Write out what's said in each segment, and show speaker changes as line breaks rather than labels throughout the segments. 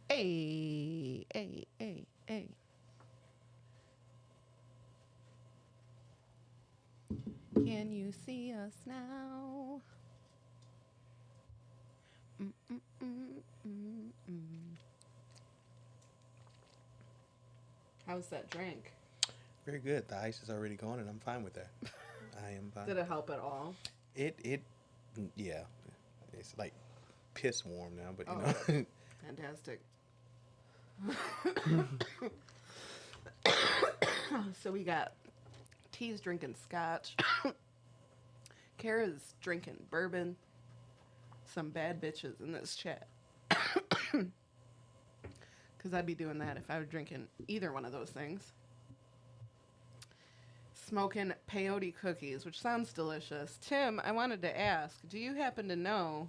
Hey, hey, hey, hey. Can you see us now? Mm, mm, mm, mm, mm. How's that drink?
Very good. The ice is already gone, and I'm fine with that. I am fine.
Did it help at all?
Yeah. It's like piss warm now, but you know.
Fantastic. So we got T's drinking scotch. Kara's drinking bourbon. Some bad bitches in this chat. Because I'd be doing that if I were drinking either one of those things. Smoking peyote cookies, which sounds delicious. Tim, I wanted to ask, do you happen to know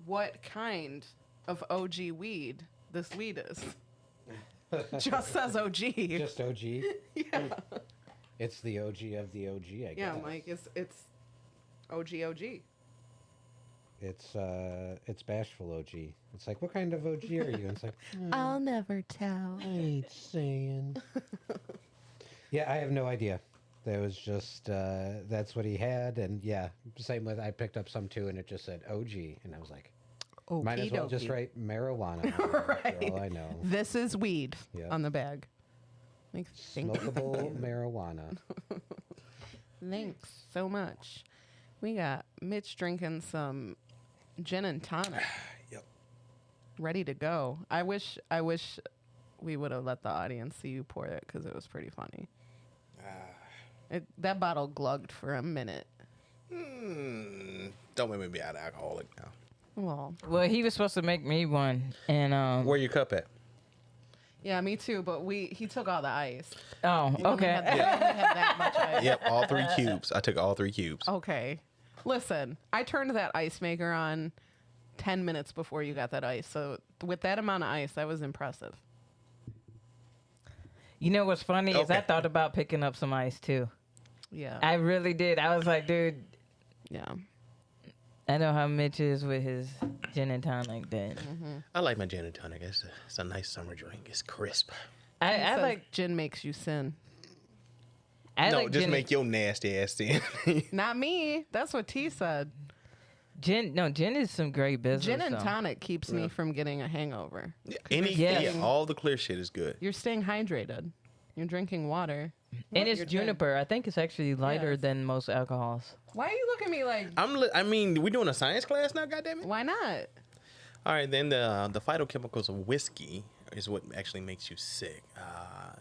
what kind of OG weed this weed is? Just says OG.
Just OG?
Yeah.
It's the OG of the OG, I guess.
Yeah, Mike, it's OG.
It's bashful OG. It's like, what kind of OG are you? And it's like,
I'll never tell.
I ain't saying. Yeah, I have no idea. That was just, that's what he had. And yeah, same with, I picked up some too, and it just said OG. And I was like, might as well just write marijuana.
Right.
For all I know.
This is weed on the bag. Like,
Smokable marijuana.
Thanks so much. We got Mitch drinking some gin and tonic.
Yep.
Ready to go. I wish we would have let the audience see you pour it because it was pretty funny. That bottle glugged for a minute.
Don't make me be an alcoholic now.
Well, he was supposed to make me one, and
Where your cup at?
Yeah, me too. But he took all the ice.
Oh,
We only
okay.
had that much ice.
Yep, all 3 cubes. I took all 3 cubes.
Okay. Listen, I turned that ice maker on 10 minutes before you got that ice. So with that amount of ice, that was impressive.
You know what's funny is I
Okay.
thought about picking up some ice too.
Yeah.
I really did. I was like, dude,
Yeah.
I know how Mitch is with his gin and tonic. That
I like my gin and tonic. It's a nice summer drink. It's crisp.
I
Says
like.
gin makes you sin.
I
no,
like
just
gin.
make your nasty ass sin.
Not me. That's what T said.
Gin. No, gin is some great business.
Gin and
though.
tonic keeps me from getting a hangover.
Yes.
all the clear shit is good.
You're staying hydrated. You're drinking water.
And it's
You're gin.
juniper. I think it's actually lighter
Yes.
than most alcohols.
Why are you looking at me like,
I mean, we doing a science class now, goddammit?
why not?
All right, then the phytochemicals of whiskey is what actually makes you sick.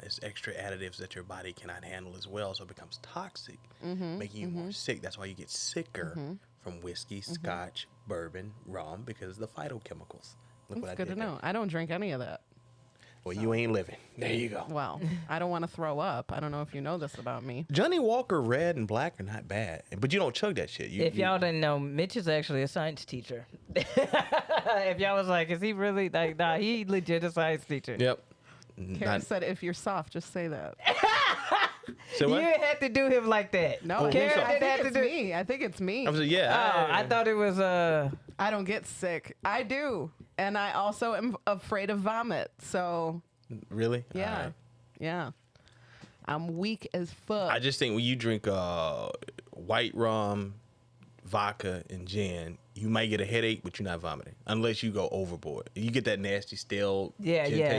It's extra additives that your body cannot handle as well, so it becomes toxic, making you more sick. That's why you get sicker from whiskey, scotch, bourbon, rum, because of the phytochemicals. Look what I
It's good to
did there.
know. I don't drink any of that.
Well, you ain't living. There you go.
Well, I don't want to throw up. I don't know if you know this about me.
Johnny Walker Red and Black are not bad, but you don't chug that shit.
If y'all didn't know, Mitch is actually a science teacher. If y'all was like, is he really like? Nah, he legit a science teacher.
Yep.
Karen said, if you're soft, just say that.
So
You
what?
didn't have to do him like that.
No,
Karen
I
didn't have
think
to
it's
do.
me. I think it's me.
I was like, yeah.
Oh, I thought it was
I don't get sick. I do. And I also am afraid of vomit. So,
Really?
yeah.
All right.
Yeah. I'm weak as fuck.
I just think when you drink white rum, vodka, and gin, you might get a headache, but you're not vomiting unless you go overboard. You get that nasty stale
Yeah,
gin
yeah.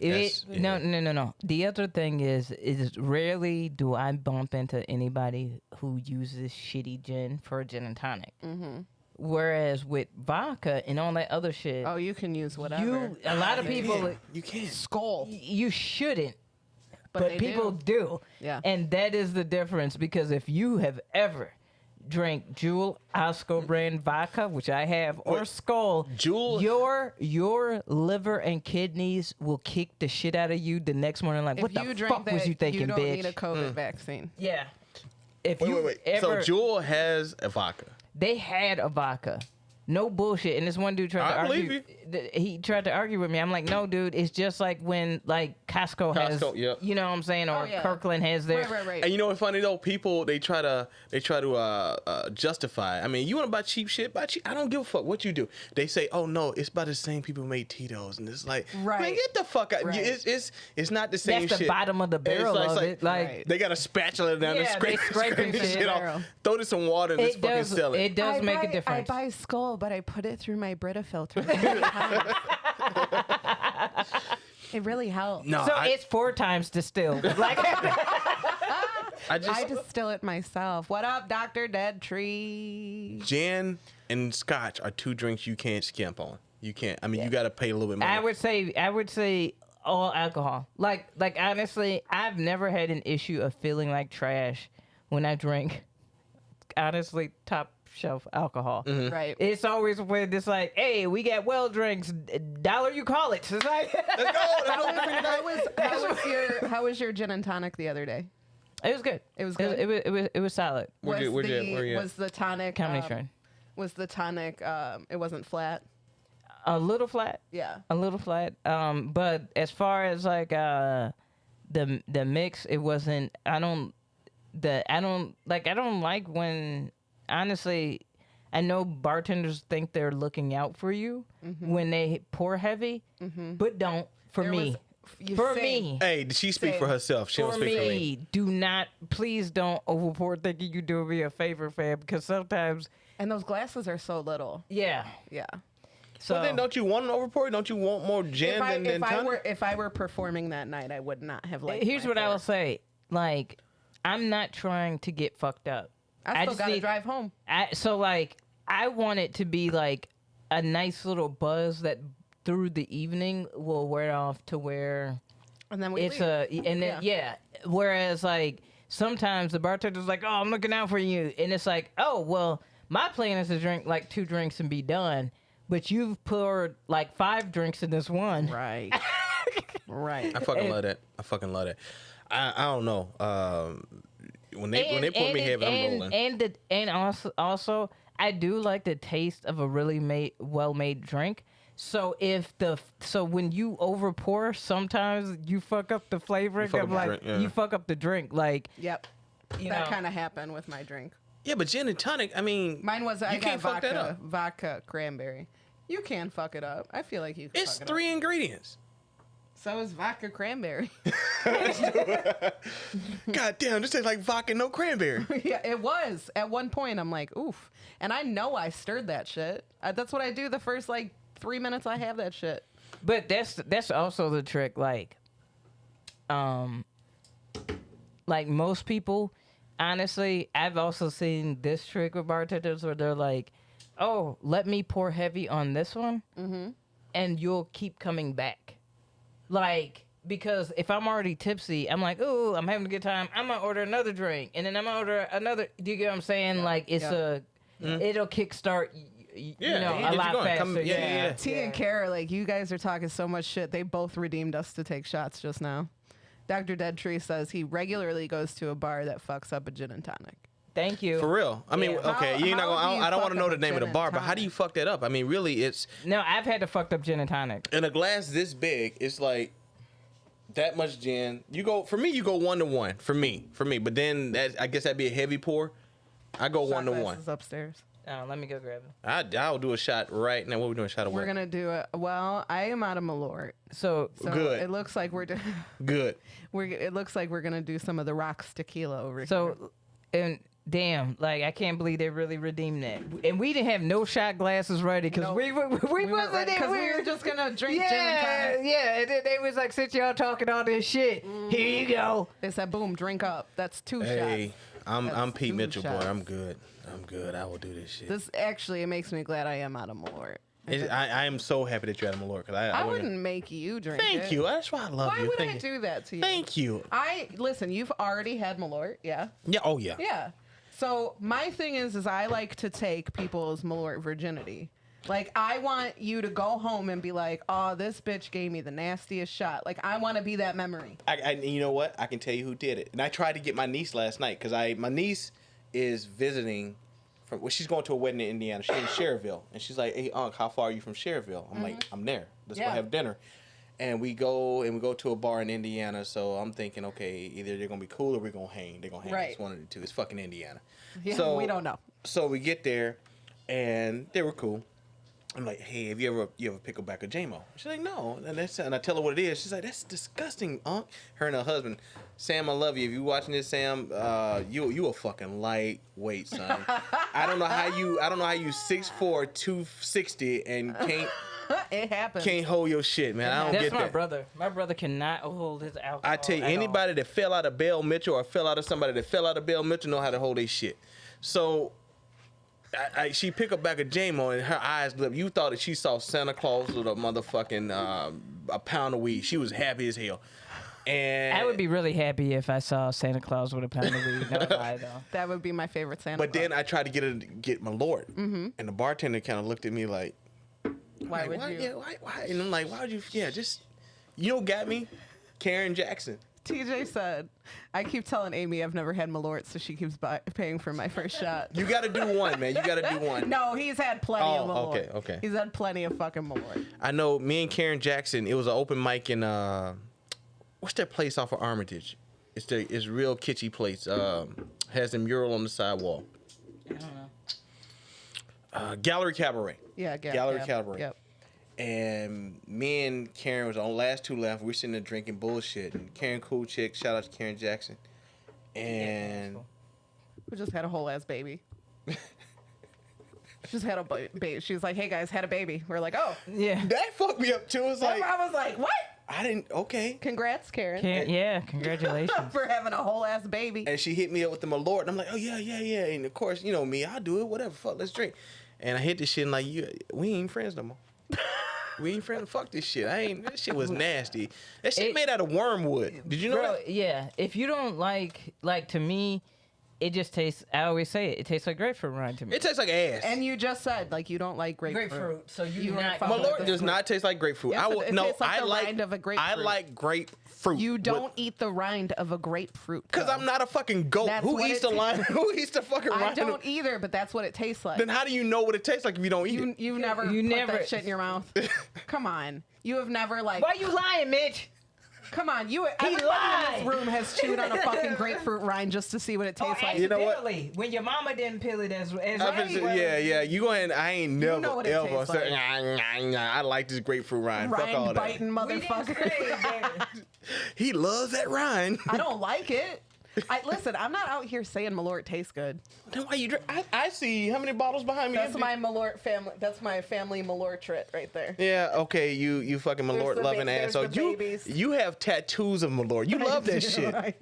taste.
No. The other thing is rarely do I bump into anybody who uses shitty gin for a gin and tonic. Mm-hmm. Whereas with vodka and all that other shit,
oh, you can use whatever.
a lot of people,
You can't.
Skull.
you shouldn't, but
they
people do.
Yeah.
And that is the difference, because if you have ever drank Jewel Osco brand vodka, which I have, or
Wait,
Skull,
Jewel-
your liver and kidneys will kick the shit out of you the next morning. Like, what
If you
the
drink
fuck
that,
was you thinking,
you don't
bitch?
need a COVID vaccine.
Yeah. If
Wait,
you
wait.
ever,
So Jewel has a vodka.
they had a vodka. No bullshit. And this one dude tried to
I
argue.
believe
He tried to argue with me. I'm like, no, dude. It's just like when Costco has,
yep.
you know what I'm saying, or
yeah.
Kirkland has their.
Right.
And you know what's funny though? People they try to justify. I mean, you want to buy cheap shit? Buy cheap. I don't give a fuck what you do. They say, oh no, it's by the same people who made Tito's, and it's like,
Right.
man, get the fuck out.
Right.
It's not the same
That's the
shit.
bottom of the barrel
It's
of it. Like,
Right.
they got a spatula down there,
Yeah, they
scraping
scraping
this
shit
shit
barrel.
off. Throw this some water and this fucking sell it.
It does make a difference.
I buy Skull, but I put it through my Brita filter. It really helps.
No,
so
I,
it's 4 times distilled. Like,
I just
I distill it myself. What up, Dr. Dead Tree?
gin and scotch are 2 drinks you can't skimp on. You can't. I mean, you got to pay a little bit more.
I would say all alcohol. Like honestly, I've never had an issue of feeling like trash when I drink. Honestly, top shelf alcohol.
Mm-hmm.
Right.
It's always when it's like, hey, we got well drinks, dollar you call it. It's like,
How was your gin and tonic the other day?
it was good.
It was good?
It was solid.
Where you at?
Was the tonic
Comedy Shrine.
Was the tonic it wasn't flat?
A little flat.
Yeah.
A little flat. But as far as like the mix, it wasn't. I don't like when, honestly, I know bartenders think they're looking out for you when they pour heavy, but don't for me. Me.
Hey, did she speak for herself? She don't speak for me.
Do not, please don't overpour thinking you do me a favor, fam, because sometimes,
And those glasses are so little.
yeah.
Yeah.
So
Well, then don't you want an overpour? Don't you want more gin than tonic?
If I were performing that night, I would not have liked
here's
my
what I
pour.
will say. Like, I'm not trying to get fucked up.
I still
just
gotta
need-
drive home.
So like, I want it to be like a nice little buzz that through the evening will wear off to where
And then we
it's
leave.
and then whereas like sometimes the bartender's like, oh, I'm looking out for you, and it's like, oh well, my plan is to drink like 2 drinks and be done, but you've poured like 5 drinks in this one.
Right. Right.
I fucking love that. I don't know. When they put me heavy, I'm rolling.
And also I do like the taste of a really well made drink. So when you over pour, sometimes you fuck up the flavoring.
fuck up
I'm
the
like,
drink, yeah.
you fuck up the drink. Like,
Yep.
you
That
know,
kind of happened with my drink.
Yeah, but gin and tonic. I mean,
Mine was I
you
got
can't fuck that up.
vodka cranberry. You can fuck it up. I feel like you can
It's
fuck it
3 ingredients.
up. So is vodka cranberry.
God damn, this tastes like vodka, no cranberry.
Yeah, it was. At one point, I'm like, oof. And I know I stirred that shit. That's what I do the first, 3 minutes I have that shit.
but that's also the trick. Like most people, honestly, I've also seen this trick with bartenders where they're like, oh, let me pour heavy on this one, and you'll keep coming back. Like, because if I'm already tipsy, I'm like, ooh, I'm having a good time. I'm going to order another drink. And then I'm going to order another. Do you get what I'm saying? Like, it's it'll kickstart, you know,
get
a
you
lot
going.
faster.
Yeah.
T and Kara, you guys are talking so much shit. They both redeemed us to take shots just now. Dr. Dead Tree says he regularly goes to a bar that fucks up a gin and tonic.
Thank you.
For real. I mean,
Yeah.
okay, you ain't not
How
gonna.
do you
I don't want
fuck
to know
up
the
a
name of the
gin
bar,
and
but how do you fuck that up? I mean, really, it's
No, I've had to fucked up gin and tonic.
in a glass this big. It's like that much gin. You go 1-to-1 for me. But then I guess that'd be a heavy pour. I go
Shot
1-to-1.
glasses upstairs.
Let me go grab it.
I'll do a shot right now. What we doing? A shot of
We're
what?
gonna do it. Well, I am out of Malort,
So
so
Good.
it looks like we're
Good.
it looks like we're gonna do some of the rocks tequila over here.
So, and damn, like I can't believe they really redeemed that. And we didn't have no shot glasses ready because
No.
we wasn't there.
because we were just gonna drink gin and tonic.
Yeah. And then they was like, since y'all talking all this shit, here you go.
They said, "Boom, drink up." That's 2
Hey,
shots.
I'm
That's
Pete
2
Mitchell,
shots.
boy. I'm good. I will do this shit.
This actually it makes me glad I am out of Malort.
I am so happy that you're at Malort because
I wouldn't make you drink it.
Thank you. That's why I love
Why
you.
would
Thank
I
you.
do that to you?
Thank you.
Listen. You've already had Malort, yeah,
Yeah. Oh yeah.
yeah. So my thing is I like to take people's Malort virginity. Like I want you to go home and be like, "Oh, this bitch gave me the nastiest shot." Like I want to be that memory.
You know what? I can tell you who did it. And I tried to get my niece last night because my niece is visiting she's going to a wedding in Indiana. She's in Cherville, and she's like, "Hey, Unc, how far are you from Cherville?" I'm like, "I'm there. Let's go have dinner." And we go to a bar in Indiana. So I'm thinking, okay, either they're gonna be cool or we're gonna hang. They're gonna hang.
Right.
It's one of the two. It's fucking Indiana.
Yeah,
so
we don't know.
So we get there, and they were cool. I'm like, "Hey, have you ever pickleback a JMO?" She's like, "No." And I tell her what it is. She's like, "That's disgusting, Unc." Her and her husband, Sam, I love you. If you watching this, Sam, you a fucking lightweight, son. I don't know how you 6'4", 260 and can't.
It happens.
Can't hold your shit, man. I don't
That's
get that.
my brother. My brother cannot hold his alcohol.
I tell you, anybody that fell out of Bell Mitchell or fell out of somebody that fell out of Bell Mitchell know how to hold their shit. So she pick up back a JMO and her eyes lit up. You thought that she saw Santa Claus with a motherfucking a pound of weed. She was happy as hell. And
I would be really happy if I saw Santa Claus with a pound of weed. No lie, though.
That would be my favorite Santa
But
Claus.
then I tried to get my Lord, and the bartender kind of looked at me like,
Why would you?
Yeah, why? And I'm like, why would you? Yeah, just you know, got me, Karen Jackson.
TJ said, I keep telling Aimee I've never had Malort, so she keeps paying for my first shot.
You got to do one, man. You got to do one.
No, he's had plenty of Malort.
Okay.
He's had plenty of fucking Malort.
I know me and Karen Jackson, it was an open mic in, what's that place off of Armitage? It's real kitschy place. Has a mural on the sidewall.
I don't know.
Gallery Cabaret.
Yeah,
Gallery Cabaret.
Yep.
And me and Karen was on the last two left. We're sitting there drinking bullshit. And Karen, cool chick. Shout out to Karen Jackson. And
We just had a whole ass baby. Just had a baby. She was like, "Hey guys, had a baby." We're like, "Oh,
Yeah.
that fucked me up too. It was like,
I was like, "What?"
I didn't. Okay.
Congrats, Karen,
Yeah, congratulations.
for having a whole ass baby.
And she hit me up with the Malort, and I'm like, oh yeah. And of course, you know me, I'll do it. Whatever, fuck, let's drink. And I hit this shit and like, we ain't friends no more. We ain't friends. Fuck this shit. That shit was nasty. That shit made out of wormwood. Did you know
Bro,
that?
yeah. If you don't like to me, it just tastes. I always say it tastes like grapefruit rind to me.
It tastes like ass.
And you just said like you don't like grapefruit.
So
You
not.
ain't fucking with
Malort does not taste like grapefruit.
Yes, it tastes like the rind of a
I
grapefruit.
like grapefruit.
You don't eat the rind of a grapefruit.
Because
though.
I'm not a fucking goat.
That's
Who
what
eats
it
the
tastes
line? Who eats the fucking rind?
I don't either, but that's what it tastes like.
Then how do you know what it tastes like if you don't eat it?
You never
You
put
never-
that shit in your mouth. Come on. You have never like.
Why you lying, Mitch?
Come on. Everybody in
lied.
this room has chewed on a fucking grapefruit rind just to see what it tastes like.
You know what?
accidentally. When your mama didn't peel it as
I
right.
yeah. You go ahead. I ain't never
know what it
ever
tastes
said.
like.
I like this grapefruit rind. Fuck all
Rind
that.
biting
We didn't
motherfucker.
say that.
He loves that rind.
I don't like it. Listen, I'm not out here saying Malort tastes good.
Then why you drink? I see how many bottles behind me.
That's
empty?
my Malort family. That's my family Malortrit right there.
Yeah. Okay. You fucking
There's
Malort
the
loving
there's
asshole.
the babies.
You have tattoos of Malort. You love that shit.
Right.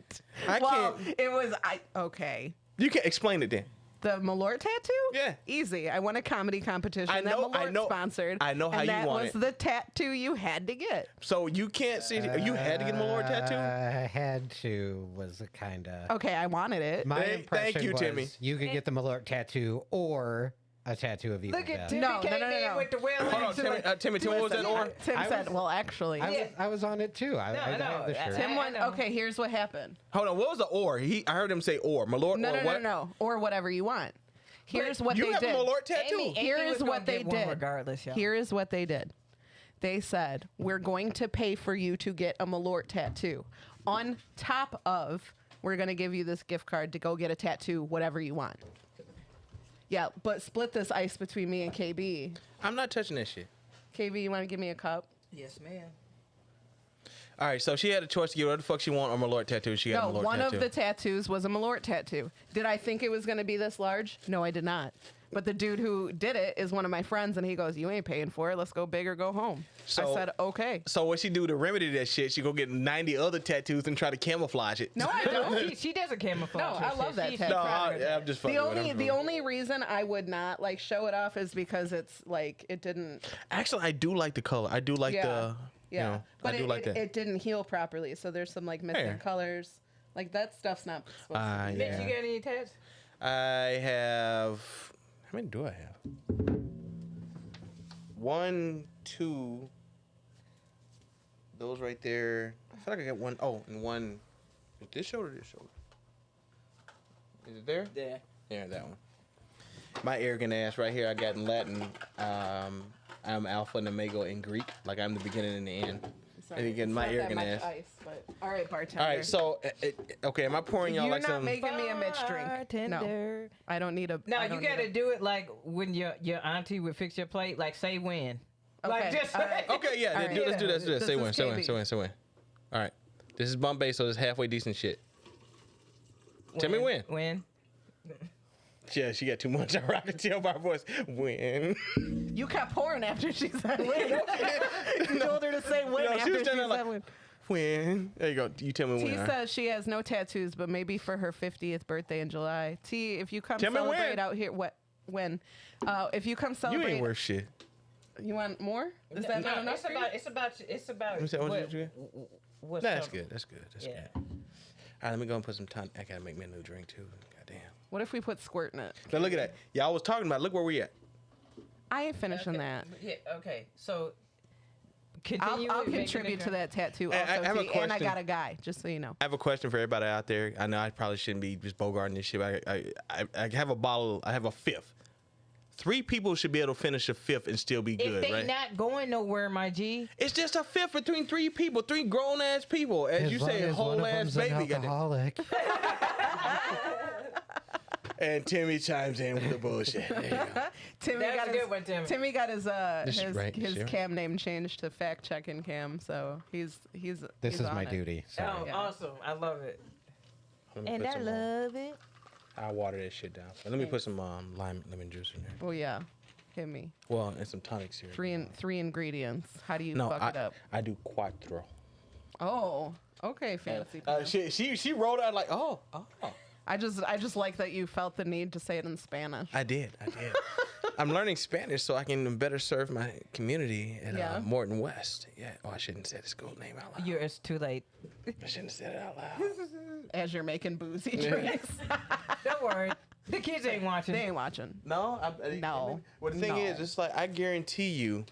I
Well,
can't.
it was okay.
You can't explain it then.
The Malort tattoo?
Yeah.
Easy. I won a comedy competition
I know-
that
I
Malort
know-
sponsored.
I know how
and
you
that
want
was
it.
the tattoo you had to get.
So you can't see. You had to get a Malort tattoo.
I had to was a kind of.
Okay, I wanted it.
My
Thank
impression
you,
was
Timmy.
you could get the Malort tattoo or a tattoo of Evil
Look at
Dead.
Timmy
No,
came
no,
in
no.
with the well.
Hold on, Timmy. What was that or?
Tim
I
said,
was-
well, actually.
I was on it too. I
No,
have the
that's
shirt.
Tim
Tim won.
I know.
Okay, here's what happened.
Hold on. What was the or? I heard him say or. Malort
No,
or
no,
what?
no. Or whatever you want. Here's what
You
they
have
did.
a Malort tattoo.
Amy
Here
was
is
gonna
what they
get one
did.
regardless, y'all.
Here is what they did. They said, we're going to pay for you to get a Malort tattoo. On top of, we're going to give you this gift card to go get a tattoo, whatever you want. Yeah, but split this ice between me and KB.
I'm not touching that shit.
KB, you want to give me a cup?
Yes, ma'am.
All right, so she had a choice to get whatever the fuck she want or Malort tattoo. She got
No,
a Malort
one
tattoo.
of the tattoos was a Malort tattoo. Did I think it was going to be this large? No, I did not. But the dude who did it is one of my friends, and he goes, you ain't paying for it. Let's go big or go home.
So-
I said, okay.
So what she do to remedy that shit? She go get 90 other tattoos and try to camouflage it.
No, I don't.
She doesn't camouflage.
No,
her
I
shit.
love that
She's
tattoo.
No,
proud of that.
I'm just fucking
The
with
only
her.
the only reason I would not like show it off is because it's like it didn't.
Actually, I do like the color. I do like
Yeah.
the.
Yeah,
You know,
but
I do like that.
it didn't heal properly, so there's some like missing
Fair.
colors. Like that stuff's not supposed to be.
Mitch,
Yeah.
you got any tats?
I have. How many do I have? 1, 2. Those right there. I feel like I got one. Oh, and one. Is this shoulder? This shoulder. Is it there?
Yeah.
Yeah, that one. My arrogant ass right here. I got in Latin. I'm Alpha and Omega in Greek. Like I'm the beginning and the end. And again, my arrogant ass.
Ice, but... All right, bartender.
All right, so okay, am I pouring y'all
You're
like
not
some?
making me a Mitch drink.
Bartender.
No, I don't need a.
No,
I
you
don't
got
need
to do it like when your auntie would fix your plate. Like say when. Like
Okay,
just
all right.
Okay, yeah,
All right.
let's do that. Let's do that.
This
Say
is
when. Say when.
KB.
Say when. Say when. All right, this is Bombay, so it's halfway decent shit. Tell me when.
When.
Yeah, she got too much. I can tell by her voice. When?
You kept pouring after she said when. You told her to say when
No, she
after
was
she
standing
said
like,
when.
When? There you go. You tell me
T
when. All right?
says she has no tattoos, but maybe for her 50th birthday in July. T, if you come
Tell me
celebrate
when.
out here, what? When? If you come
You
celebrate,
ain't worth shit.
You want more? Is that not enough?
It's about.
Let me say, what
what-
did you
what's
That's
up?
good. That's good. That's
Yeah.
good. All right, let me go and put some time. I gotta make me a new drink too. Goddamn.
What if we put squirt in it?
Now look at that. Y'all was talking about. Look where we at.
I ain't finishing
Okay.
that.
Yeah. Okay. So. Continue
I'll
with making
contribute
the
to
drink.
that tattoo
Hey, I
also,
have a
T, and I
question.
got a guy, just so you know.
I have a question for everybody out there. I know I probably shouldn't be just bogarting this shit. But I have a bottle. I have a fifth. 3 people should be able to finish a fifth and still be
If
good,
they
right?
not going nowhere, my G.
It's just a fifth between 3 people, 3 grown ass people. As you
long
say,
as one
whole
of
ass
them's an
baby. Goddamn.
alcoholic.
And Timmy chimes in with the bullshit. There you go.
Timmy
That's
got
a
his,
good one, Timmy.
Timmy got his
right,
his
sure.
cam name changed to fact checking cam, so he's
This
he's
is
on
my
it.
duty. So.
Oh,
Yeah.
awesome! I love it,
I'm gonna
and
put
I
some,
love it.
I'll water that shit down. But let me put some lemon juice in there.
Oh yeah, hit me.
Well, and some tonics here.
Three ingredients. How do you
No,
fuck it up?
I do quattro.
Oh, okay, fancy.
She wrote out like, oh.
I just like that you felt the need to say it in Spanish.
I did. I'm learning Spanish so I can better serve my community at
Yeah.
Morton West. Yeah. Oh, I shouldn't say the school name out loud.
It's too late.
I shouldn't have said it out loud.
As you're making boozy drinks,
Don't worry, the kids ain't watching.
they ain't watching.
No.
No.
Well, the thing
No.
is, it's like I guarantee you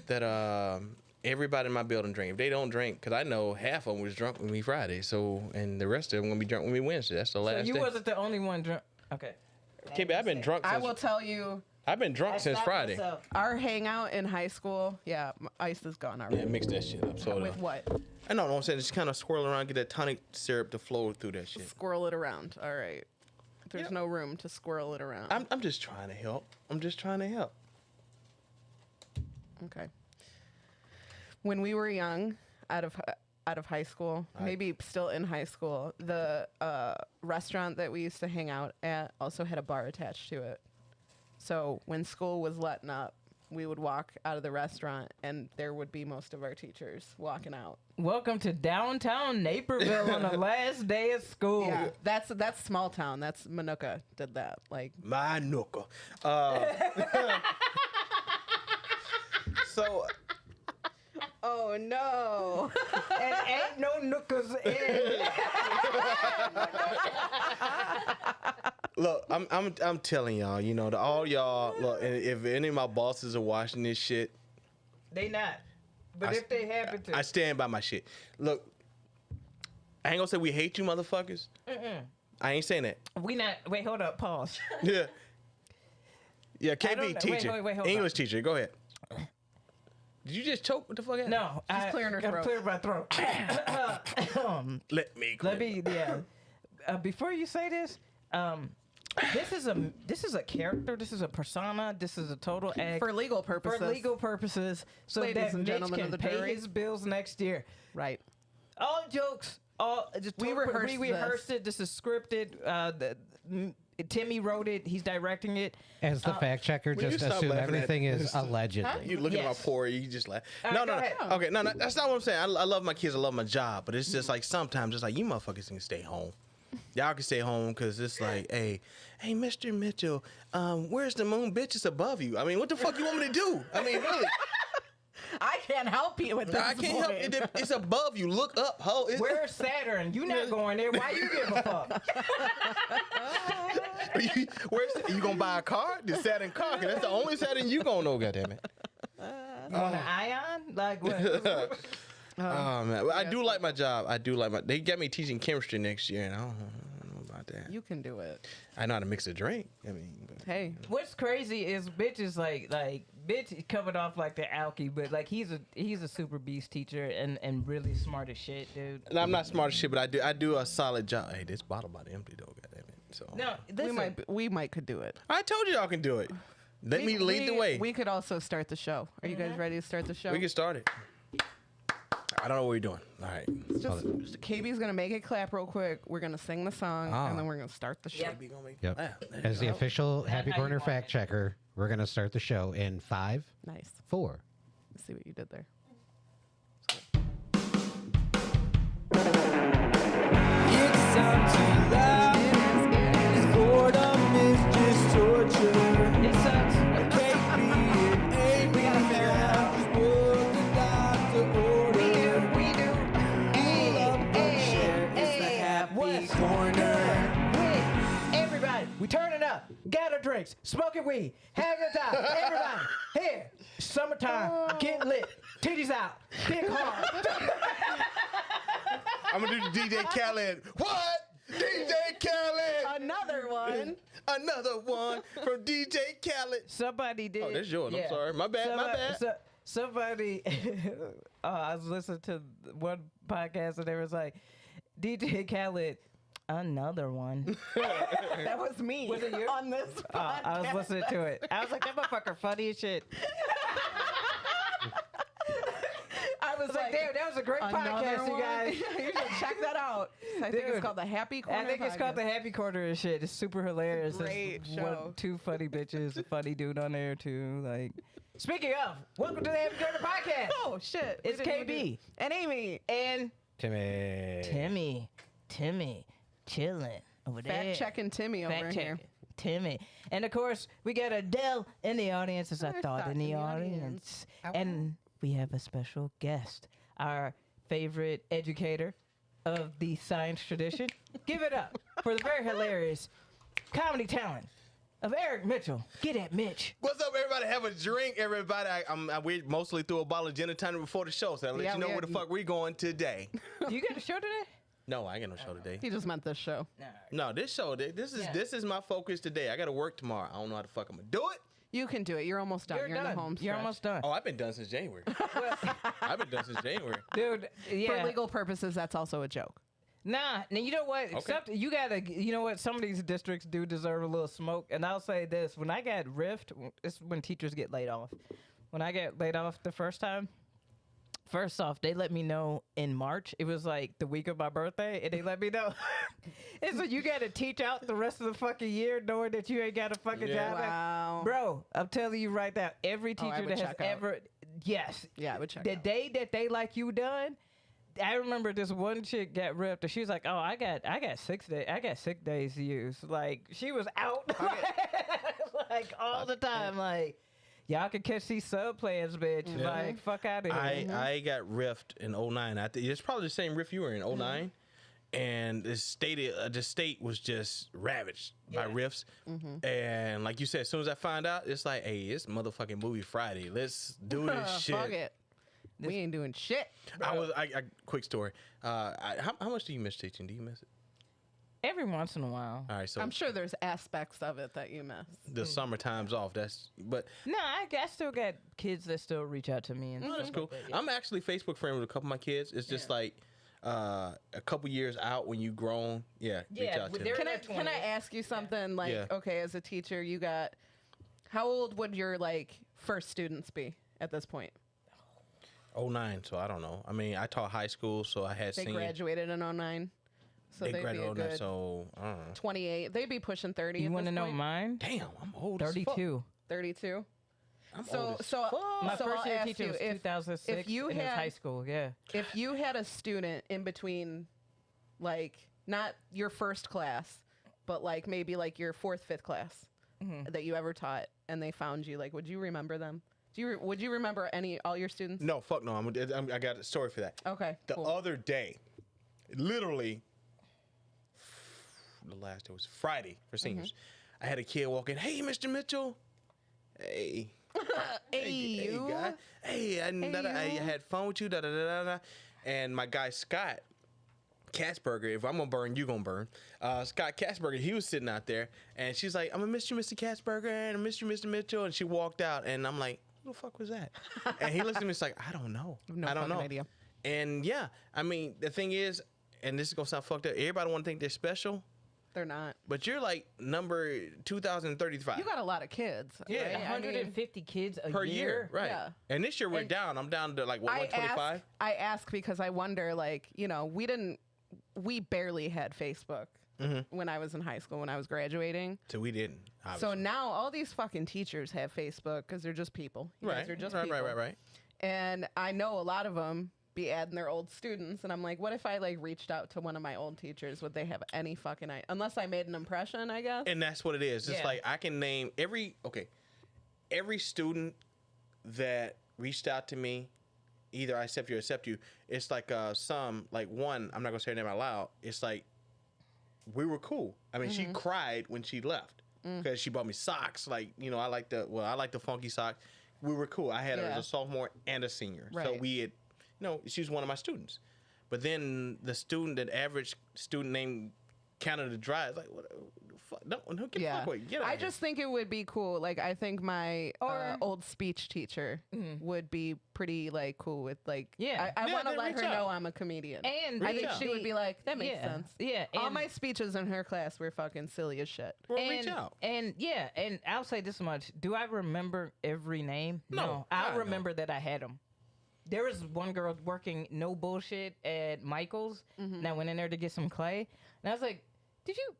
that everybody in my building drink. If they don't drink, because I know half of them was drunk with me Friday, so and the rest of them gonna be drunk with me Wednesday. That's the
So
last
you
day.
wasn't the only one drunk. Okay.
KB, I've been drunk
I
since
will tell you,
I've been drunk since Friday.
our hangout in high school. Yeah, ice is gone already.
Yeah, mix that shit up. So
With what?
I know what I'm saying. Just kind of swirl around, get that tonic syrup to flow through that shit.
Squirrel it around. All right. There's
Yep.
no room to squirrel it around.
I'm just trying to help.
Okay. When we were young, out of high school, maybe still in high school, the restaurant that we used to hang out at also had a bar attached to it. So when school was letting up, we would walk out of the restaurant, and there would be most of our teachers walking out.
Welcome to downtown Naperville on the last day of school.
Yeah, that's small town. That's Manuka did that. Like,
My nooka. So
oh no.
And ain't no nookers in.
look, I'm telling y'all, you know, to all y'all, look, and if any of my bosses are watching this shit,
They not. But
I-
if they happen to.
I stand by my shit. Look, I ain't gonna say we hate you motherfuckers. I ain't saying that.
We not. Wait, hold up. Pause.
Yeah. Yeah,
don't know.
KB teacher.
Wait, hold
English teacher, go ahead. Did you just choke? What the fuck?
No.
She's clearing her throat.
Clear my throat.
Let me.
Let me. Yeah. Before you say this, this is a character. This is a persona. This is a total act
For legal purposes.
For legal purposes, so
Ladies
that
and
Mitch
gentlemen
can
of the
pay
jury.
his bills next year.
Right.
All jokes. All just
We
total-
rehearsed
we rehearsed it. This is scripted. Timmy wrote it. He's directing it.
As the fact checker,
will you
just
stop
assume
laughing at-
everything is allegedly.
You looking at
Yes.
my pour, you just laugh.
All
No,
right,
no,
go
no.
ahead.
Okay, no, that's not what I'm saying. I love my kids. I love my job, but it's just like sometimes it's like you motherfuckers can stay home. Y'all can stay home because it's like, hey, Mr. Mitchell, where's the moon? Bitch, it's above you. I mean, what the fuck you want me to do? I mean, really,
I can't help you with this.
I can't help it. It's above you. Look up, ho.
Where's Saturn? You not going there. Why you give a fuck?
You gonna buy a car? The Saturn car? 'Cause that's the only Saturn you gonna know. Goddamn it.
You want an ion? Like what?
Oh man, well, I do like my job. They got me teaching chemistry next year, and I don't know about about that.
You can do it.
I know how to mix a drink. I mean, but,
Hey,
What's crazy is bitch is like bitch coming off like the alky, but like he's a super beast teacher and really smart as shit, dude.
and I'm not smart as shit, but I do a solid job. Hey, this bottle about to empty though, goddamn it. So
No, listen,
we might could do it.
I told you y'all can do it. Let me lead the way.
We could also start the show. Are you guys ready to start the show?
We can start it. I don't know what we're doing. All right.
Just KB's gonna make it clap real quick. We're gonna sing the song and then we're gonna start the show.
Yep.
Ah,
As the official Happy
how you
Corner
want
fact
it.
checker, we're going to start the show in 5,
Nice.
4.
Let's see what you did there.
It's time to laugh. Boredom is just torture.
it sucks.
We gotta figure it out.
We do.
It's the Happy
What's
Corner.
Wait, everybody, we turning up, gather drinks, smoking weed, having a time. Everybody, here, summertime, get lit, titties out, dick hard.
I'm gonna do the DJ Khaled. What? DJ Khaled.
Another one.
Another one from DJ Khaled.
Somebody did.
Oh, that's yours. I'm sorry. My bad. My bad.
Somebody, I was listening to one podcast and they was like, DJ Khaled, another one.
That was me.
Was it you?
On this podcast.
I was listening to it. I was like, that motherfucker funny as shit.
I was
Like, damn, that was a great
another
podcast, you
one?
guys.
You should check that out. I think
Dude,
it's called the Happy Corner.
I think it's called the Happy Corner and shit. It's super hilarious.
Great
There's
show.
two funny bitches, a funny dude on there too. Like, speaking of, welcome to the Happy Corner podcast.
Oh shit!
It's KB
and Amy
and
Timmy.
Timmy, chilling over there.
fact checking Timmy over
Fact
here.
checking Timmy, and of course we got Adele in the audience. As I thought in the audience, and we have a special guest, our favorite educator of the science tradition. Give it up for the very hilarious comedy talent of Eric Mitchell. Get at Mitch.
What's up, everybody? Have a drink, everybody. We mostly threw a bottle of gin and tonic before the show, so I'll let
Yeah,
you know
we
where the
had-
fuck we going today.
You got a show today?
No, I ain't got no show today.
He just meant this show.
No, this show, this is my focus today. I got to work tomorrow. I don't know how the fuck I'm gonna do it.
You can do it. You're almost done.
You're
You're in
done.
the home
You're
stretch.
almost done.
Oh, I've been done since January. I've been done since January.
Dude, yeah.
For legal purposes, that's also a joke.
Nah, now you know what?
Okay.
You gotta, you know what? Some of these districts do deserve a little smoke. And I'll say this: when I got riffed, it's when teachers get laid off. When I got laid off the first time, first off, they let me know in March. It was like the week of my birthday, and they let me know. And so you gotta teach out the rest of the fucking year, knowing that you ain't got a fucking
Yeah.
job.
Wow.
Bro, I'm telling you right now, every
Oh, I
teacher
would
that has
check out.
ever, yes,
Yeah, I would check
the
out.
day that they like you done. I remember this one chick got ripped, and she was like, "Oh, I got sick days to use." Like she was out, like all the time. Like y'all can catch these sub plans, bitch.
Mm-hmm.
Like fuck out of here.
I got riffed in 09. I think it's probably the same riff you were in 09. And the state was just ravaged by riffs. And like you said, as soon as I find out, it's like, hey, it's motherfucking movie Friday. Let's do this shit.
Fuck it. We ain't doing shit.
Quick story. How much do you miss teaching? Do you miss it?
Every once in a while.
All right, so
I'm sure there's aspects of it that you miss.
the summer time's off. But
No, I still got kids that still reach out to me. And
that's
stuff
cool.
like that, yeah.
I'm actually Facebook friends with a couple of my kids. It's just like a couple years out when you grown. Yeah, reach
Yeah,
out
but
to
they're
them.
Can I ask you something? Like,
Yeah.
okay, as a teacher, you got. How old would your like first students be at this point?
09, so I don't know. I mean, I taught high school, so I had
They
senior.
graduated in 09. So
They
they'd be a
graduated,
good
so I don't know.
28. They'd be pushing 30.
You
want
want to know mine?
Damn, I'm old. as fuck.
32.
32.
I'm
So
old as
so
fuck.
My
so
first
I'll
year
ask
teacher
you
was
if
2006.
if you
and it was
had-
high school, yeah.
if you had a student in between, like not your first class, but like maybe like your fourth, fifth class that you ever taught, and they found you, like, would you remember them? Would you remember all your students?
No, fuck no. I got a story for that.
Okay.
The
cool.
other day, literally, the last day was Friday for seniors. I had a kid walk in. Hey, Mr. Mitchell. Hey.
Hey, you.
guy. Hey, I
you.
had fun with you. Da, da, da, da, da. And my guy Scott Katzberger. If I'm gonna burn, you gonna burn. Scott Katzberger, he was sitting out there, and she's like, "I'm gonna miss you, Mr. Katzberger, and I miss you, Mr. Mitchell." And she walked out, and I'm like, "Who the fuck was that?" And he looked at me, it's like, "I don't know.
No
I don't
fucking
know."
idea.
And yeah, I mean, the thing is, and this is gonna sound fucked up. Everybody want to think they're special,
They're not.
but you're like number 2,035.
You got a lot of kids.
Yeah.
right? I mean,
150 kids a
per year, right?
Yeah.
And this year we're
And
down. I'm down to like what, 125.
I ask because I wonder, like, you know, we barely had Facebook when I was in high school, when I was graduating.
So we didn't.
So
Obviously.
now all these fucking teachers have Facebook because they're just people. You guys are just people.
Right.
And I know a lot of them be adding their old students, and I'm like, what if I like reached out to one of my old teachers? Would they have any fucking idea? Unless I made an impression, I guess.
And that's what it is. It's
Yeah.
like I can name every student that reached out to me. Either I accept you or accept you. It's like one, I'm not gonna say her name out loud. It's like we were cool. I mean, she cried when she left because she bought me socks. Like, you know, I like the funky socks. We were cool. I had her as a sophomore and a senior. So
Right.
we had, she was one of my students. But then the average student named Canada Dry is like, what the fuck? Don't get
Yeah.
fuck with. Get out
I
of here.
just think it would be cool. Like, I think my old speech teacher would be pretty like cool with like.
Yeah.
I
Yeah,
want to
then
let her
reach out.
know I'm a comedian.
And
I
Reach
think
out.
she would be like, that makes
Yeah.
sense.
Yeah,
All
and-
my speeches in her class were fucking silly as shit.
Well, reach out.
And yeah, and I'll say this much: do I remember every name?
No,
I
God, no.
remember that I had them. There was one girl working no bullshit at Michael's, and I went in there to get some clay, and I was like, "Did you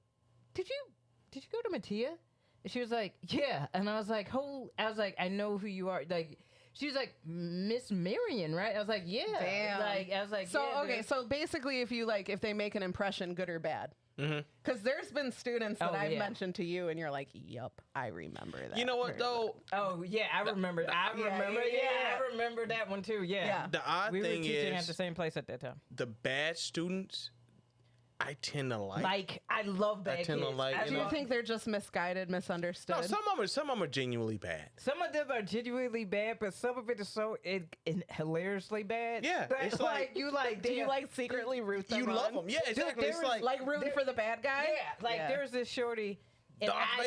go to Mattia?" And she was like, "Yeah," and I was like, I know who you are." Like, she was like, "Miss Marion, right?" I was like, "Yeah."
Damn.
Like, I was like,
So
yeah,
okay,
dude.
so basically, if they make an impression, good or bad. Because there's been students that
Oh,
I've
yeah.
mentioned to you, and you're like, "Yup, I remember that."
You know what though?
Oh yeah, I remember. I remember that one too. Yeah.
Yeah.
The odd
We were
thing
teaching at
is
the same place at that time.
the bad students, I tend to like.
Like, I love bad
I tend to
kids.
like,
I
you
Do you
know-
think they're just misguided, misunderstood?
No, some of them are genuinely bad.
Some of them are genuinely bad, but some of it is so hilariously bad.
Yeah,
That,
it's like-
you like.
Do you
damn.
like secretly root them
You
on?
love them, yeah, exactly.
there
It's
was,
like,
Like rooting for the bad guy?
Yeah, like
Yeah.
there's this shorty, and
Darth
I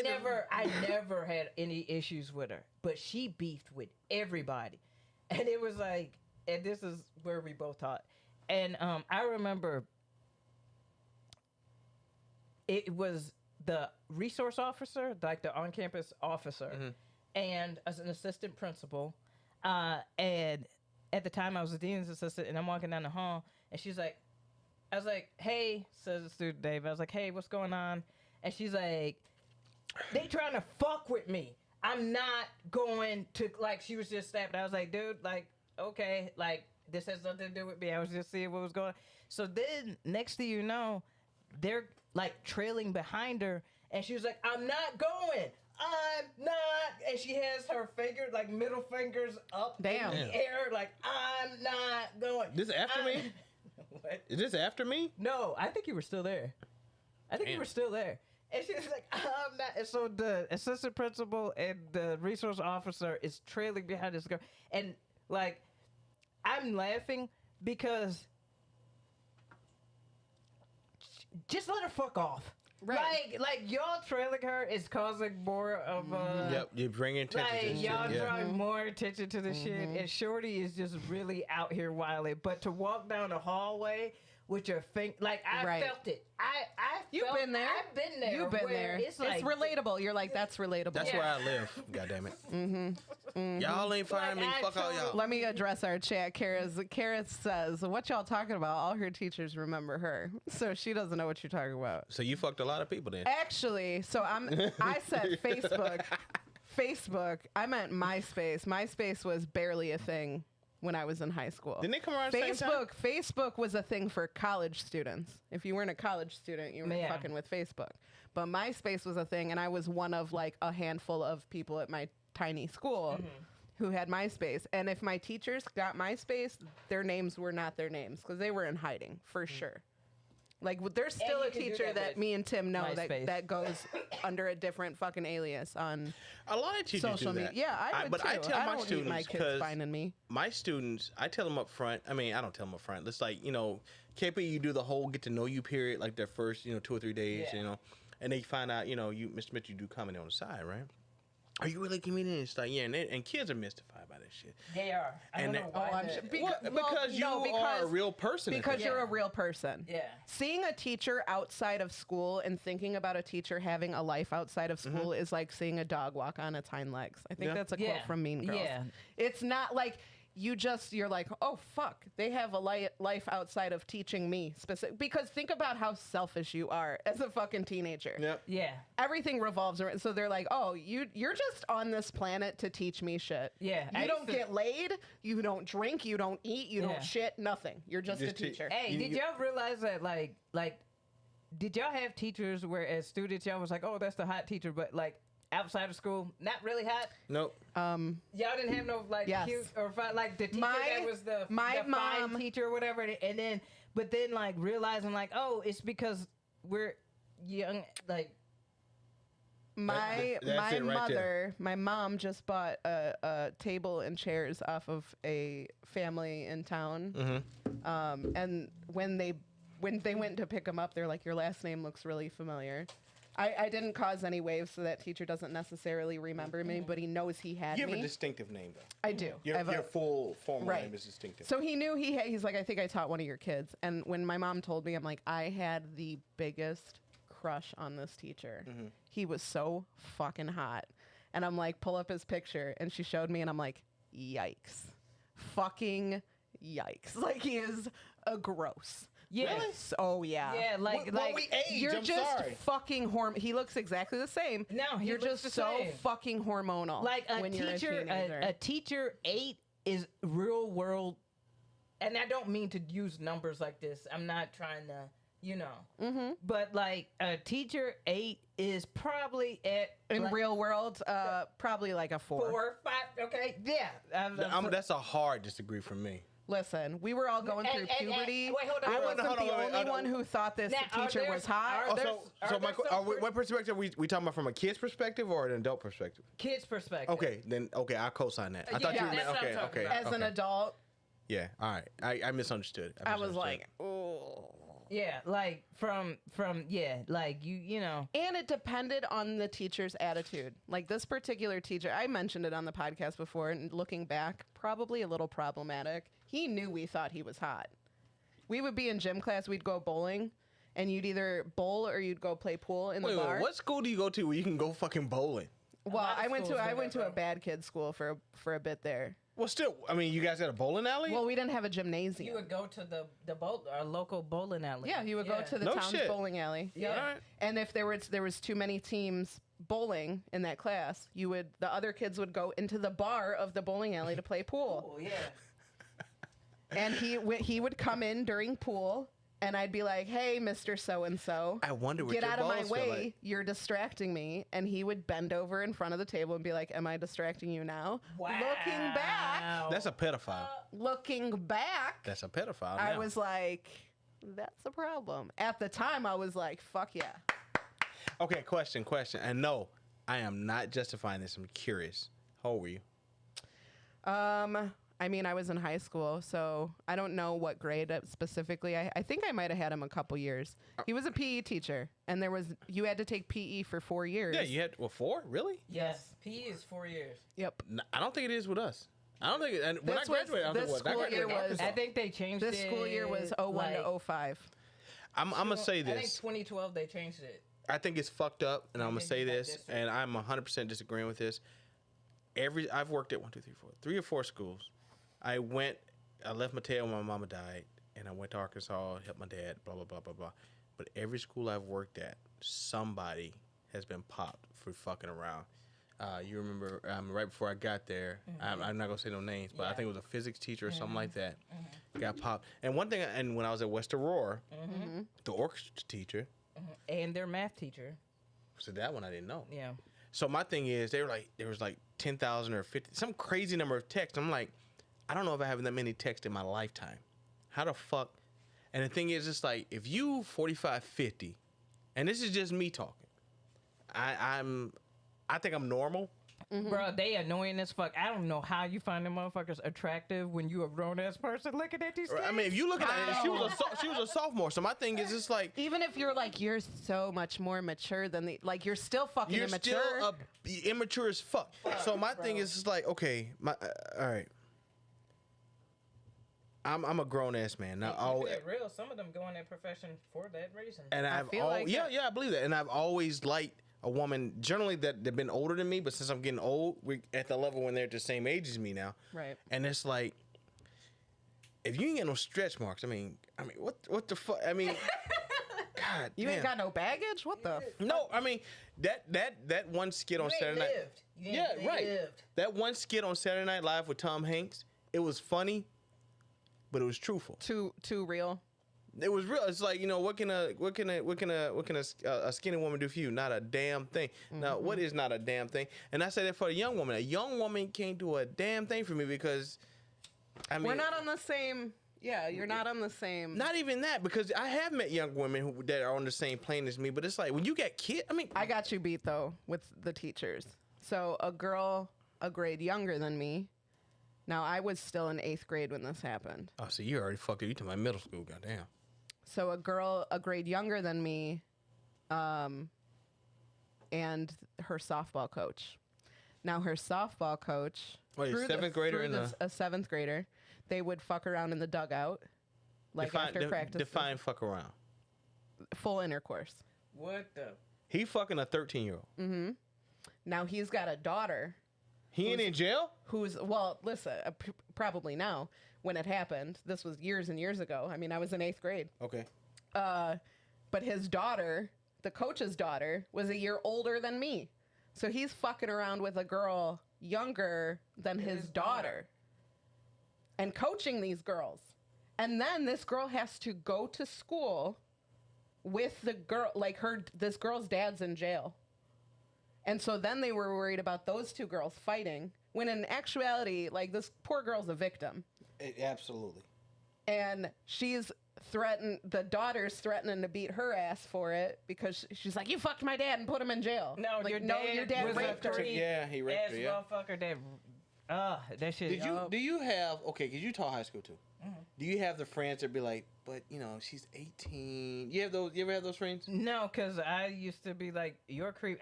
Vader.
never had any issues with her, but she beefed with everybody, and it was like, and this is where we both taught, and I remember it was the resource officer, like the on-campus officer, and as an assistant principal, and at the time I was a dean's assistant, and I'm walking down the hall, and she's like, I was like, "Hey," says the student Dave. I was like, "Hey, what's going on?" And she's like, "They trying to fuck with me. I'm not going to," like, she was just snapping. I was like, "Dude, like, okay, like, this has nothing to do with me. I was just seeing what was going on." So then, next thing you know, they're like trailing behind her, and she was like, "I'm not going. I'm not." And she has her finger, like middle fingers up
Damn.
in the air, like, "I'm not going."
This after me?
What?
Is this after me?
No, I think you were still there. I think you
Damn.
were still there. And she was like, "I'm not." And so the assistant principal and the resource officer is trailing behind this girl. And like, I'm laughing because just let her fuck off.
Right.
Like y'all trailing her is causing more of a.
Yep, you're bringing attention to
Like,
this
y'all
shit. Yeah.
drawing more attention to the shit, and Shorty is just really out here wilding. But to walk down the hallway with your finger, like, I
Right.
felt it. I
You've
felt,
been there.
I've been there.
You've been
where
there.
It's like
relatable. You're like, that's relatable.
That's
Yeah.
where I live. God damn it. Y'all ain't firing
Like,
me.
I
Fuck all
totally-
y'all.
Let me address our chat. Kara says, "What y'all talking about? All her teachers remember her, so she doesn't know what you're talking about."
So you fucked a lot of people then.
Actually, I said Facebook. Facebook. I meant MySpace. MySpace was barely a thing when I was in high school.
Didn't they come around the same time?
Facebook was a thing for college students. If you weren't a college student, you were
Yeah.
fucking with Facebook. But MySpace was a thing, and I was one of like a handful of people at my tiny school who had MySpace. And if my teachers got MySpace, their names were not their names because they were in hiding for sure. Like, there's still
you
a
can do
teacher
that
that
with
me and Tim know
MySpace.
that goes under a different fucking alias on
A lot of teachers
social
do
media.
that.
Yeah, I would
but
too.
I tell my
don't need
students
my kids
'cause
finding me.
my students, I tell them up front. I mean, I don't tell them up front. It's like, KP, you do the whole get to know you period, like their first, 2 or 3 days,
Yeah.
and they find out, you, Mr. Mitch, you do comedy on the side, right? Are you really a comedian? It's like, yeah, and kids are mystified by that shit.
They are. I
And
don't
they-
know why.
I'm
that-
sure-
Because you are a real person. at
Because
that
you're
point.
a real person.
Yeah.
Seeing a teacher outside of school and thinking about a teacher having a life outside of school is like seeing a dog walk on its hind legs. I think
Yeah.
that's a quote
Yeah.
from Mean Girls.
Yeah.
It's not like you're like, oh fuck, they have a life outside of teaching me specific. Because think about how selfish you are as a fucking teenager.
Yep.
Yeah.
Everything revolves around. So they're like, oh, you're just on this planet to teach me shit.
Yeah, I
You
used
don't
to-
get laid. You don't drink. You don't eat. You
Yeah.
don't shit. Nothing. You're just a
Just te-
teacher.
Hey, did y'all realize that did y'all have teachers where as students y'all was like, oh, that's the hot teacher, but like outside of school, not really hot?
Nope.
Y'all didn't have no
Yes.
cute or fun, like the teacher
My-
that was the
my
the
mom-
fine teacher or whatever, and then like realizing like, oh, it's because we're young, like
My
That's it right there.
my mom just bought a table and chairs off of a family in town.
Mm-hmm.
And when they went to pick them up, they're like, "Your last name looks really familiar." I didn't cause any waves, so that teacher doesn't necessarily remember me, but he knows he had
You have
me.
a distinctive name, though.
I do. I
Your,
have a-
your full formal
Right.
name is distinctive.
So he knew he's like, I think I taught one of your kids. And when my mom told me, I'm like, I had the biggest crush on this teacher.
Mm-hmm.
He was so fucking hot. And I'm like, pull up his picture. And she showed me, and I'm like, yikes. Fucking yikes. Like, he is a gross.
yeah,
Oh, yeah.
yeah, like
Well, we age.
You're
I'm
just
sorry.
fucking He looks exactly the same.
No, he
you're
looks
just
the
so
same.
fucking hormonal.
like a
when you're
teacher,
a teenager.
a teacher 8 is real world, and I don't mean to use numbers like this. I'm not trying to, but like a teacher 8 is probably at
In
like
real world, probably like a 4.
4, 5. Okay, yeah.
That's a hard disagree from me.
Listen, we were all going through
And-
puberty.
wait, hold on,
I
hold on,
wasn't
hold on,
the
wait,
only
hold on.
one who thought this
Now, are
teacher
there-
was hot.
are there-
Also,
are
so
there
Michael,
some
what perspective we talking about, from a kid's perspective or an adult perspective?
kids' perspective.
Okay, I'll co-sign that. I
Yeah,
thought you were
that's what I'm
okay,
talking
okay.
about.
As an
okay.
adult,
Yeah, all right. I misunderstood.
I was
misunderstood.
like, oh.
Yeah, like from like you know.
And it depended on the teacher's attitude. Like this particular teacher, I mentioned it on the podcast before, and looking back, probably a little problematic. He knew we thought he was hot. We would be in gym class, we'd go bowling, and you'd either bowl or you'd go play pool in the bar.
Wait, what school do you go to where you can go fucking bowling?
Well,
lot of
I went
schools do
to
that,
a
bro.
bad kid school for a bit there.
Well, still, I mean, you guys got a bowling alley?
Well, we didn't have a gymnasium.
You would go to our local bowling alley.
Yeah, you would go to the
No
town's
shit.
bowling alley.
Yeah.
All right.
And if there was too many teams bowling in that class, the other kids would go into the bar of the bowling alley to play pool.
Oh yeah.
And he would come in during pool, and I'd be like, "Hey, Mr. So and So,
I wonder what
get
your
out of my
balls feel
way!
like."
You're distracting me." And he would bend over in front of the table and be like, "Am I distracting you now?"
Wow.
That's a pedophile.
Looking back,
That's a pedophile.
I
now.
was like, "That's a problem." At the time, I was like, "Fuck yeah."
Okay, question. And no, I am not justifying this. I'm curious. How old were you?
I mean, I was in high school, so I don't know what grade specifically. I think I might have had him a couple years. He was a PE teacher, and you had to take PE for 4 years.
Yeah, you had 4? Really?
Yes. PE is 4 years.
Yep.
I don't think it is with us. I don't think. And when I
This was-
graduated, I don't
this
think it was. I
school
graduated
year
in
was-
Arkansas.
I think they changed
This
it.
school year was 01 to 05.
I'm gonna say
I think
this.
2012 they changed it.
I think it's fucked up, and I'm gonna
Maybe
say
by
this,
district.
and I'm 100% disagreeing with this. I've worked at 3 or 4 schools. I left Mateo when my mama died, and I went to Arkansas, helped my dad, blah blah blah blah blah. But every school I've worked at, somebody has been popped for fucking around. You remember right before I got there, I'm not gonna say no names, but I
Yeah.
think it was a physics teacher or something like that, got popped. And one thing, and when I was at West Aurora, the orchestra teacher,
And their math teacher.
so that one I didn't know.
Yeah.
So my thing is, there was like 10,000 or 50, some crazy number of texts. I'm like, I don't know if I have that many texts in my lifetime. How the fuck? And the thing is, it's like, if you 45, 50, and this is just me talking, I think I'm normal.
Bro, they annoying as fuck. I don't know how you find them motherfuckers attractive when you a grown ass person looking at these kids.
I mean, if you look at it, she was a sophomore. So my thing is, it's like,
Even if you're like, you're so much more mature than the, like, you're still fucking
you're
immature.
still immature as fuck. So my thing is, it's like, okay, all right. I'm a grown ass man now.
Keep it real. Some of them go in that profession for that reason.
And I believe that. And I've always liked a woman generally that they've been older than me, but since I'm getting old, we're at the level when they're at the same age as me now.
Right.
And it's like, if you ain't got no stretch marks, I mean, what the fuck? I mean, God,
You ain't got no baggage? What the?
No, I mean that one skit on Saturday Night. Yeah, right. That one skit on Saturday Night Live with Tom Hanks. It was funny, but it was truthful.
Too real.
It was real. It's like, what can a skinny woman do for you? Not a damn thing. Now, what is not a damn thing? And I say that for a young woman. A young woman can't do a damn thing for me because, I mean,
We're not on the same. Yeah, you're not on the same.
Not even that, because I have met young women that are on the same plane as me. But it's like, when you get kids, I mean,
I got you beat though with the teachers. So a girl a grade younger than me. Now I was still in 8th grade when this happened.
oh, so you already fucked it. You to my middle school, goddamn.
So a girl a grade younger than me, and her softball coach. Now her softball coach.
Wait,
through
7th grader
through
and
a 7th grader. They would fuck around in the dugout, like after practice.
Define fuck around.
Full intercourse.
What the?
He fucking a 13-year-old.
Now he's got a daughter.
He ain't in jail?
Who's, well, listen, probably now. When it happened, this was years and years ago. I mean, I was in 8th grade.
Okay.
But his daughter, the coach's daughter, was a year older than me. So he's fucking around with a girl younger than his daughter. And coaching these girls. And then this girl has to go to school with the girl, like this girl's dad's in jail. And so then they were worried about those two girls fighting, when in actuality, like, this poor girl's a victim.
Absolutely.
And the daughter's threatening to beat her ass for it because she's like, you fucked my dad and put him in jail.
No,
like,
your dad
was
raped her.
Yeah, he raped her, yeah.
Motherfucker that shit.
Do you have, okay, because you taught high school too. Do you have the friends that be like, but, she's 18. You ever have those friends?
No, because I used to be like, you're creep.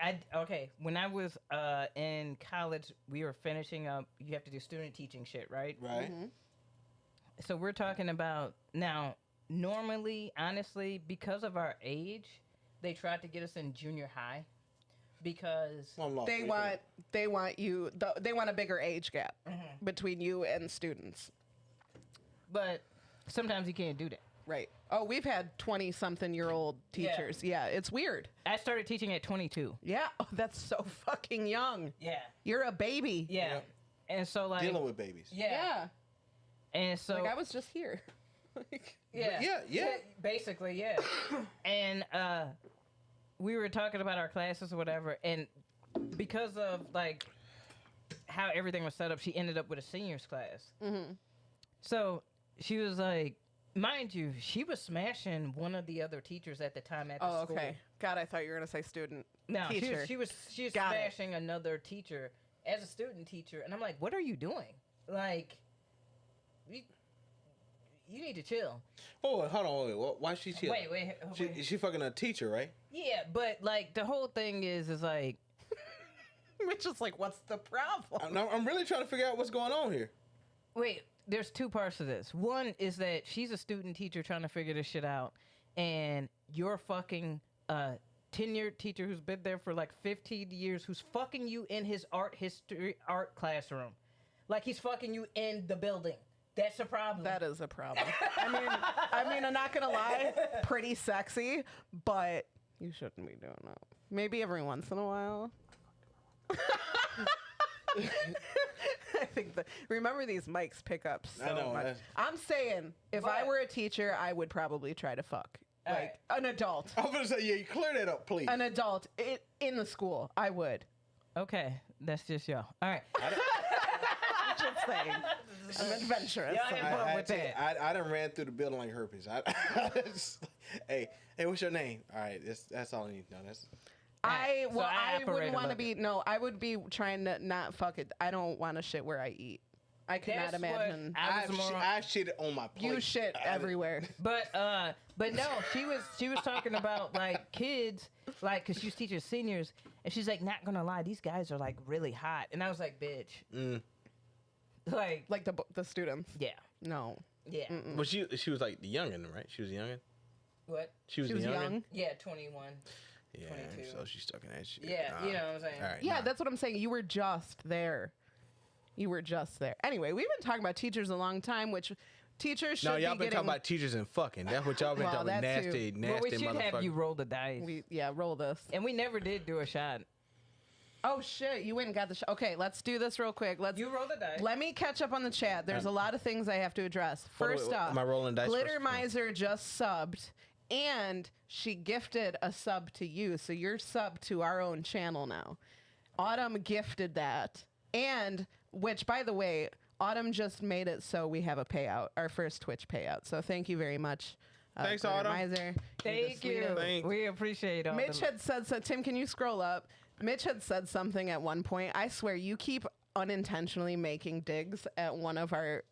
When I was in college, we were finishing up, you have to do student teaching shit, right?
Right.
So we're talking about, now, normally, honestly, because of our age, they tried to get us in junior high because
they want a bigger age gap between you and students.
But sometimes you can't do that.
Right. Oh, we've had 20-something-year-old teachers. Yeah, it's weird.
I started teaching at 22.
Yeah. Oh, that's so fucking young.
Yeah.
You're a baby.
Yeah.
Yep.
And so, like...
Dealing with babies.
Yeah.
And so...
Like, I was just here.
Yeah.
Yeah.
Basically, yeah. And we were talking about our classes or whatever, and because of, like, how everything was set up, she ended up with a seniors class. Mm-hmm. So she was like, mind you, she was smashing one of the other teachers at the time at the school.
Oh, okay. God, I thought you were going to say student.
No,
teacher.
she was smashing another teacher as a student teacher. And I'm like, what are you doing? Like, you need to chill.
Oh, hold on. Wait. Why is she chilling?
Wait.
She fucking a teacher, right?
Yeah, but, like, the whole thing is like...
Which is like, what's the problem?
I'm really trying to figure out what's going on here.
Wait, there's two parts to this. One is that she's a student teacher trying to figure this shit out, and you're fucking tenured teacher who's been there for like 15 years, who's fucking you in his art classroom. Like, he's fucking you in the building. That's a problem.
That is a problem. I mean, I'm not gonna lie, pretty sexy, but you shouldn't be doing that. Maybe every once in a while. I think remember these mics pick up so much. I'm saying if I were a teacher, I would probably try to fuck an adult.
I was gonna say, yeah, you clear that up, please.
An adult in the school, I would.
Okay, that's just y'all. All right.
just saying. I'm adventurous.
Yeah, have fun with that.
I done ran through the building like herpes. Hey, what's your name? All right, that's all I need to know.
I
operate
wouldn't want to
like
be.
it.
No, I would be trying to not fuck it. I don't want to shit where I eat. I could not
That's what
imagine.
I shit on my plate.
You shit everywhere.
But no, she was talking about like kids, like because she was teaching seniors, and she's like, not gonna lie, these guys are like really hot, and I was like, bitch, like
The students.
yeah,
No.
yeah,
But she was like the youngin, right? She was the youngin.
what?
She was
She was
the youngin.
young.
Yeah, 21.
Yeah,
22.
so she's stuck in that shit.
Yeah, you know what I'm saying.
All right,
Yeah,
nah.
that's what I'm saying. You were just there. You were just there. Anyway, we've been talking about teachers a long time, which teachers should
No, y'all
be
been
getting.
talking about teachers and fucking. That's what y'all been
Well,
talking about.
that too.
Nasty,
Well,
nasty
we should
motherfucker.
have you roll the dice,
Roll this.
and we never did do a shot.
Oh shit, you went and got the Okay, let's do this real quick.
You roll the dice.
Let me catch up on the chat. There's a lot of things I have to address. First off,
am I rolling dice
Glitter
first?
Miser just subbed, and she gifted a sub to you, so you're sub to our own channel now. Autumn gifted that, and which, by the way, Autumn just made it so we have a payout, our first Twitch payout. So thank you very much.
Thanks,
Glitter
Autumn.
Miser. You're the
Thank you.
sweetest.
Thanks.
We appreciate all.
Mitch had said so. Tim, can you scroll up? Mitch had said something at one point. I swear, you keep unintentionally making digs at one of our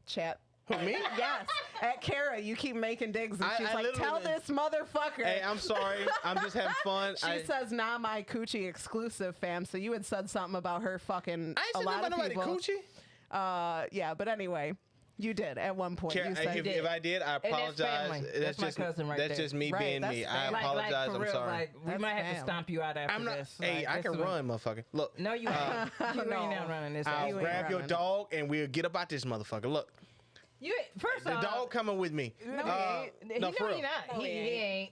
chat.
Who, me?
Yes, at Kara, you keep making digs, and she's
I
like, "Tell
literally-
this motherfucker."
Hey, I'm sorry. I'm just having fun.
She says, "Nah, my coochie exclusive, fam." So you had said something about her fucking
I ain't
a
said
lot
nothing
of
about
people.
coochie.
Yeah, but anyway, you did at one point.
Kara,
You said,
if I did, I
that's
apologize.
family. That's my
just
cousin right
that's
there.
just me
Right,
being
that's
me. I
fam.
apologize.
for
I'm
real,
sorry.
Like, we
That's
might have to
fam.
stomp you out after
I'm not.
this.
Hey,
Like,
I
this
can
is what-
run, motherfucker. Look.
No, you ain't. You ain't not running this.
I'll
You ain't
grab your
running.
dog and we'll get up out this motherfucker. Look,
You ain't- first
the
off,
dog coming with me.
No, he ain't.
He
no, for
know
real.
he not.
No,
he
he
ain't.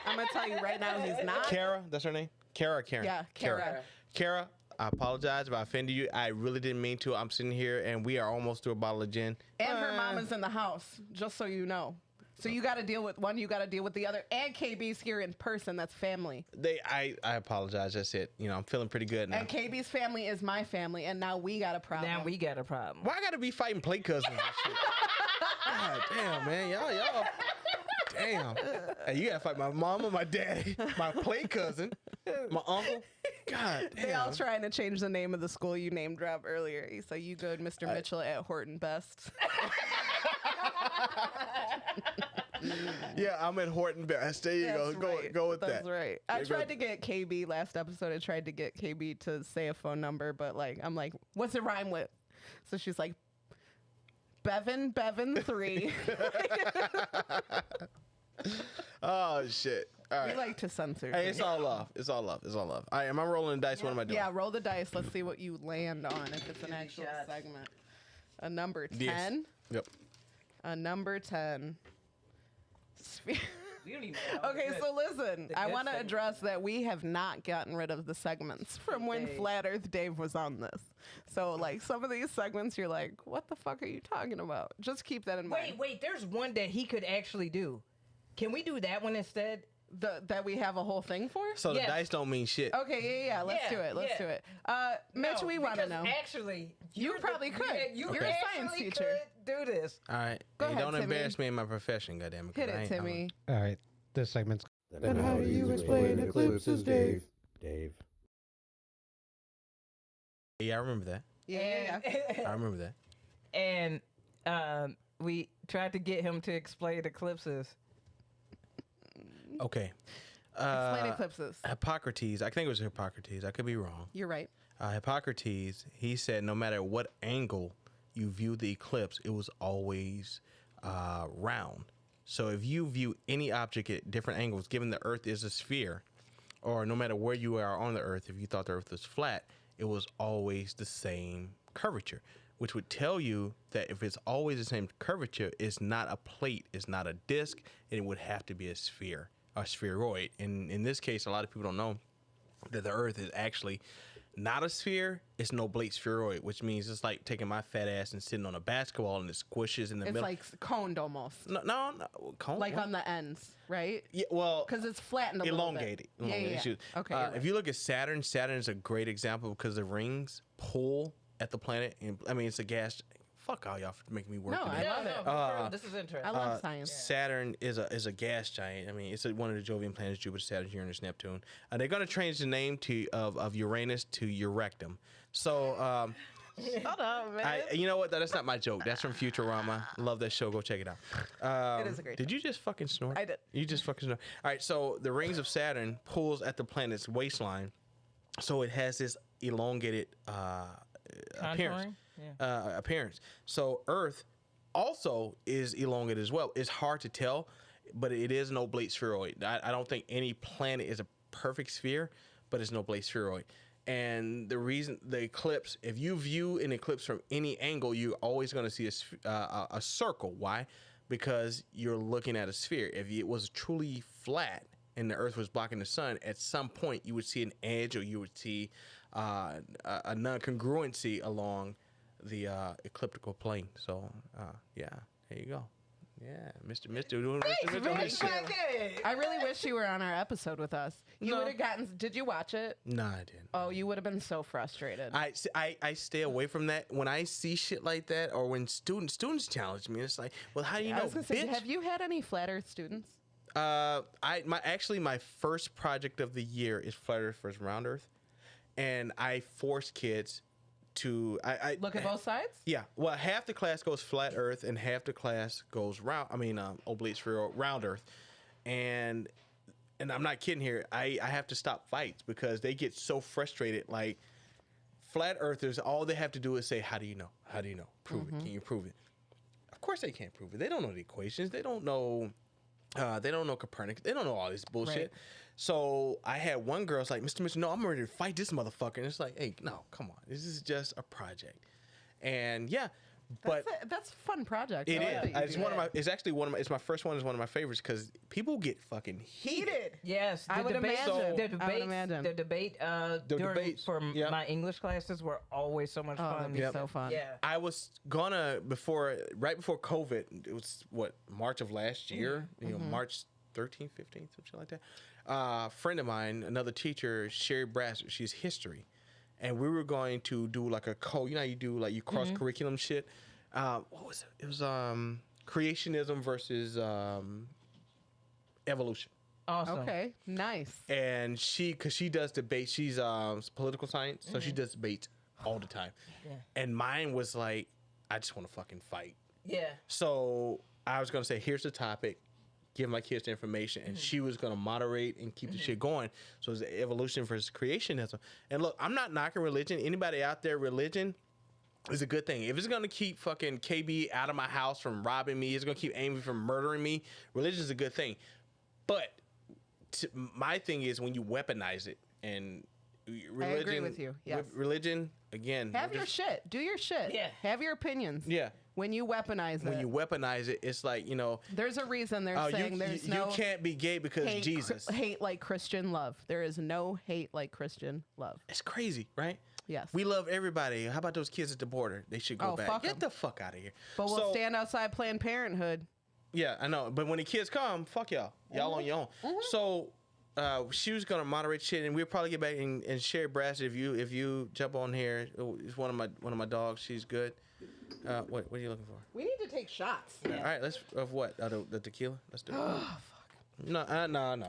I'm gonna tell you right now, he's not.
Kara, that's her name. Kara, Karen.
Yeah, Kara.
Kara, I apologize if I offended you. I really didn't mean to. I'm sitting here and we are almost through a bottle of gin.
And her mama's in the house, just so you know. So you got to deal with one, you got to deal with the other. And KB's here in person. That's family.
I apologize. That's it. You know, I'm feeling pretty good now.
And KB's family is my family. And now we got a problem.
Now we got a problem.
Why I gotta be fighting play cousins and shit? God damn, man. Y'all. Damn. Hey, you gotta fight my mama, my daddy, my play cousin, my uncle. God damn.
They all trying to change the name of the school you named drop earlier. So you good, Mr. Mitchell at Horton Best.
Yeah, I'm at Horton Best. There you
That's
go.
right.
Go with
That's
that.
right. I
Yeah,
tried
go-
to get KB last episode. I tried to get KB to say a phone number, but like, I'm like, what's it rhyme with? So she's like, Bevan 3.
Oh shit. All
We
right.
like to censor.
Hey,
things.
it's all love. It's all love. It's all love. All right, am I rolling the dice? What am I doing?
Yeah, roll the dice. Let's see what you land on if it's an actual
shots.
segment. A number 10.
Yes. Yep.
A number 10.
We don't even know.
Okay, so listen,
The
I
good
want to
segment.
address that we have not gotten rid of the segments from when
Dave.
Flat Earth Dave was on this. So, like, some of these segments, you're like, what the fuck are you talking about? Just keep that in mind.
Wait. There's one that he could actually do. Can we do that one instead?
That we have a whole thing for?
So
Yes.
the dice don't mean shit.
Okay, yeah. Let's
Yeah,
do it. Let's
yeah.
do it. Mitch,
No,
we want to
because
know.
Actually,
You probably could.
You
You're a science
actually
teacher.
could do this.
All right.
Go
Hey,
ahead,
don't
Timmy.
embarrass me in my profession, goddammit. 'cause
Hit
I
it,
ain't-
Timmy.
All right, this segment's.
And how do you explain eclipses, Dave?
Dave.
Yeah, I remember that.
Yeah.
I remember that.
And we tried to get him to explain eclipses.
Okay.
Explain eclipses.
Hippocrates, I think it was Hippocrates. I could be wrong.
You're right.
Hippocrates, he said no matter what angle you view the eclipse, it was always round. So if you view any object at different angles, given the Earth is a sphere, or no matter where you are on the Earth, if you thought the Earth was flat, it was always the same curvature, which would tell you that if it's always the same curvature, it's not a plate, it's not a disc, and it would have to be a sphere, a spheroid. And in this case, a lot of people don't know that the Earth is actually not a sphere, it's an oblate spheroid, which means it's like taking my fat ass and sitting on a basketball and it squishes in the
It's
middle.
like coned almost.
No, cone,
Like
what?
on the ends, right?
Yeah, well,
Because it's flattened a
elongated.
little bit. Yeah.
Shoot.
Okay. you're
If
right.
you look at Saturn, Saturn is a great example because the rings pull at the planet. And I mean, it's a gas. Fuck all y'all for making me work.
No,
today.
I love it.
for real, this is interesting.
I love science.
Saturn is a gas giant. I mean, it's one of the Jovian planets: Jupiter, Saturn, Uranus, Neptune. They're going to change the name of Uranus to Eurectum. So.
Shut up, man.
You know what? That's not my joke. That's from Futurama. Love that show. Go check it out.
It is a great
Did you just fucking snort?
I did.
You just fucking snort. All right. So the rings of Saturn pulls at the planet's waistline, so it has this elongated appearance.
Contouring?
Appearance. So Earth also is elongated as well. It's hard to tell, but it is an oblate spheroid. I don't think any planet is a perfect sphere, but it's an oblate spheroid. And the reason the eclipse, if you view an eclipse from any angle, you're always going to see a circle. Why? Because you're looking at a sphere. If it was truly flat and the Earth was blocking the sun, at some point you would see an edge, or you would see a non-congruency along the ecliptical plane. So, yeah, there you go. Yeah, Mr. doing Mr. on his shit.
I really wish you were on our episode with us. You
No.
would have gotten. Did you watch it?
Nah, I didn't.
Oh, you would have been so frustrated.
I stay away from that when I see shit like that, or when students challenge me. It's like, well, how do you
I
know,
was gonna say,
bitch?
have you had any flat Earth students?
My first project of the year is Flat Earth versus Round Earth, and I force kids to I
Look at both sides.
Yeah, well, half the class goes Flat Earth and half the class goes oblate spheroid Round Earth, and I'm not kidding here. I have to stop fights because they get so frustrated. Like, Flat Earthers, all they have to do is say, "How do you know? How do you know? Prove it. Can you prove it?" Of course, they can't prove it. They don't know the equations. They don't know. They don't know Copernicus. They don't know all this bullshit.
Right.
So I had one girl's like, Mr. No, I'm ready to fight this motherfucker. And it's like, hey, no, come on. This is just a project. And yeah, but
That's a fun project.
it
I like
is.
that you do that.
It's actually it's my first one. Is one of my favorites because people get fucking heated.
Yes,
I would imagine.
So-
The
I would
debates,
imagine.
the debate
debates,
for
yep.
my English classes were always so much
Oh,
fun.
that'd be so fun.
Yeah.
I was right before COVID. It was March of last year. You know, March 13th, 15th, something like that. A friend of mine, another teacher, Sherry Brassard, she's history, and we were going to do like a you know how you do like you cross curriculum shit. What was it? It was creationism versus evolution.
Awesome.
Okay, nice.
And because she does debate, she's political science, so she does debates all the time.
Yeah.
And mine was like, I just want to fucking fight.
Yeah.
So I was gonna say, here's the topic, give my kids the information, and she was gonna moderate and keep the shit going. So it's evolution versus creationism. And look, I'm not knocking religion. Anybody out there, religion is a good thing. If it's gonna keep fucking KB out of my house from robbing me, it's gonna keep Aimee from murdering me. Religion is a good thing. But my thing is when you weaponize it, and religion.
agree with you, yes.
Religion again.
Have your shit. Do your shit.
Yeah.
Have your opinions.
Yeah.
When you weaponize
When
it,
you weaponize it, it's like, you know,
there's a reason they're
oh,
saying there's no
you can't be gay because
hate,
Jesus.
hate like Christian love. There is no hate like Christian love.
It's crazy, right?
Yes.
We love everybody. How about those kids at the border? They should go
Oh,
back.
fuck
Get
'em.
the fuck out of here.
But we'll
So,
stand outside Planned Parenthood.
Yeah, I know. But when the kids come, fuck y'all. Y'all on your own. So she was gonna moderate shit, and we'll probably get back and share Brass if you jump on here. It's one of my dogs. She's good. What are you looking for?
We need to take shots.
All right, let's of what? The tequila. Let's do it.
Oh, fuck.
No.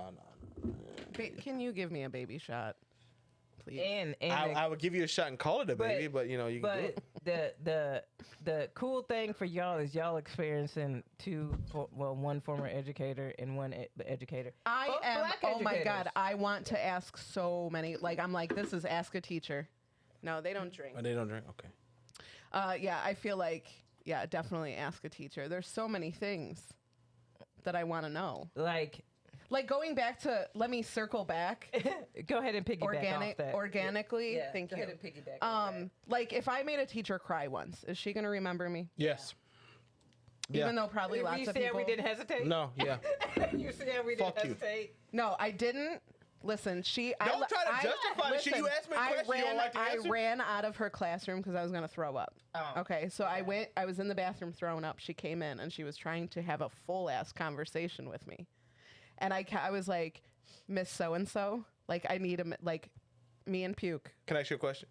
Can you give me a baby shot, please?
And
I would give you a shot and call it a baby, but you know you can do it.
But the cool thing for y'all is y'all experiencing one former educator and one educator.
I
Both
am.
black
Oh my
educators.
God! I want to ask so many. Like I'm like, this is ask a teacher. No, they don't drink.
Oh, they don't drink. Okay.
Yeah, I feel like definitely ask a teacher. There's so many things that I want to know.
Like,
Going back to, let me circle back.
go ahead and piggyback off that.
Organically.
Yeah,
Thank
go
you.
ahead and piggyback off that.
Like if I made a teacher cry once, is she gonna remember me?
Yes.
Even though probably
You
lots of
said
people.
we didn't hesitate?
No. Yeah.
You said we didn't
Fuck you.
hesitate?
No, I didn't. Listen,
Don't try to justify the shit. You asked me a question, you don't like the answer?
I ran out of her classroom because I was going to throw up.
Oh.
Okay, so I was in the bathroom throwing up. She came in and she was trying to have a full-ass conversation with me. And I was like, Miss So-and-so, like I need me and puke.
Can I ask you a question?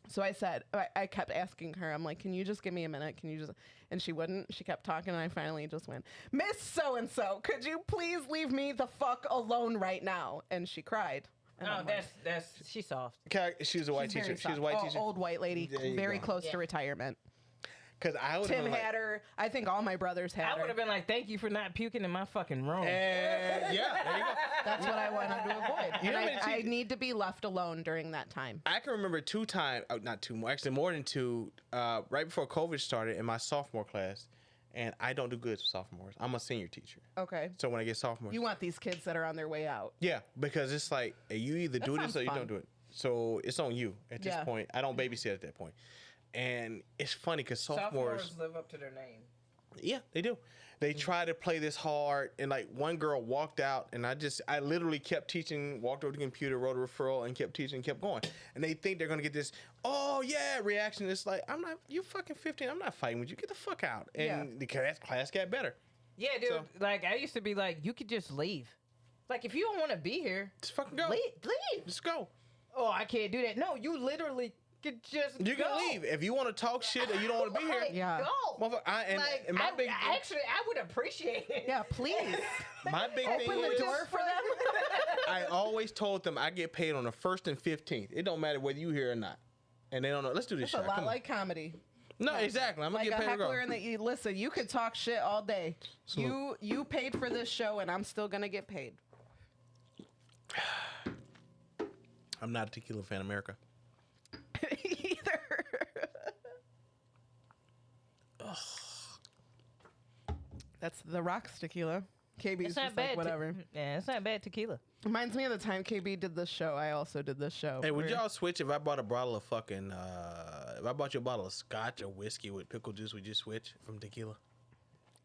So I kept asking her, I'm like, can you just give me a minute? Can you just, and she wouldn't. She kept talking, and I finally just went, Miss So-and-so, could you please leave me the fuck alone right now? And she cried. And
No,
I'm like,
that's she's soft.
She was a white
very
teacher. She was a
soft.
white
Oh,
teacher.
old white lady,
There you
very
go.
close to
Yeah.
retirement.
Because I would
Tim had her. I think all my brothers had
I would
her.
have been like, thank you for not puking in my fucking room.
And yeah, there you go.
That's what I wanted to avoid.
You know
And
how many
I need to be left alone during that time.
I can remember 2 times, not 2 more, actually more than 2, right before COVID started in my sophomore class. And I don't do good with sophomores. I'm a senior teacher.
Okay.
So when I get sophomores.
You want these kids that are on their way out.
Yeah, because it's like you either do this
sounds
or you
fun.
don't do it. So it's on you at this
Yeah.
point. I don't babysit at that point. And it's funny because sophomores,
live up to their name.
yeah, they do. They try to play this hard, and like one girl walked out, and I literally kept teaching, walked over to the computer, wrote a referral, and kept teaching, kept going. And they think they're gonna get this, oh yeah, reaction. It's like, I'm not, you fucking 15, I'm not fighting with you. Get the fuck out. And
Yeah.
the class got better.
Yeah, dude.
So-
Like I used to be like, you could just leave. Like if you don't want to be here,
Just fucking go.
leave.
Just go.
Oh, I can't do that. No, you literally could just
You
go.
can leave if you want to talk shit or you don't want to be here.
Like,
Yeah.
Go.
Motherfucker, and my big
actually, I would appreciate it.
Yeah, please.
my big thing
Open the
is,
door for them.
I always told them I get paid on the 1st and 15th. It don't matter whether you here or not. And they don't know. Let's do this
It's
shit.
a lot
Come on.
like comedy.
No, exactly. I'm gonna
Like
get
a
paid to go.
heckler, and that you listen. You could talk shit all day. You paid for this show, and I'm still gonna get paid.
I'm not a tequila fan, America.
Either. That's the Rocks tequila. KB's
It's not
just
bad.
like whatever.
Yeah, it's not bad tequila.
Reminds me of the time KB did this show. I also did this show.
Hey, would
where-
y'all switch if I bought a bottle of fucking, if I bought you a bottle of scotch or whiskey with pickle juice, would you switch from tequila?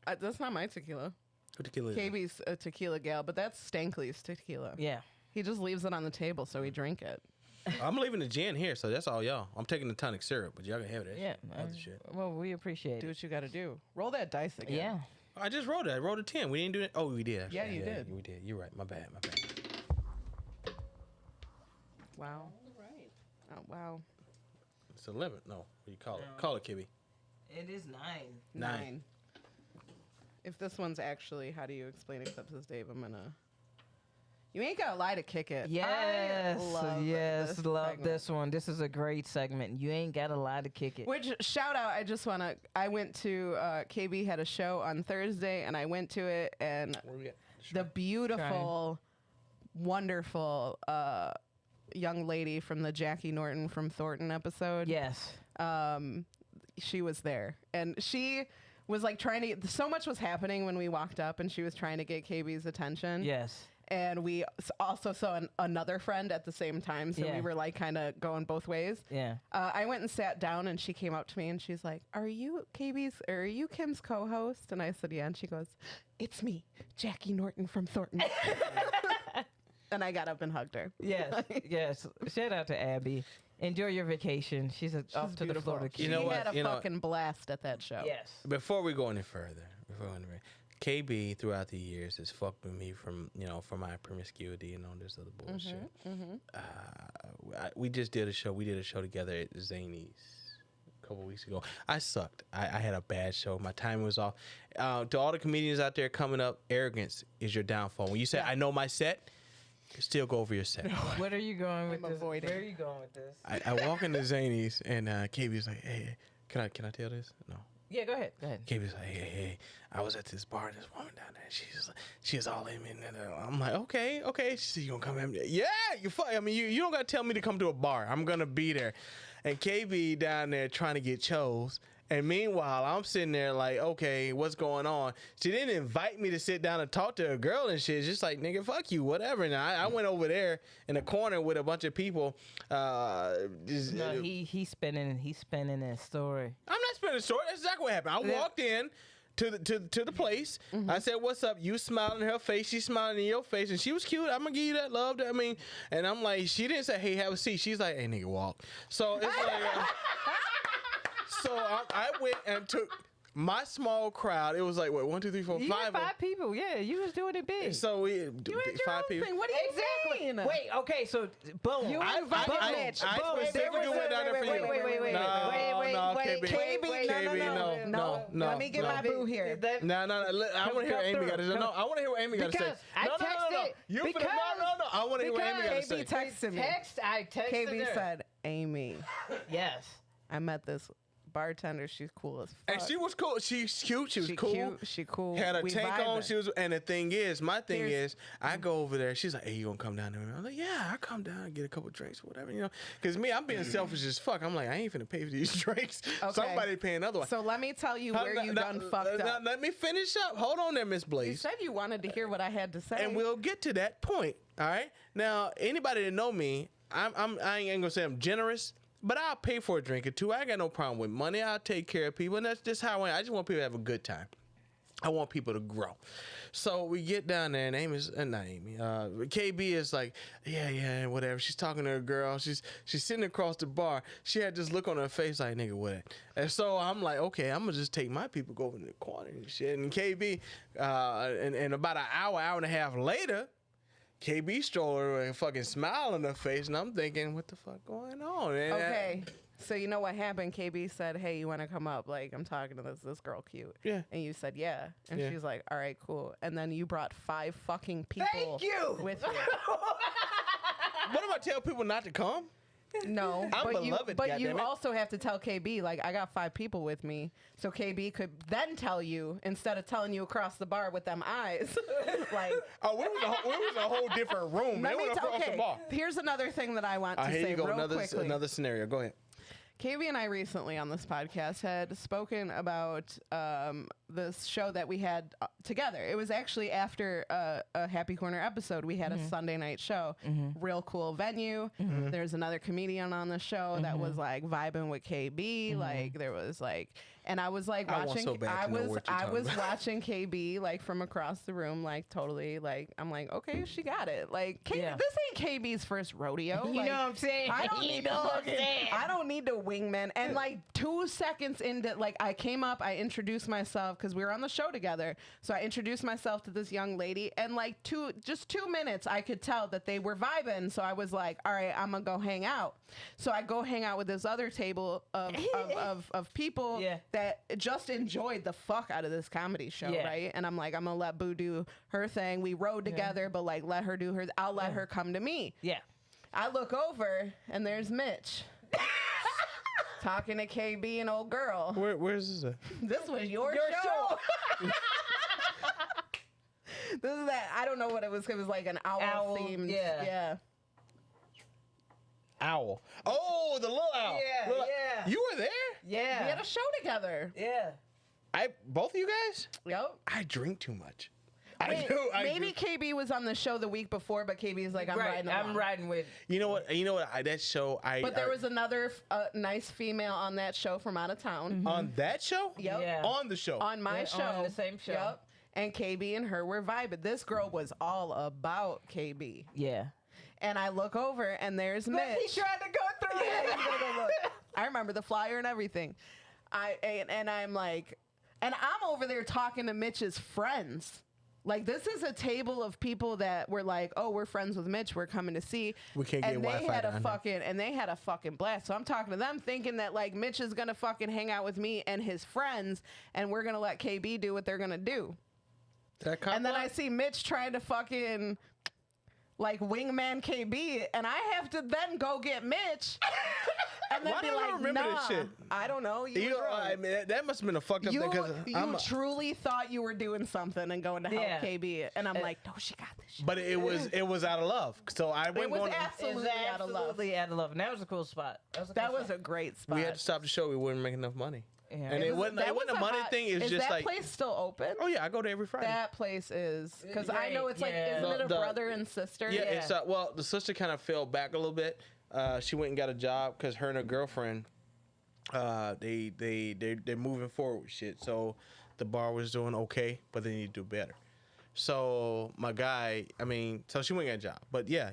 That's not my tequila.
What tequila is it?
KB's a tequila gal, but that's Stankley's tequila.
Yeah.
He just leaves it on the table so we drink it.
I'm leaving the gin here, so that's all y'all. I'm taking the tonic syrup, but y'all can have that.
Yeah.
Other shit.
Well, we appreciate
Do
it.
what you got to do. Roll that dice again.
Yeah.
I just rolled it. I rolled a 10. We didn't do that. Oh, we did. Actually.
Yeah, you did.
We did. You're right. My bad. My bad.
Wow.
Right.
Oh, wow.
It's 11. No. What do you call it? Call it, Kibby.
It is 9.
9. If this one's actually, how do you explain except as Dave, I'm gonna. You ain't gotta lie to kick it.
Yes.
I love
yes.
this
Love
segment.
this one. This is a great segment. You ain't got to lie to kick it.
Which shout out, I went to KB had a show on Thursday, and I went to it, and
Where we at?
the beautiful, wonderful young lady from the Jackie Norton from Thornton episode.
Yes.
She was there, and she was like trying to get, so much was happening when we walked up, and she was trying to get KB's attention.
Yes.
And we also saw another friend at the same time, so
Yeah.
we were like kind of going both ways.
Yeah.
I went and sat down, and she came up to me, and she's like, "Are you KB's? Or are you Kim's co-host?" And I said, "Yeah." And she goes, "It's me, Jackie Norton from Thornton." And I got up and hugged her.
Yes. Yes. Shout out to Abby. Enjoy your vacation. She's off to the
beautiful.
Florida
She
You know what?
had a
You know-
fucking blast at that show.
Yes.
Before we go any further, KB throughout the years has fucked with me from from my promiscuity and all this other bullshit. We just did a show. We did a show together at Zany's a couple weeks ago. I sucked. I had a bad show. My timing was off. To all the comedians out there coming up, arrogance is your downfall. When you say I know my set, still go over your set.
What are you going with
I'm
this?
avoiding.
Where are you going with this?
I walk into Zany's and KB's like, hey, can I tell this? No.
Yeah, go ahead. Go ahead.
KB's like, hey, I was at this bar, this woman down there, she was all in me, and I'm like, okay. She said, you gonna come at me? Yeah, you fuck. I mean, you don't gotta tell me to come to a bar. I'm gonna be there. And KB down there trying to get chose. And meanwhile, I'm sitting there like, okay, what's going on? She didn't invite me to sit down and talk to a girl and shit. It's just like, nigga, fuck you, whatever. And I went over there in the corner with a bunch of people.
No, he's spinning his story.
I'm not spinning a story. That's exactly what happened. I walked in to the place. I said, "What's up?" You smiling in her face. She smiling in your face, and she was cute. I'm gonna give you that love. I mean, and I'm like, she didn't say, "Hey, have a seat." She's like, "Hey, nigga, walk." So it's like, so I went and took my small crowd, it was like what 1, 2, 3, 4,
You
5.
had 5 people. Yeah, you was doing it big.
So we
You had your
5
own
people.
thing. What do you
Exactly.
mean?
Wait, okay, so boom.
You
I
invited Mitch.
specifically went down there for you.
Wait,
No, KB.
KB, no. Let me get my boo here.
No. I want to hear what Aimee got to say. No, I want to hear what Aimee got to say.
Because I
No.
texted-
You
because-
no. I want to hear what Aimee got to say.
KB texted me.
I texted
KB
her.
said, Aimee,
Yes.
I met this bartender. She's cool as fuck.
And she was cool. She's cute. She was cool.
Cute. She cool.
Had a
We
tank on.
vibing.
She was, and the thing is, my thing
Here's-
is, I go over there. She's like, "Hey, you gonna come down there?" I'm like, "Yeah, I come down and get a couple drinks, or whatever, you know." Because me, I'm being selfish as fuck. I'm like, I ain't finna pay for these drinks.
Okay.
Somebody paying otherwise.
So let me tell you where you done fucked up.
Let me finish up. Hold on there, Miss
You
Blaze.
said you wanted to hear what I had to say.
And we'll get to that point. All right. Now, anybody that know me, I ain't gonna say I'm generous, but I'll pay for a drink or two. I ain't got no problem with money. I'll take care of people, and that's just how I am. I just want people to have a good time. I want people to grow. So we get down there, and KB is like, yeah, whatever. She's talking to a girl. She's sitting across the bar. She had this look on her face like, nigga, what? And so I'm like, okay, I'm gonna just take my people, go over in the corner and shit. And KB, and about an hour and a half later, KB strolled her and fucking smile on her face, and I'm thinking, what the fuck going on? And
Okay. So you know what happened? KB said, "Hey, you want to come up? Like, I'm talking to this girl, cute."
Yeah.
And you said, "Yeah." And
Yeah.
she's like, "All right, cool." And then you brought 5 fucking people.
Thank you.
With you.
What if I tell people not to come?
No,
I'm
but you,
beloved,
but you
goddammit.
also have to tell KB, like, I got 5 people with me, so KB could then tell you instead of telling you across the bar with them eyes, like.
Oh, we was a whole different room. They
Let me
went across the bar.
Here's another thing that I want to
Here
say
you go.
real
Another
quickly.
scenario. Go ahead.
KB and I recently on this podcast had spoken about this show that we had together. It was actually after a Happy Corner episode. We had a Sunday night show, real cool venue. There's another comedian on the show that was like vibing with KB. Like there was like, and I was like
I want
watching.
so bad to know what you're
I
talking
was
about.
watching KB like from across the room, like totally like I'm like okay, she got it. Like
Yeah.
this ain't KB's first rodeo.
You
Like,
know what I'm saying?
I don't
You
need
know
to
what I'm
fucking,
saying?
I don't need to wingman. And like 2 seconds into, like, I came up, I introduced myself because we were on the show together. So I introduced myself to this young lady, and like just 2 minutes, I could tell that they were vibing. So I was like, all right, I'm gonna go hang out. So I go hang out with this other table of people
Yeah.
that just enjoyed the fuck out of this comedy show,
Yeah.
right? And I'm like, I'm gonna let Boo do her thing. We rode together, but like let her do her. I'll let her come to me.
Yeah.
I look over and there's Mitch talking to KB and old girl.
Where's this?
This was your show. This is that. I don't know what it was. It was like an owl themed.
yeah.
Yeah.
Owl. Oh, the little owl.
Yeah,
Little-
yeah.
You were there?
Yeah.
We had a show together.
Yeah.
Both of you guys?
Yep.
I drink too much.
Wait,
I
maybe
do.
KB was on the show the week before, but KB is like, I'm
Right.
riding
I'm
along.
riding with.
You know what? That show.
But there was another nice female on that show from out of town.
on that show.
Yep.
Yeah.
On the show.
On my
Yeah,
show.
on the same show.
Yep. And KB and her were vibing. This girl was all about KB.
Yeah.
And I look over and there's Mitch.
He tried to go through
Yeah,
it.
he's gonna go look. I remember the flyer and everything. I'm like, and I'm over there talking to Mitch's friends. Like, this is a table of people that were like, oh, we're friends with Mitch. We're coming to see.
We can't get
and they
Wi-Fi
had a
down here.
fucking and they had a fucking blast. So I'm talking to them, thinking that like Mitch is gonna fucking hang out with me and his friends, and we're gonna let KB do what they're gonna do.
That
And then I see Mitch trying to fucking like wingman KB, and I have to then go get Mitch. And then
Why
be
don't I
like,
remember
nah,
this shit?
I don't know. You,
You
were
know,
drunk.
I mean, that must have been a fucked up
you,
thing because
you truly thought you were doing something and going to help
Yeah.
KB, and I'm like, no, she got this shit.
But it was out of love. So I went
was
going.
absolutely out of love.
Absolutely out of love. And that was a cool spot.
That was a great spot.
We had to stop the show. We wouldn't make enough money.
Yeah.
And it wasn't.
That
It wasn't
was
a money
hot-
thing. It was
is
just
that
like.
place still open?
Oh yeah, I go there every Friday.
That place is because I know it's like,
Yeah.
isn't it a
The-
brother and sister?
Yeah, it's well, the sister kind of fell back a little bit. She went and got a job because her and her girlfriend, they're moving forward with shit. So the bar was doing okay, but they need to do better. So my guy, I mean, so she went and got a job. But yeah.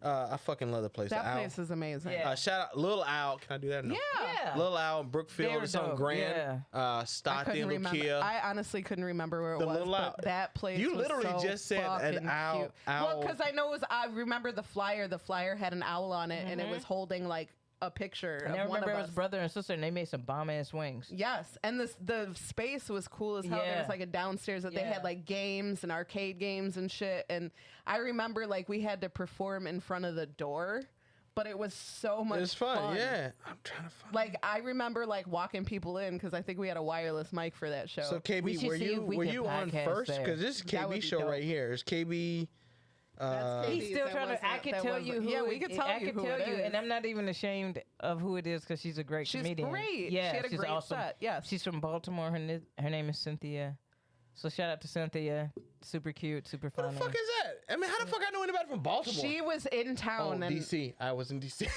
I fucking love the place.
That
The Owl.
place is amazing.
Yeah.
Shout out Lil Owl. Can I do that? No.
Yeah.
Lil Owl in Brookfield.
They're
It's on
dope,
Grand.
I
Stockton,
couldn't remember.
Lucia.
I honestly couldn't remember where it
The
was,
Little Owl.
but that place.
You
was
literally
so
just said an
fucking
owl-
Cute.
owl-
Well, because I know it was. I remember the flyer. The flyer had an owl on it, and it was holding like a picture
And I
of one
remember
of
it
us.
was brother and sister, and they made some bomb ass wings.
Yes, and the space was cool as hell. There
Yeah.
was like a downstairs that they
Yeah.
had like games and arcade games and shit. And I remember like we had to perform in front of the door, but it was so much
It was fun. Yeah. I'm trying to find.
Like I remember like walking people in because I think we had a wireless mic for that show.
So
We
KB,
should
were
see
you
if we
were
can
you on
podcast
first?
there.
Because this is
That would
KB
be
show
dope.
right here. It's KB.
That's
He's
KB's.
still
That
trying to. I
wasn't-
can
that
tell you
wasn't-
who.
Yeah, we could tell
I
you
can
who
tell
it
you,
is.
and I'm not even ashamed of who it is because she's a great
She's
comedian.
great.
Yeah,
She had a
she's
great
awesome.
set, yes.
she's from Baltimore. Her name is Cynthia. So shout out to Cynthia. Super cute, super
What
funny.
the fuck is that? I mean, how the fuck I know anybody from Baltimore?
She was in
oh,
town and
DC. I was in DC.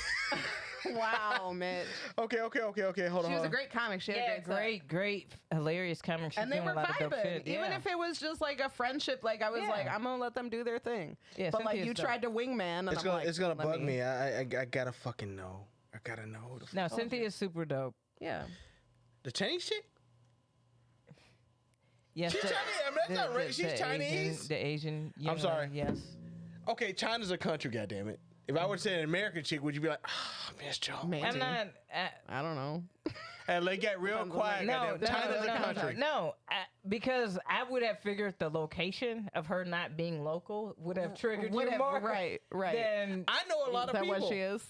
wow, Mitch.
okay. Hold on.
She was a great comic. She had
Yeah,
a great set.
great, hilarious comic. She's
And they
doing
were
a lot of dope
vibing.
shit.
Even
Yeah.
if it was just like a friendship, like I was
Yeah.
like, I'm gonna let them do their thing.
Yeah,
but like
Cynthia's
you
dope.
tried to wingman, and
It's
I'm
gonna
like,
it's gonna
let
bug me. I gotta fucking know. I gotta know who the fuck.
No, Cynthia's super dope.
Yeah.
The Chinese chick?
Yes,
She's
the-
Chinese. I mean, that's not right. She's Chinese.
The Asian. young
sorry.
woman, Yes.
Okay, China's a country. Goddammit. If I would say an American chick, would you be like, Miss Joe?
Maybe.
I'm not.
I don't know.
And they get real quiet.
No,
goddamn. China's a country.
No, because I would have figured the location of her not being local would have triggered
Would
you
have-
more.
right.
Than
I know a lot
Is
of
that
people.
what she is?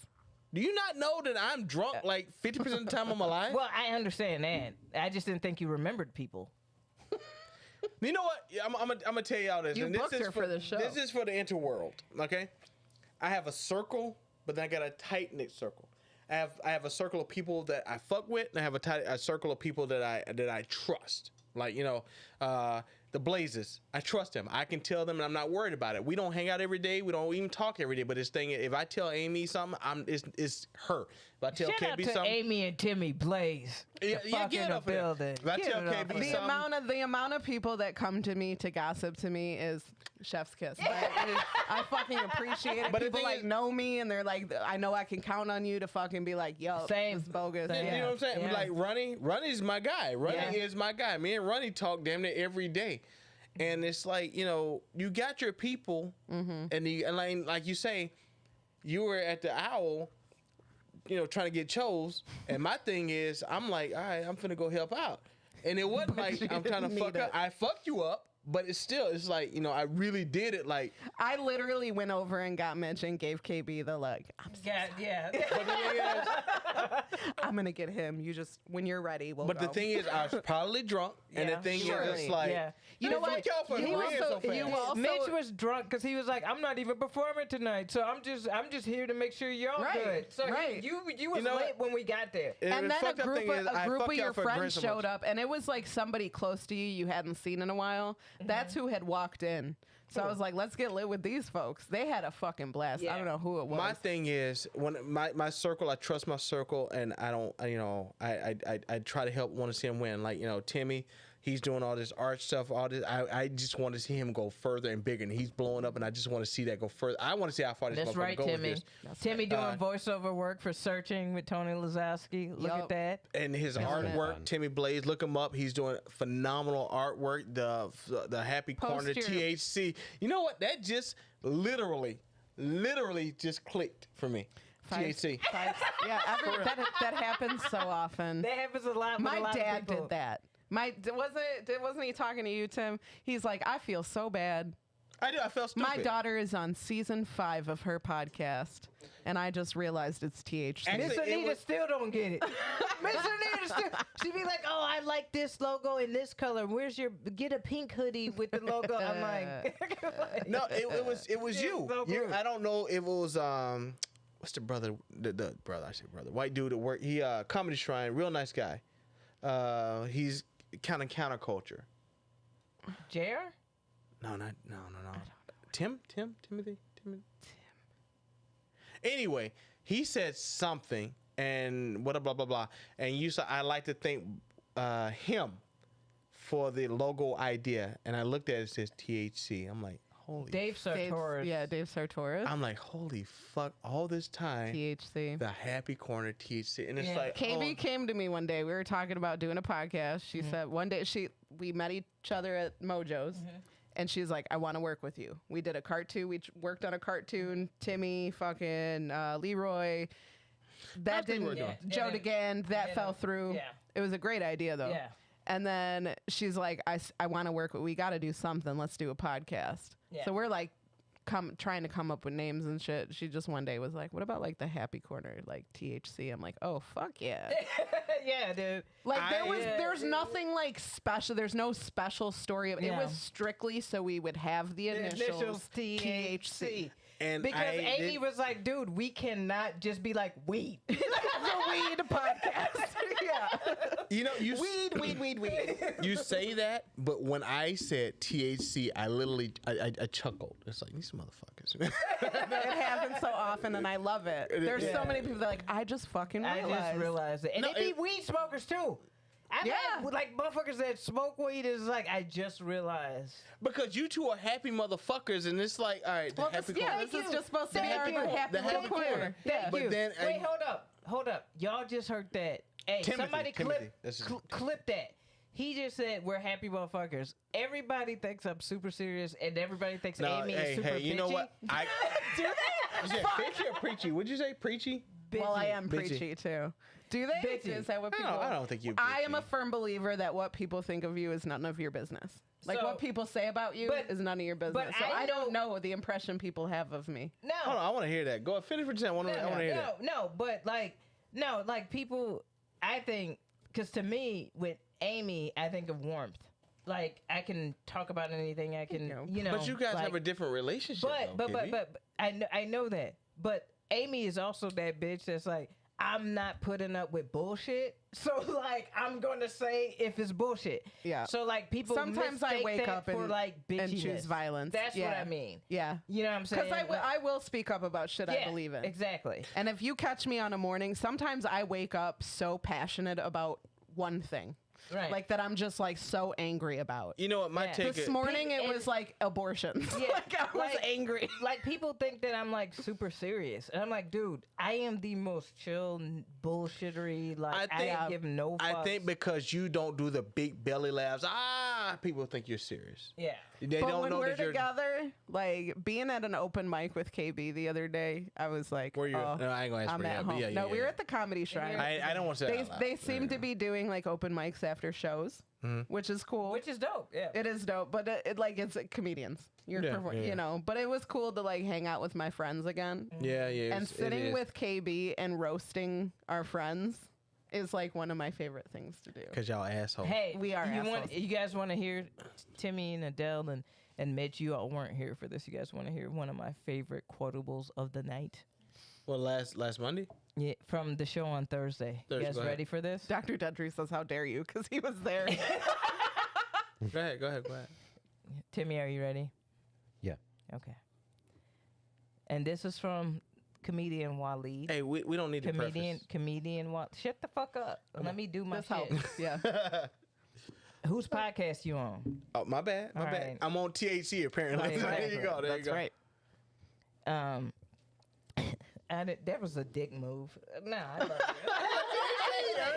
Do you not know that I'm drunk like 50% of the time of my life?
well, I understand that. I just didn't think you remembered people.
You know what? I'm gonna tell y'all this.
You
and this
booked
is
her for the show.
This is for the interworld. Okay, I have a circle, but then I got a tight knit circle. I have a circle of people that I fuck with, and I have a circle of people that I trust. Like the Blazes, I trust them. I can tell them, and I'm not worried about it. We don't hang out every day. We don't even talk every day. But this thing, if I tell Aimee something, it's her. If I tell
Shout out
KB
to
something,
Aimee and Timmy Blaze.
yeah,
The fuck
get
in the
up there.
building.
If I
Get
tell
it off
KB
of
something,
The amount of people that come to me to gossip to me is chef's kiss. Like, I fucking appreciate it.
But the
People
thing
like
is-
know me and they're like, I know I can count on you to fucking be like, yo,
Same.
it's bogus.
Same.
Yeah.
You know what I'm saying?
Yeah.
Like Ronnie's my guy. Ronnie
Yeah.
is my guy. Me and Ronnie talk damn near every day. And it's like, you got your people, and like you say, you were at the Owl, trying to get chose. And my thing is, I'm like, all right, I'm finna go help out. And it wasn't like I'm trying to
didn't
fuck
need
up.
it.
I fucked you up, but it's like, I really did it. Like,
I literally went over and got Mitch and gave KB the like,
Yeah.
but the thing is,
I'm gonna get him. You just when you're ready, we'll
but
go.
the thing is, I was probably drunk, and the
Yeah.
thing is,
Surely.
it's like,
Yeah.
You know
fuck
what?
y'all for
You
agreeing
also-
so
you
fast.
also-
Mitch was drunk because he was like, "I'm not even performing tonight, so I'm just here to make sure y'all
Right,
good." So
right.
you was
You know
late
what?
when we got there.
And
the
then a
fucked up
group,
thing
of,
is,
a
I
group
fuck
of
y'all
your
for agreeing
friends
so
showed
much.
up, and it was like somebody close to you hadn't seen in a while. That's who had walked in. So I was like, let's get lit with these folks. They had a fucking blast.
Yeah.
I don't know who it was.
My thing is when my circle, I trust my circle, and I don't, I try to want to see him win. Like Timmy, he's doing all this art stuff, all this. I just want to see him go further and bigger, and he's blowing up, and I just want to see that go further. I want to see how far this
That's
motherfucker
right,
go
Timmy.
with this.
Timmy doing voiceover work for Searching with Tony Lazowski. Look
Yup.
at that.
And his
been
artwork,
fun.
Timmy Blaze, look him up. He's doing phenomenal artwork. The Happy Corner,
Post your-
THC. You know what? That just literally just clicked for me. THC.
Yeah, that happens so often.
That happens a lot. With a
My
lot
dad
of people.
did that. Wasn't he talking to you, Tim? He's like, I feel so bad.
I do. I felt stupid.
My daughter is on season 5 of her podcast, and I just realized it's THC.
Actually,
Miss
it
Anita
was-
still don't get it. Miss Anita still. She be like, "Oh, I like this logo in this color. Where's your get a pink hoodie with the logo?" I'm like,
No, it was
Yeah,
you.
so good.
I don't know if it was what's the brother? The brother. I say brother. White dude at work. He Comedy Shrine. Real nice guy. He's kind of counterculture.
JR?
No. Timothy. Anyway, he said something and blah blah blah blah. And I like to think him for the logo idea, and I looked at it, it says THC. I'm like, holy.
Dave Sartorius.
Dave Sartorius.
I'm like, holy fuck! All this time,
THC.
the Happy Corner THC, and it's
Yeah.
like,
KB
oh,
came to me one day. We were talking about doing a podcast. She said one day we met each other at Mojo's, and she's like, "I want to work with you." We did a cartoon. We worked on a cartoon. Timmy, fucking Leroy. That
How's Leroy
didn't.
doing?
Joe
Yeah.
DeGan. That fell through.
Yeah.
It was a great idea though.
Yeah.
And then she's like, "I want to work. We got to do something. Let's do a podcast."
Yeah.
So we're like, trying to come up with names and shit. She just one day was like, "What about like the Happy Corner, like THC?" I'm like, "Oh fuck yeah!"
Yeah, dude.
Like there's
Yeah.
nothing like special. There's no special story of it.
Yeah.
Was strictly so we would have the initials THC.
and
Because
I
Aimee
did-
was like, dude, we cannot just be like weed.
The weed podcast. Yeah.
you know, you
Weed.
you say that, but when I said THC, I literally I chuckled. It's like these motherfuckers.
It happens so often, and I love it. There's so many people that are like, I just fucking
I
realized.
just realized it. And
No,
they be
it-
weed smokers too. I've
Yeah.
had, like motherfuckers that smoke weed is like, I just realized.
Because you two are happy motherfuckers, and it's like, all right, the
Well,
happy
this, yeah,
corner.
this is just supposed to be
Thank
our
you.
happy
The
little
happy
corner.
corner.
Yeah.
But then
Wait, hold up. Y'all just heard that. Hey,
Timothy,
somebody
Timothy. That's his-
clip that. He just said we're happy motherfuckers. Everybody thinks I'm super serious, and everybody thinks
No,
Aimee is super
hey, you know
bitchy.
what? I
Do they?
you said preachy or preachy? Would you say preachy?
Well, I am
Bitchy.
preachy too. Do they?
Bitchy.
Is that what
I
people?
don't think you're
I am
bitchy.
a firm believer that what people think of you is none of your business. Like
So-
what people say about you
but-
is none of your business. So
I
I don't know the impression people have of me.
No.
Hold on, I want to hear that. Go finish for 10. I want to hear that.
No, like people, I think, because to me, with Aimee, I think of warmth. Like, I can talk about anything, I can, you know.
But you guys
like,
have a different relationship.
But
though, KB.
I know that. But Aimee is also that bitch that's like, I'm not putting up with bullshit. So like I'm gonna say if it's bullshit.
Yeah.
So like people
Sometimes I
mistake
wake
that
up
for
and,
like
and choose
bitchiness.
violence.
That's
yeah.
what I mean.
Yeah.
You know what I'm saying?
Because I will speak up about shit I
Yeah,
believe in.
Exactly.
And if you catch me on a morning, sometimes I wake up so passionate about one thing.
Right.
Like that I'm just like so angry about.
You know what? My
Yeah.
take
This
is
morning it
and-
was like abortions.
Yeah,
like I was
like-
angry.
Like people think that I'm like super serious, and I'm like, dude, I am the most chill, bullshittery. Like I give no fucks.
I think because you don't do the big belly laughs, people think you're serious.
Yeah.
They
But
don't
when
know
we're
that you're.
together, like being at an open mic with KB the other day, I was like,
Where you?
oh,
No, I ain't gonna ask
I'm
for
at
that.
home.
But yeah,
No,
yeah,
we were
yeah.
at the Comedy Shrine.
I don't want to say that out loud.
They seem to be doing like open mics after shows, which is cool.
Which is dope. Yeah.
It is dope, but it's comedians. You're
Yeah,
perform-
yeah.
you know. But it was cool to like hang out with my friends again,
Yeah, yeah.
and
it
sitting
is.
with KB and roasting our friends is like one of my favorite things to do.
Cause y'all assholes.
Hey,
We are assholes.
you guys want to hear Timmy and Adele and Mitch? You all weren't here for this. You guys want to hear one of my favorite quotables of the night?
Well, last Monday.
Yeah, from the show on Thursday. You
Thursday,
guys
go ahead.
ready for this?
Dr. Dudry says, "How dare you?" Because he was there.
Go ahead.
Timmy, are you ready?
Yeah.
Okay. And this is from comedian Waleed.
Hey, we don't need to preface.
Comedian Waleed. Shut the fuck up. Let me do my
this
shit.
helps. Yeah.
Whose podcast you on?
Oh, my bad.
All right.
I'm on THC apparently.
Exactly.
There you go. There
That's
you go.
right.
That was a dick move. Nah, I love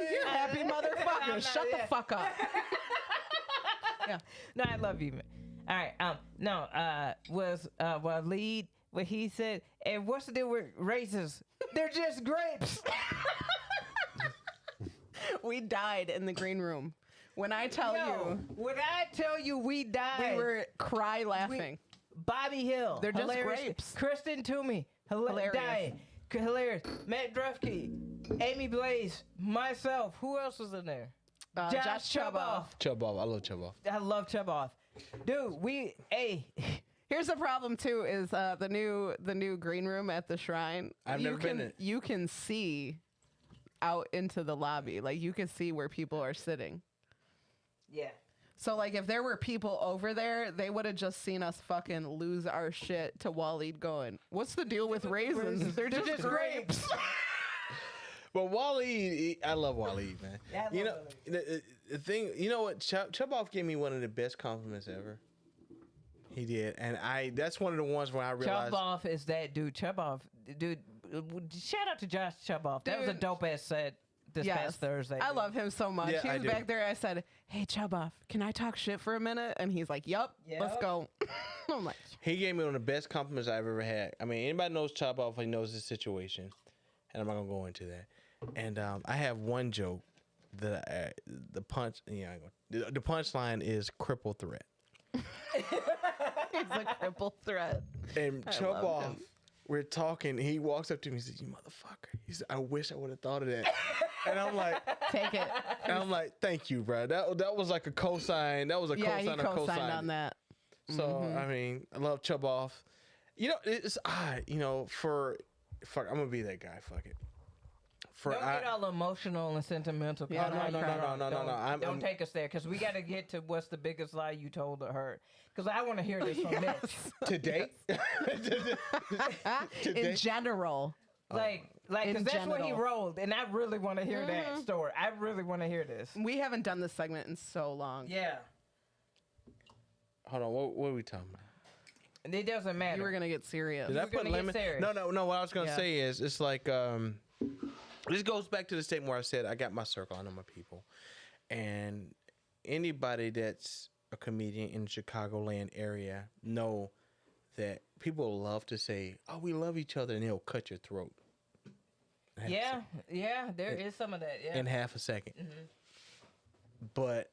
you.
You happy motherfucker.
not-
Shut the
yeah.
fuck up. Yeah.
No, I love you, man. All right. Was Waleed what he said? And what's the deal with races? They're just grapes.
We died in the green room. When I tell
Yo, when I tell you we died,
you, we were cry laughing.
Bobby Hill.
They're just
hilarious.
grapes.
Kristen Toomey.
Hilarious.
Dying. Hilarious. Matt Drufke. Amy Blaze. Myself. Who else was in there?
Josh Chuboff.
Chub off. I love chub off.
I love Chuboff. Dude,
Here's the problem too: is the new green room at the Shrine.
I've
you
never been
can,
in it.
You can see out into the lobby, like you can see where people are sitting.
yeah.
So like if there were people over there, they would have just seen us fucking lose our shit to Waleed going, "What's the deal with raisins? They're just grapes."
But Wally, I love Wally, man.
Yeah, I
you know,
love
the thing, you know what? Chuboff gave me one of the best compliments ever. He did, and that's one of the ones where I realized.
Chuboff is that dude. Chuboff, dude. Shout out to Josh Chuboff. That was a
Dude.
dope ass set this past Thursday.
I
dude.
love him so much.
Yeah,
he
I
was
do.
back there. I said, "Hey, Chuboff, can I talk shit for a minute?" And he's like, "Yup, let's
Yep.
go." I'm like,
He gave me one of the best compliments I've ever had. I mean, anybody knows Chuboff, he knows his situation, and I'm not gonna go into that. And I have one joke that the punch, the punchline is cripple threat.
he's a cripple threat.
And
love
Chuboff,
him.
we're talking. He walks up to me and says, "You motherfucker." He said, "I wish I would have thought of that." And I'm like,
Take it.
"Thank you, bro. That was like a cosign. That was a
Yeah, he
cosign.
co-signed on that.
So I mean, I love Chuboff. You know, it's odd. You know, fuck, I'm gonna be that guy. Fuck it.
Don't get all emotional and sentimental.
Yeah,
no.
Don't take us there because we got to get to what's the biggest lie you told or heard. Because I want to hear this from Mitch.
Today.
In general.
Like,
In
because that's what he
general.
rolled, and I really want to hear that story. I really want to hear this.
We haven't done this segment in so long.
Yeah,
Hold on. What are we talking about?
and it doesn't matter.
You were gonna get serious.
Did I
We're
put
gonna get
lemon?
serious.
No. What I was gonna
Yeah.
say is, it's like this goes back to the statement where I said I got my circle, I know my people, and anybody that's a comedian in the Chicagoland area know that people love to say, "Oh, we love each other," and they'll cut your throat.
Yeah, there is some of that. Yeah,
In half a 2nd. But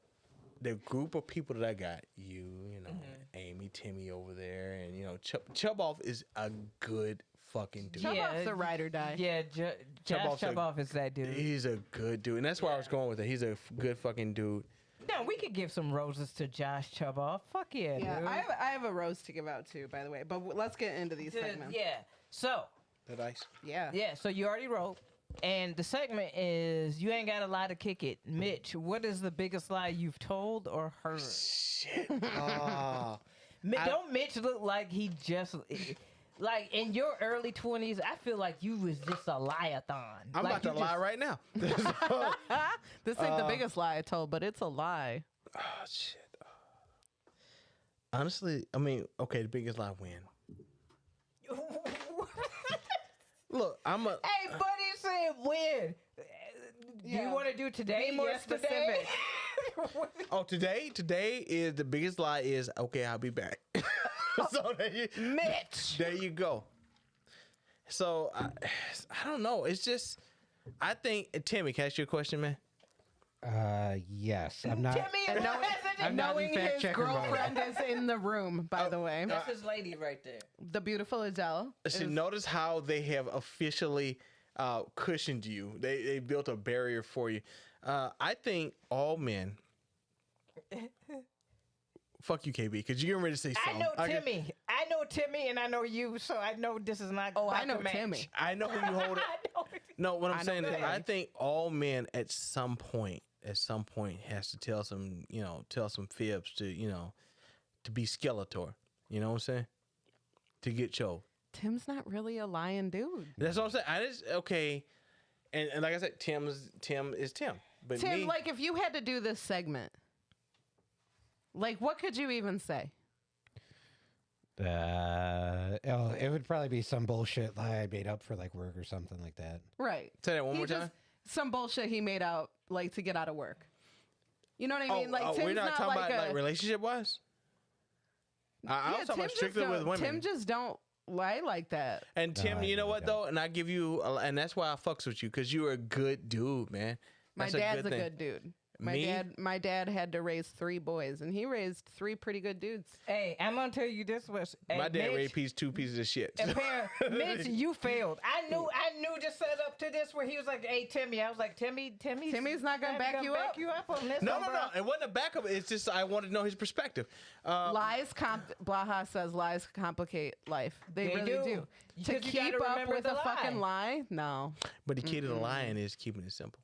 the group of people that I got, you know, Aimee, Timmy over there, and you know, Chuboff is a good fucking dude.
Chuboff's a ride or die.
Yeah, Josh
Chuboff's a-
Chuboff is that dude.
He's a good dude, and that's where I was going with it. He's a good fucking dude.
No, we could give some roses to Josh Chuboff. Fuck yeah,
Yeah,
dude.
I have a rose to give out too, by the way. But let's get into these segments.
Yeah. So,
That ice.
Yeah.
so you already wrote. And the segment is You Ain't Got a Lie to Kick It. Mitch, what is the biggest lie you've told or heard?
Shit. Oh.
Don't Mitch look like he just... Like, in your early 20s, I feel like you was just a liathon.
I'm
like
about to lie right now.
This ain't the biggest lie I told, but it's a lie.
Oh, shit. Honestly, I mean, okay, the biggest lie win. Look, I'm a.
Hey, buddy said when. Do you
Yeah.
want to do today?
Be more
yesterday?
Oh, today is the biggest lie is, okay, I'll be back. So
Mitch.
there you go. So I don't know. It's just, I think, Timmy, can I ask you a question, man?
Yes, I'm not.
Timmy
And
and
knowing,
I'm not in
knowing
fact
his
checker mode.
girlfriend is in the room, by the way.
That's his lady right there.
The beautiful Adele.
See,
is-
notice how they have officially cushioned you. They built a barrier for you. I think all men. Fuck you, KB, because you're getting ready to say
I
something.
know Timmy. I know Timmy, and I know you, so I know this is not.
Oh, I
about
know
to match.
Timmy.
I know who you hold it.
I know.
No, what I'm
know
saying is,
Timmy.
I think all men at some point has to tell some fibs to be Skeletor. You know what I'm saying? To get choked.
Tim's not really a lying dude.
That's what I'm saying. I just okay, and like I said, Tim is Tim. But
Tim,
me,
like if you had to do this segment, like what could you even say?
It would probably be some bullshit lie I made up for like work or something like that.
Right.
say that one
He
more
just-
time.
Some bullshit he made out like to get out of work. You know what I mean? Like Tim's
we're not talking
like
about
a
like relationship wise. I was talking about
Tim
strictly
just
with
don't-
women.
Tim just don't lie like that.
And Tim,
I
you know
really
what
don't.
though? And I give you, and that's why I fucks with you, because you're a good dude, man.
My
That's
dad's a
thing.
good dude.
Me?
My dad had to raise 3 boys, and he raised 3 pretty good dudes.
Hey, I'm gonna tell you this was. Hey,
My dad
Mitch,
raised 2 pieces of shit.
Mitch, you failed. I knew just set up to this where he was like, "Hey, Timmy." I was like, Timmy's
not gonna back you up.
on this.
No,
one,
no,
bro."
no. It wasn't a backup. It's just I wanted to know his perspective.
Blaha says lies complicate life. They
They
really
do.
do. To
Because you
keep
gotta
up
remember
with
the
a fucking
lie.
lie, no.
But the key to the lion is keeping it simple.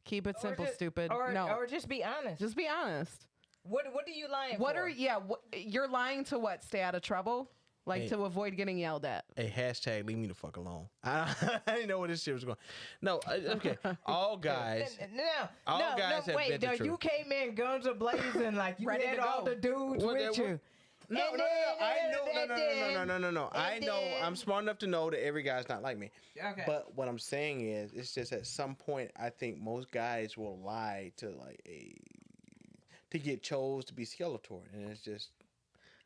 Keep it simple, stupid.
Or,
no.
or just be honest.
Just be honest.
What are you lying
What
for?
are you're lying to what? Stay out of trouble? like
Hey.
to avoid getting yelled at.
A hashtag leave me the fuck alone. I didn't know where this shit was going. No, okay. All guys. All guys have
wait,
been the
no,
truth.
you came in guns a blazing like you
Ready
had
to
all
go.
the dudes
What
with
they-
you.
No,
And
no, no,
then-
I know,
and
no. I
and
know,
then-
I'm smart enough to know that every guy's not like me.
Okay.
But what I'm saying is, it's just at some point, I think most guys will lie to to get chose to be Skeletor, and it's just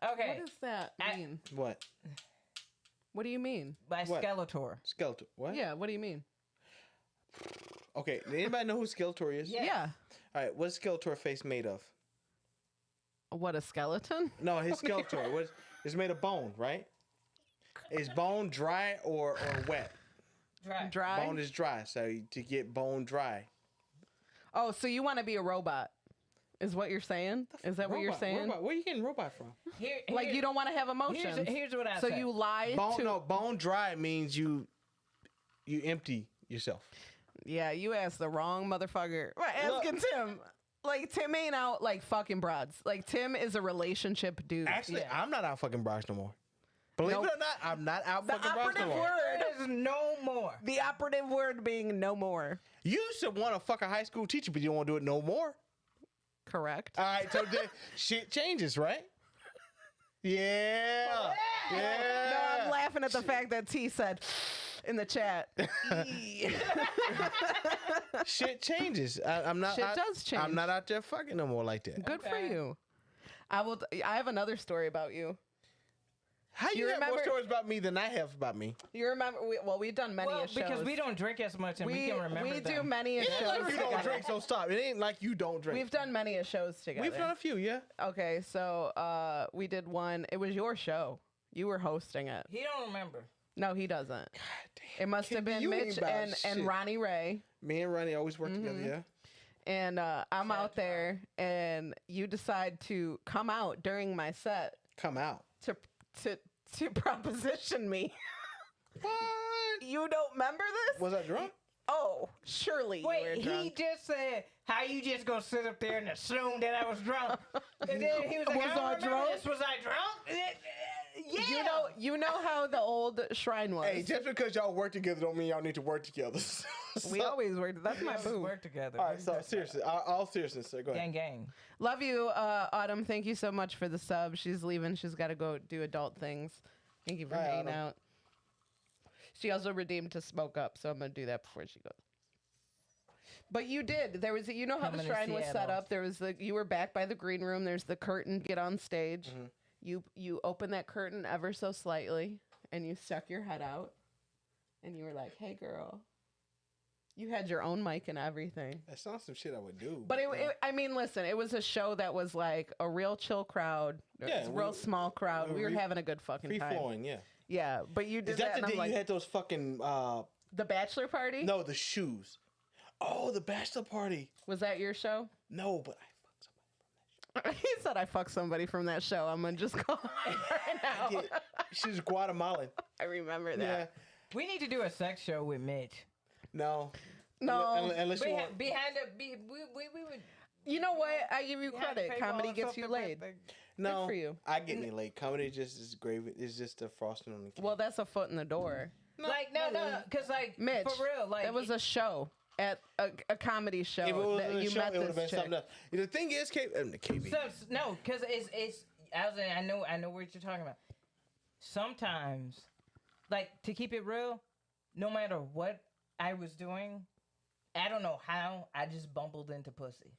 Okay.
What does that mean?
what
What do you mean?
By
What?
Skeletor.
Skeletor. What?
Yeah, what do you mean?
Okay. Anybody know who Skeletor is?
Yeah.
Yeah.
All right. What's Skeletor face made of?
What, a skeleton?
No, his Skeletor was it's made of bone, right? Is bone dry or wet?
Dry.
Bone is dry, so to get bone dry.
Oh, so you want to be a robot? Is what you're saying? Is that what you're
Robot,
saying?
robot. Where you getting robot from?
Like you don't want to have emotions.
Here's what I
So
say.
you lie
Bone
to.
no bone dry means you empty yourself.
Yeah, you asked the wrong motherfucker. Right, asking Tim. Like Tim ain't out like fucking broads. Like Tim is a relationship dude.
Actually,
Yeah.
I'm not out fucking bras no more. Believe
Nope.
it or not, I'm not out
The
fucking bras no
operative
more.
word.
There's no more.
The operative word being no more.
You used to want to fuck a high school teacher, but you don't want to do it no more.
Correct.
All right, so then shit changes, right? Yeah. Yeah.
No, I'm laughing at the fact that T said in the chat.
Shit changes. I'm not.
Shit does change.
I'm not out there fucking no more like that.
Good for
Okay.
you. I have another story about you.
How you,
You
have more
remember-
stories about me than I have about me?
You remember? We've done many
Well,
a shows.
because we don't drink as much and we, can remember
we do
them.
many a
It ain't
shows.
like you don't
together.
drink, so stop. It ain't like you don't drink.
We've done many a shows together.
We've done a few, yeah.
Okay, so we did one. It was your show. You were hosting it.
He don't remember.
No, he doesn't.
Damn.
It must have
Kid,
been
you ain't
Mitch
about
and
shit.
Ronnie Ray.
Me and Ronnie always work together, yeah.
And I'm out there, and you decide to come out during my set
Come out.
to proposition me.
What?
You don't remember this?
Was I drunk?
Oh, surely you were
Wait, he
drunk.
just said, how you just gonna sit up there and assume that I was drunk? And then he was like,
Was
I don't
I
remember
drunk?
this. Was I drunk? Yeah.
You know how the old shrine was.
Hey, just because y'all work together don't mean y'all need to work together.
We always worked. That's my boo.
work together.
All right, so seriously, all seriousness, sir, go ahead.
Gang.
Love you, Autumn. Thank you so much for the sub. She's leaving. She's got to go do adult things. Thank you for
Bye,
hanging
Autumn.
out. She also redeemed to smoke up, so I'm gonna do that before she goes. But you did. There was, you know how
Coming
the
to
shrine was set
Seattle.
up. There was you were back by the green room. There's the curtain. Get on stage. You open that curtain ever so slightly, and you stuck your head out, and you were like, "Hey, girl." You had your own mic and everything.
That's not some shit I would do.
But I mean, listen, it was a show that was like a real chill crowd.
Yeah,
It's a real small crowd. We were
free-
having a good fucking
free
time.
flowing, yeah.
Yeah, but you did
Is that
and
the
I'm
day
like,
you had those fucking
the bachelor party?
no, the shoes? Oh, the bachelor party.
Was that your show?
No, but I fucked somebody.
He said I fucked somebody from that show. I'm gonna just call her right now.
Yeah, she was Guatemalan.
I remember
Yeah.
that.
We need to do a sex show with Mitch.
No.
No.
Unless you want.
Behind the, we would.
You know what? I give you
behind the
credit.
paywall
Comedy
or
gets you
something
laid.
like that.
No.
for you.
I get me late. Comedy just is gravy. It's just a frosting on the cake.
Well, that's a foot in the door.
Like no, because like
Mitch,
for real, like
it was a show at a comedy show
if it was
that
in a
you
show,
met
it would have been
this chick.
something else. The thing is, KB.
So, no, because it's. I know what you're talking about. Sometimes, like to keep it real, no matter what I was doing, I don't know how I just bumbled into pussy.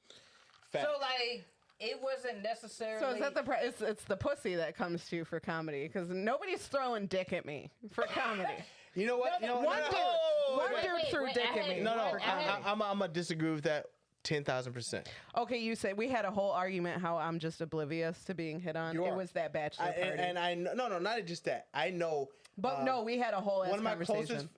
Fact.
So like it wasn't necessarily.
So is that it's the pussy that comes to you for comedy because nobody's throwing dick at me for comedy.
You know what?
No,
You know
no,
what?
one
No,
dude,
no,
one
wait,
dude
wait,
threw
wait,
dick
I
at me.
had-
No, no.
I had-
I'm gonna disagree with that 10,000%.
Okay, you said we had a whole argument how I'm just oblivious to being hit on.
You
It
are.
was that bachelor party.
And I know, no, not just that. I know.
but no, we had a whole ass
one of my
conversation.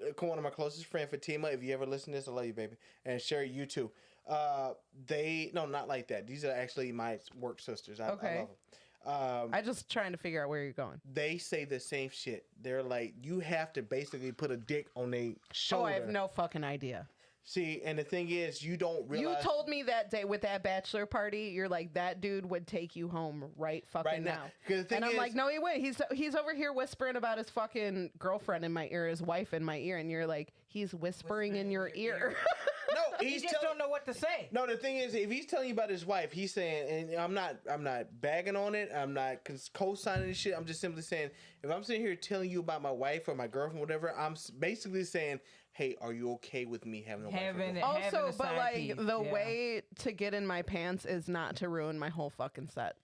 closest friend, Fatima. If you ever listen to this, I love you, baby, and Sherry, you too. Not like that. These are actually my work sisters. I
Okay.
love them.
I just trying to figure out where you're going.
They say the same shit. They're like, you have to basically put a dick on their
Oh,
shoulder.
I have no fucking idea.
See, and the thing is, you don't
You
realize.
told me that day with that bachelor party, you're like, that dude would take you home right fucking
Right now.
now.
'Cause the thing
And I'm
is-
like, no, he wouldn't. He's over here whispering about his fucking girlfriend in my ear, his wife in my ear, and you're like, he's whispering in your ear.
No,
You
he's
just
telling.
don't know what to say.
No, the thing is, if he's telling you about his wife, he's saying, and I'm not bagging on it. I'm not co-signing this shit. I'm just simply saying, if I'm sitting here telling you about my wife or my girlfriend, whatever, I'm basically saying, hey, are you okay with me having a wife? or
Having
girlfriend?
Also,
a
but
side
like
piece,
the
yeah.
way to get in my pants is not to ruin my whole fucking set,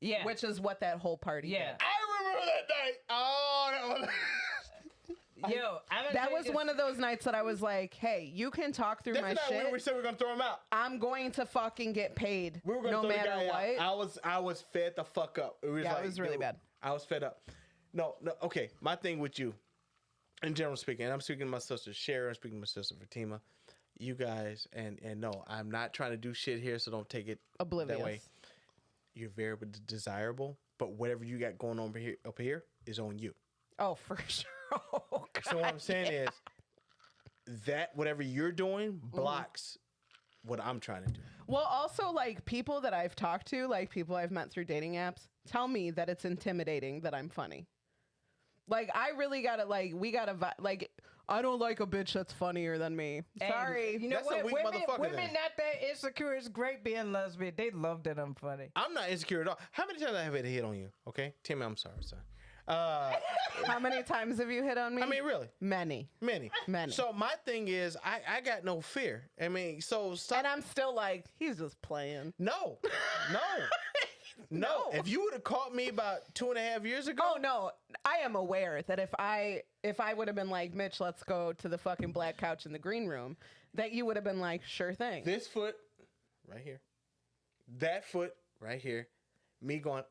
Yeah.
which is what that whole party
Yeah.
did.
I remember that night. Oh, that was.
Yo,
That was one of those nights that I was like, hey, you can talk through
That's
my
the night
shit.
when we said we are gonna throw him out.
I'm going to fucking get paid
We were gonna
no
throw the
matter
guy
what.
out. I was fed the fuck up. It was
Yeah, it was really
dude,
bad.
I was fed up. No, okay. My thing with you, in general speaking, and I'm speaking to my sister Sharon, I'm speaking to my sister Fatima. You guys, and no, I'm not trying to do shit here, so don't take it
Oblivious.
that way. You're very desirable, but whatever you got going on up here is on you.
Oh, for sure. Oh, God.
So what I'm saying is that whatever you're doing blocks what I'm trying to do.
Well, also, like, people that I've talked to, like, people I've met through dating apps, tell me that it's intimidating that I'm funny. Like, I really gotta, like, we gotta, like, I don't like a bitch that's funnier than me. Sorry.
You know
That's a
what?
weak motherfucker
Women
then.
not that insecure. It's great being lesbian. They love that I'm funny.
I'm not insecure at all. How many times I have had a hit on you? Okay, Timmy, I'm sorry, son.
How many times have you hit on me?
I mean, really,
Many.
many.
Many.
So my thing is, I got no fear. I mean, so stop.
And I'm still like, he's just playing.
No.
No.
If you would have caught me about 2.5 years ago,
Oh no, I am aware that if I would have been like, Mitch, let's go to the fucking black couch in the green room, that you would have been like, sure thing.
this foot right here, that foot right here, me going,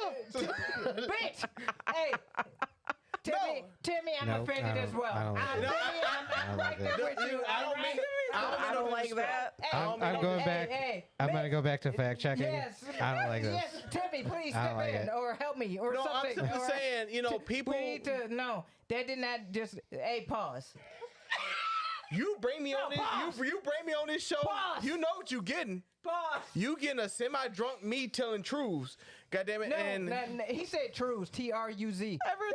Bitch! Hey! Timmy, I'm
Nope,
offended
I
as
don't-
well.
I don't like
I'm,
that.
Timmy, I'm right there with you.
I don't
I'm
mean,
right
I don't like that.
I'm going
Hey,
back.
hey,
I'm gonna go back to fact checking.
Yes.
I don't like this.
Yes, Timmy, please
I
step
don't like
in
it.
or help me or
No, I'm
something.
simply
all right?
saying, you know, people.
We need to, no, that did not just, hey, pause.
You bring me on
pause.
this. You bring me on this show.
Pause.
You know what you getting.
Pause.
You getting a semi-drunk me telling truths. God damn it.
No,
and
he said truths, T-R-U-Z.
Every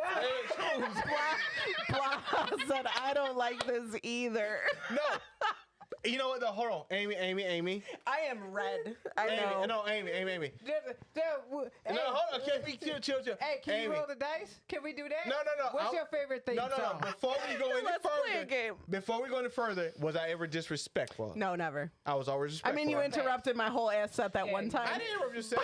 time Blah said, I don't like this either.
no. You know what? Though? Hold on, Amy.
I am red. I know.
No, Amy.
Hey,
No, hold on. Chill.
Hey, can
Amy.
you roll the dice? Can we do that?
No.
What's your favorite theme
No.
song?
Before we go any
Let's
further,
play a game.
Before we go any further, was I ever disrespectful?
No, never.
I was always
I
respectful.
mean, you interrupted my whole ass set that
Yeah,
one
I
time.
didn't interrupt you, Seth.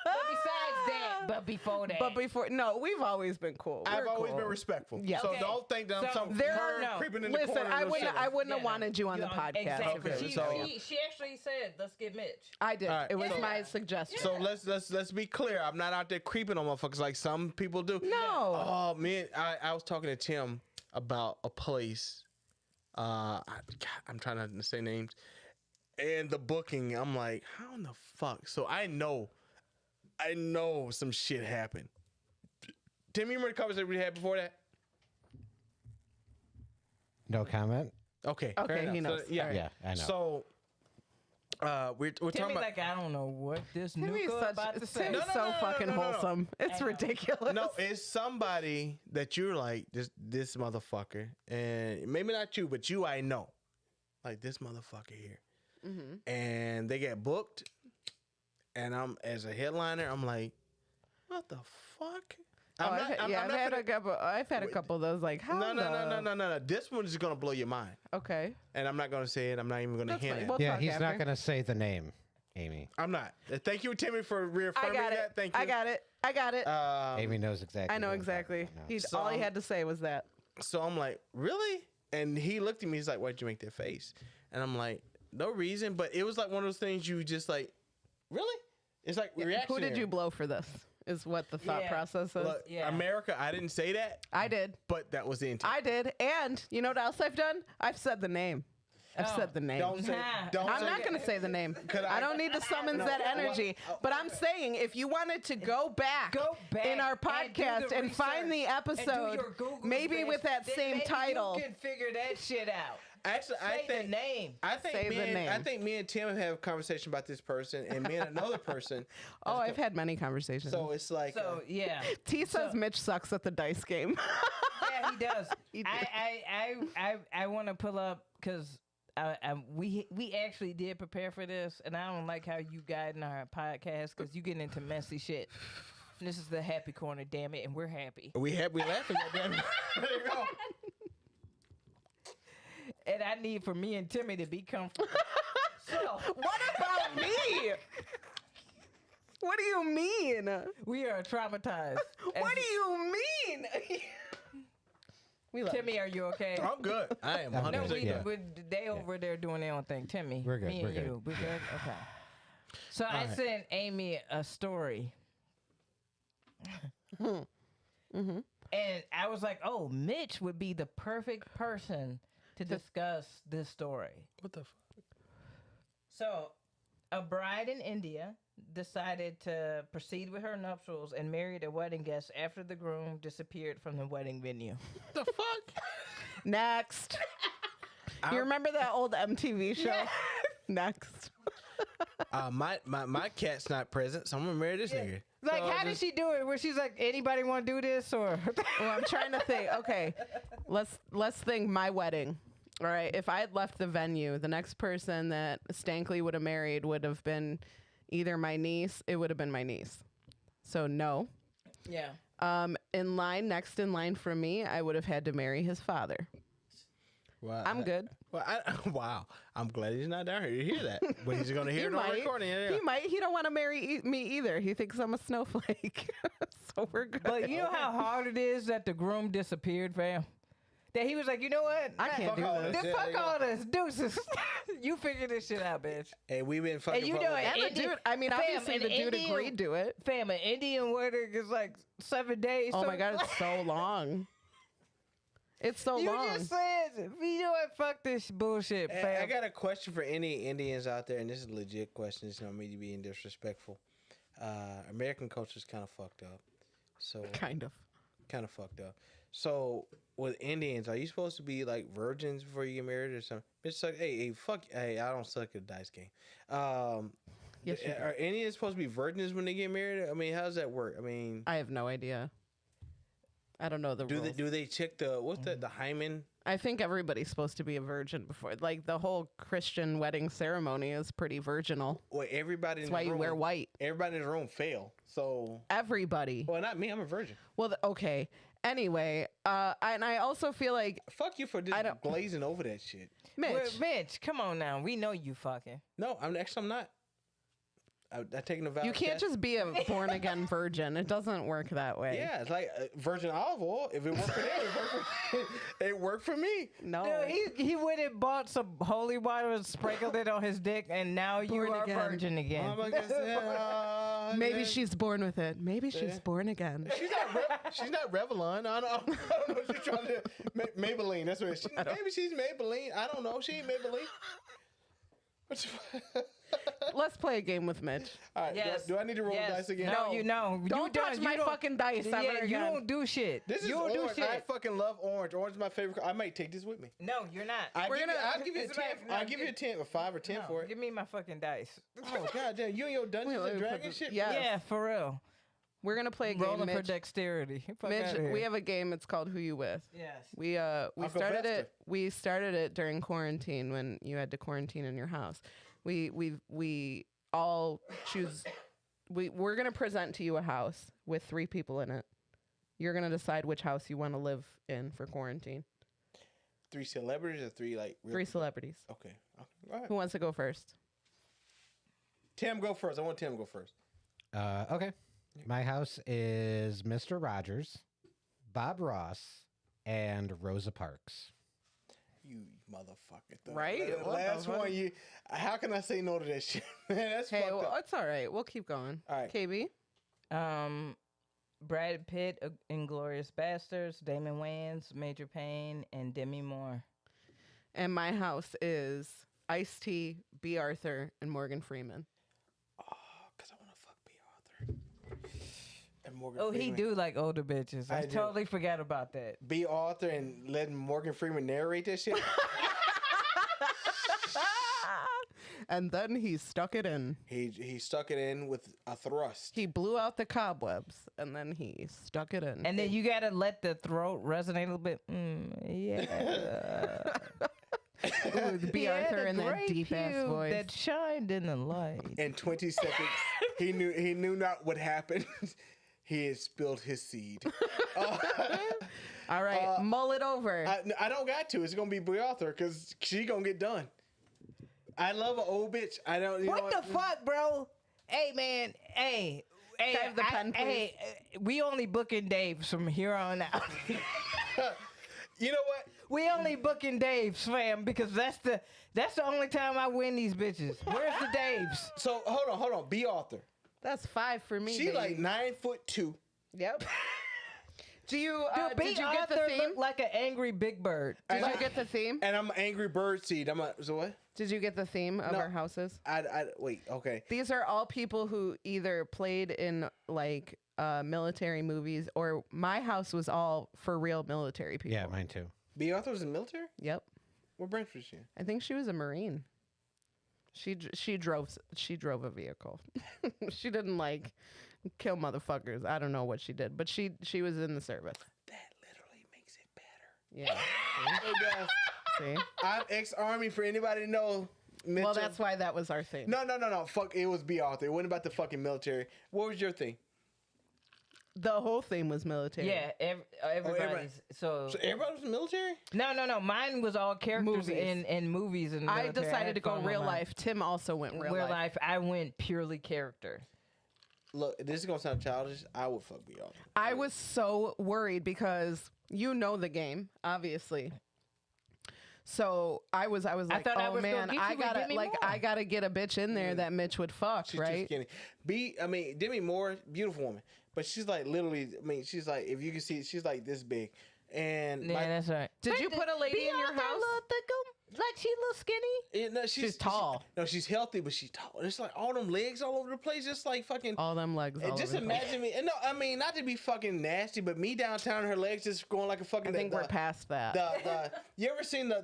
But besides that, but before that.
But before, no, we've always been cool.
I've
We're
always
cool.
been respectful.
Yeah.
So
Okay.
don't think that I'm
So
some
there
bird
are
creeping in the
Listen,
corner.
I
of the
wouldn't.
show.
I wouldn't have
Yeah.
wanted you on the
Yeah,
podcast.
Exactly.
Okay,
She,
so-
she actually said, let's get Mitch.
I did.
All right,
It was
so-
my suggestion.
So let's be clear. I'm not out there creeping on motherfuckers like some people do.
No.
Oh man, I was talking to Tim about a place. I'm trying not to say names. And the booking, I'm like, how in the fuck? So I know some shit happened. Tim, you remember the conversation we had before that?
No comment.
Okay.
Okay,
fair enough.
he knows.
So, yeah,
Yeah, I know.
So we're talking
Timmy
about.
like, I don't know what this
Timmy's
nuka about to say.
Timmy's
No,
so
no,
fucking
no.
wholesome. It's
I know.
ridiculous.
No, it's somebody that you're like this motherfucker, and maybe not you, but you I know, like this motherfucker here, and they get booked, and I'm as a headliner, I'm like, what the fuck?
I've had a couple of those. Like, how?
No. This one is gonna blow your mind,
Okay,
and I'm not gonna say it. I'm not even gonna
That's
hint
fine.
at
We'll
it.
Yeah,
talk
he's
after.
not gonna say the name, Amy.
I'm not. Thank you, Timmy, for
I
reaffirming
got it.
that. Thank you.
I got it.
Amy knows exactly.
I know
what I'm talking
exactly.
about now.
So
All he
I'm-
had to say was that.
So I'm like, really? And he looked at me. He's like, why'd you make that face? And I'm like, no reason. But it was like one of those things you just like, really? It's like reaction.
Who did you blow for this? Is what the thought
Yeah.
process is.
Look,
Yeah.
America, I didn't say that,
I did.
but that was the intent.
I did. And you know what else I've done? I've said the name. I've said the name.
Don't say.
Nah.
Don't
I'm
say
not going to say the name.
Could I-
I don't need to summons that energy. But I'm saying if you wanted to go back in our
and do
podcast and find the
research and do
episode,
your Google
maybe
search,
with that
then
same
maybe
title.
you can figure that shit out.
Actually, I
Say the
think
name.
I think
Say the name.
I think me and Tim have had a conversation about this person, and me and another person.
Oh, I've had many conversations.
So it's like,
So yeah.
T says Mitch sucks at the dice game.
Yeah, he does.
He does.
I want to pull up because we actually did prepare for this, and I don't like how you guiding our podcast because you getting into messy shit. And this is the happy corner, damn it, and we're happy.
we laughing at them. There you go.
And I need for me and Timmy to be comfortable. So
What about me? What do you mean?
we are traumatized.
What do you mean? We love
Timmy, are you okay?
I'm good. I am
I'm
100%
No,
good.
we,
Yeah.
they over there doing their own thing. Timmy,
We're good,
me
we're
and
good.
you, we good? Okay. So I
right.
sent Aimee a story. And I was like, oh, Mitch would be the perfect person to discuss this story.
What the fuck?
So, a bride in India decided to proceed with her nuptials and married a wedding guest after the groom disappeared from the wedding venue.
The fuck?
Next. You remember that old MTV show? Next.
My cat's not present, so I'm gonna marry this nigga.
Like,
So
how did she do it? Where she's like, anybody want to do this? Or
Well, I'm trying to think. Okay, let's think my wedding. All right, if I had left the venue, the next person that Stankley would have married would have been either my niece. It would have been my niece. So no.
yeah.
Uh,
Next in line for me, I would have had to marry his father.
Well,
I'm good.
Wow. I'm glad he's not down here to hear that. But he's gonna hear it on recording. Yeah.
He might. He don't want to marry me either. He thinks I'm a snowflake. So we're good.
But you know how hard it is that the groom disappeared, fam? That he was like, you know what?
I can't do
all
this.
this.
Then
Yeah,
fuck
there you
all this. Deuces. You figure this shit out, bitch.
Hey, we've been fucking.
And you
for
know
over-
it.
And the
Indian-
dude. I mean,
fam,
obviously
an
the dude
Indian-
agreed to it.
Fam, an Indian wedding is like 7 days.
Oh
so
my god, it's so long. It's so
You
long.
just said, you know what? Fuck this bullshit,
Hey,
fam.
I got a question for any Indians out there, and this is a legit question. It's not me to being disrespectful. American culture is kind of fucked up. So
Kind of.
kind of fucked up. So with Indians, are you supposed to be like virgins before you get married or something? Bitch, like, hey, I don't suck at a dice game.
Yes, you do.
Are Indians supposed to be virgins when they get married? I mean, how does that work? I mean,
I have no idea. I don't know the
do
rules.
they check the hymen?
I think everybody's supposed to be a virgin before. Like the whole Christian wedding ceremony is pretty virginal.
Well, everybody.
That's
in
why
the
you
room,
wear white.
Everybody in the room fail. So,
Everybody.
well, not me. I'm a virgin.
Well, okay. Anyway, and I also feel like
Fuck you for just
don't-
glazing over that shit.
Mitch.
Well, Mitch, come on now. We know you fucking.
No, I'm not. I taking a vow.
You
of
can't
chastity.
just be a born again virgin. It doesn't work that way.
Yeah, it's like virgin olive oil. If it worked for them, it worked for, it worked for me.
No.
Dude, he went and bought some holy water and sprinkled it on his dick, and now you
Born
are
again.
virgin again.
Oh my God,
Maybe she's born with it. Maybe she's born again.
She's not Revlon. I don't know what she's trying to. Maybelline. That's what it is. Maybe she's Maybelline. I don't know. She ain't Maybelline.
Let's play a game with Mitch.
All right.
Yes.
Do I need to roll
Yes.
dice again?
No, you know.
Don't touch my fucking dice ever
Yeah, you
again.
don't do shit.
This is
you don't do
orange.
shit.
I fucking love orange. Orange is my favorite. I might take this with me.
No, you're not.
I'll give you a
It's about-
10.
no,
I'll give you a 10, a 5 or 10
No,
for it.
give me my fucking dice.
Oh god damn! You and your Dungeons
Wait,
and
let me put
Dragons
this-
shit.
yeah. Yes.
Yeah, for real.
We're gonna play a game.
Rolling for
Mitch.
dexterity. Fuck
Mitch,
outta here.
we have a game. It's called Who You With.
Yes.
We
Uncle
started
Fester.
it. We started it during quarantine when you had to quarantine in your house. We all choose. We're gonna present to you a house with 3 people in it. You're gonna decide which house you want to live in for quarantine.
3 celebrities or 3 like real
3
people?
celebrities.
Okay. All right.
Who wants to go first?
Tim, go first. I want Tim to go first.
Okay. My house is Mr. Rogers, Bob Ross, and Rosa Parks.
You motherfucker.
Right?
The
What the
last
fuck?
one. You. How can I say no to that shit? Man, that's
Hey,
fucked
well,
up.
it's all right. We'll keep going.
All right.
KB.
Brad Pitt, Inglorious Bastards, Damon Wayans, Major Payne, and Demi Moore.
And my house is Ice-T, B. Arthur, and Morgan Freeman.
Because I want to fuck B. Arthur. And Morgan
Oh, he
Freeman.
do like older bitches. I
I do.
totally forgot about that.
B. Arthur and letting Morgan Freeman narrate that shit.
And then he stuck it in.
He stuck it in with a thrust.
He blew out the cobwebs, and then he stuck it in.
And then you gotta let the throat resonate a little bit. Yeah.
Ooh, the B.
He had
Arthur
a
in that
great
deep ass
pube
voice.
that shined in the light.
In 20 seconds, he knew not what happened. He had spilled his seed.
All right, mull it over.
I don't got to. It's gonna be Brie Arthur because she gonna get done. I love an old bitch. I don't. You know
What the fuck, bro? Hey, man. Hey.
Can I have the pen, please?
Hey, we only booking Daves from here on out.
You know what?
We only booking Daves, fam, because that's the only time I win these bitches. Where's the Daves?
So hold on. B. Arthur.
That's 5 for me.
She
baby.
like 9'2".
Yep. Do you
Dude,
did you get the
Arthur
theme?
looked like an angry big bird.
Did you get the theme?
And I'm an angry bird seed. So what?
Did you get the theme of
No.
our houses?
I wait. Okay.
These are all people who either played in like military movies, or my house was all for real military people.
Yeah, mine too.
B. Arthur was in the military.
Yep.
What branch was she in?
I think she was a Marine. She drove a vehicle. She didn't like kill motherfuckers. I don't know what she did, but she was in the service.
That literally makes it better.
Yeah.
Hey guys,
See?
I'm ex-army. For anybody to know, Mitchell.
Well, that's why that was our thing.
No. Fuck. It was B. Arthur. It wasn't about the fucking military. What was your thing?
The whole thing was military.
Yeah, everybody's. So
Everybody was in the military.
no. Mine was all characters
Movies.
in movies and.
I
military.
decided
had
to go
fun with
real
mine.
life. Tim also went real life.
I went purely character.
Look, this is gonna sound childish. I would fuck B. Arthur.
I was so worried because you know the game, obviously. So I was like,
thought I
oh
was gonna
man,
get you,
I
but
gotta
give me more.
I gotta get a bitch in there that Mitch would fuck,
She's
right?
just kidding. Demi Moore, beautiful woman, but she's like literally. I mean, she's like, if you can see, she's like this big. And
Yeah, that's right.
Did you put a lady in your house?
Like she a little skinny?
no,
She's tall.
she's healthy, but she's tall. It's like all them legs all over the place, just like fucking.
All them legs.
And
all
just
over the place.
imagine me. And no, I mean not to be fucking nasty, but me downtown, her legs just going like a fucking.
I think we're past that.
You ever seen the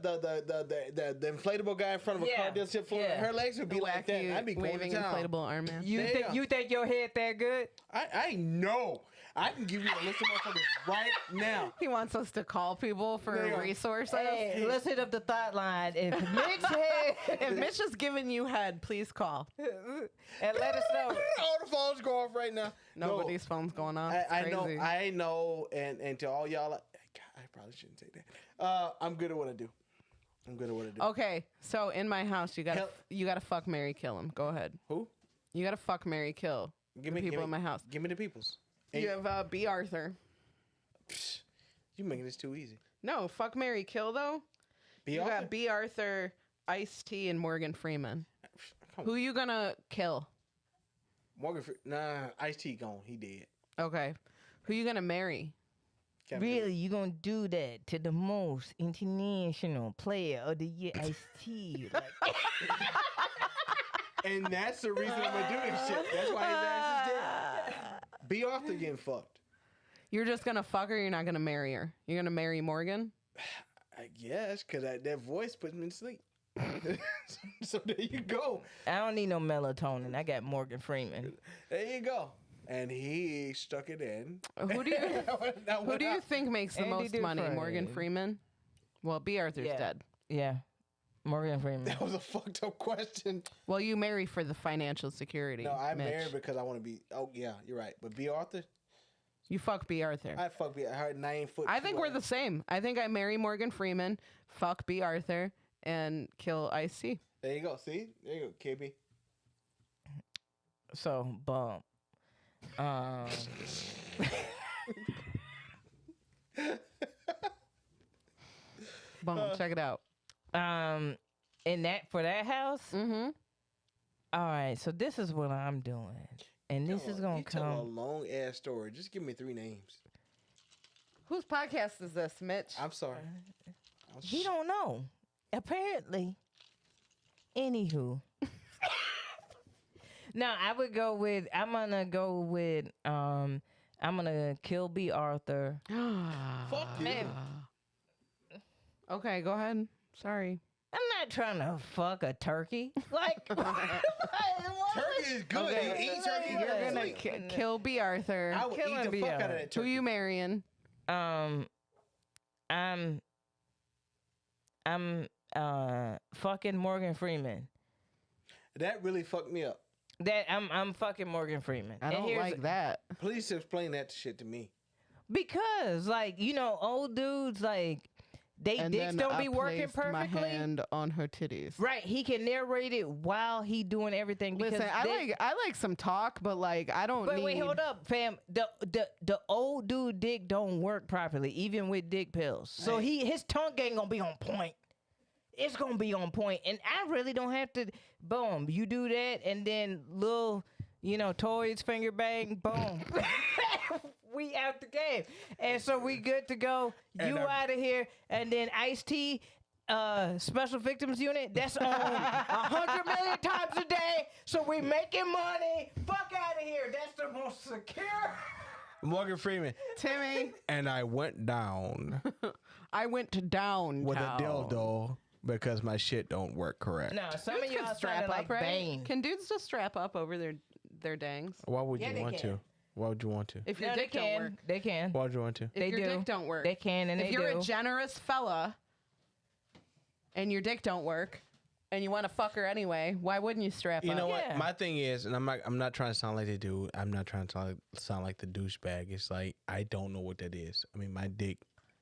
inflatable guy in front of a car
Yeah.
dealership?
Yeah.
Her legs would be like that.
Wacky
I'd be going to
waving
town.
inflatable arm man.
You
think your head that good?
I know. I can give you a list of motherfuckers right now.
He wants us to call people for
There you go.
resources.
Hey, let's hit up the thought line. If Mitch had,
If Mitch is giving you head, please call.
and let us know.
All the phones go off right now.
Nobody's phone's going off. It's
I know.
crazy.
I know. And to all y'all, God, I probably shouldn't say that. I'm good at what I do.
Okay, so in my house, you
Hell-
gotta fuck, marry, kill him. Go ahead.
Who?
You gotta fuck, marry, kill
Give
the people in my house.
Give me the peoples.
You have B. Arthur.
You making this too easy.
No, fuck, marry, kill though.
B.
You
Arthur?
got B. Arthur, Ice-T, and Morgan Freeman.
Come
Who you gonna kill?
Nah, Ice-T gone. He dead.
Okay. Who you gonna marry?
Can't
Really, you gonna do that to the most international player of the year, Ice-T? Like,
And that's the reason I'm gonna do this shit. That's why his ass is dead. B. Arthur getting fucked.
You're just gonna fuck her. You're not gonna marry her. You're gonna marry Morgan.
I guess, because that voice puts me to sleep. So there you go.
I don't need no melatonin. I got Morgan Freeman.
There you go. And he stuck it in.
Who do you think makes the
Andy
most money?
Dufresne.
Morgan Freeman. Well, B. Arthur's
Yeah.
dead.
Yeah, Morgan Freeman.
That was a fucked up question.
Well, you marry for the financial security.
No, I
Mitch.
married because I want to be. Oh yeah, you're right. But B. Arthur,
You fuck B. Arthur.
I fuck B. I heard 9 foot.
I think we're the same. I think I marry Morgan Freeman, fuck B. Arthur, and kill Ice-T.
There you go. See, there you go, KB.
So bump.
Boom. Check it out.
In that for that house.
Mm-hmm.
All right, so this is what I'm doing, and this is gonna
You tell a
come.
long ass story. Just give me 3 names.
Whose podcast is this, Mitch?
I'm sorry.
He don't know. Apparently. Anywho. No, I would go with. I'm gonna go with. I'm gonna kill B. Arthur.
Fuck you.
Okay, go ahead. Sorry.
I'm not trying to fuck a turkey. Like, what?
Turkey is good.
Okay.
You eat turkey.
You're gonna kill B. Arthur.
I would
killing
eat the
me,
fuck out of that
Who
turkey.
you marrying?
I'm fucking Morgan Freeman.
That really fucked me up.
That I'm fucking Morgan Freeman.
I
And
don't
here's-
like that.
Please explain that shit to me.
because, like, you know, old dudes, like, they
And
dicks
then
don't
I
be working
placed my
perfectly.
hand on her titties.
Right, he can narrate it while he doing everything. Because
Listen, I like some talk, but like I don't
But
need.
wait, hold up, fam. The old dude dick don't work properly, even with dick pills. So his tongue ain't gonna be on point. It's gonna be on point, and I really don't have to. Boom, you do that, and then little, toys finger bang, boom. We out the game, and so we good to go. You out of here, and then Ice-T. Special Victims Unit, that's on 100 million times a day, so we making money. Fuck out of here. That's the most secure.
Morgan Freeman.
Timmy,
And I went down
I went down
with a dildo because my shit don't work correct.
No, some of y'all
strap
sounded
up,
like
right?
Bane.
Can dudes just strap up over their dangs?
Why would
Yeah,
you
they
want
can.
to? Why would you want to?
If your
No, they
dick don't
can.
work.
They can.
Why would you want to?
If
They
your
do.
dick don't work.
They can and
if
they
you're
do.
a generous fella and your dick don't work and you want to fuck her anyway, why wouldn't you strap
You
up?
know what?
Yeah.
My thing is, and I'm not trying to sound like the dude. I'm not trying to sound like the douchebag. It's like I don't know what that is. I mean, my dick.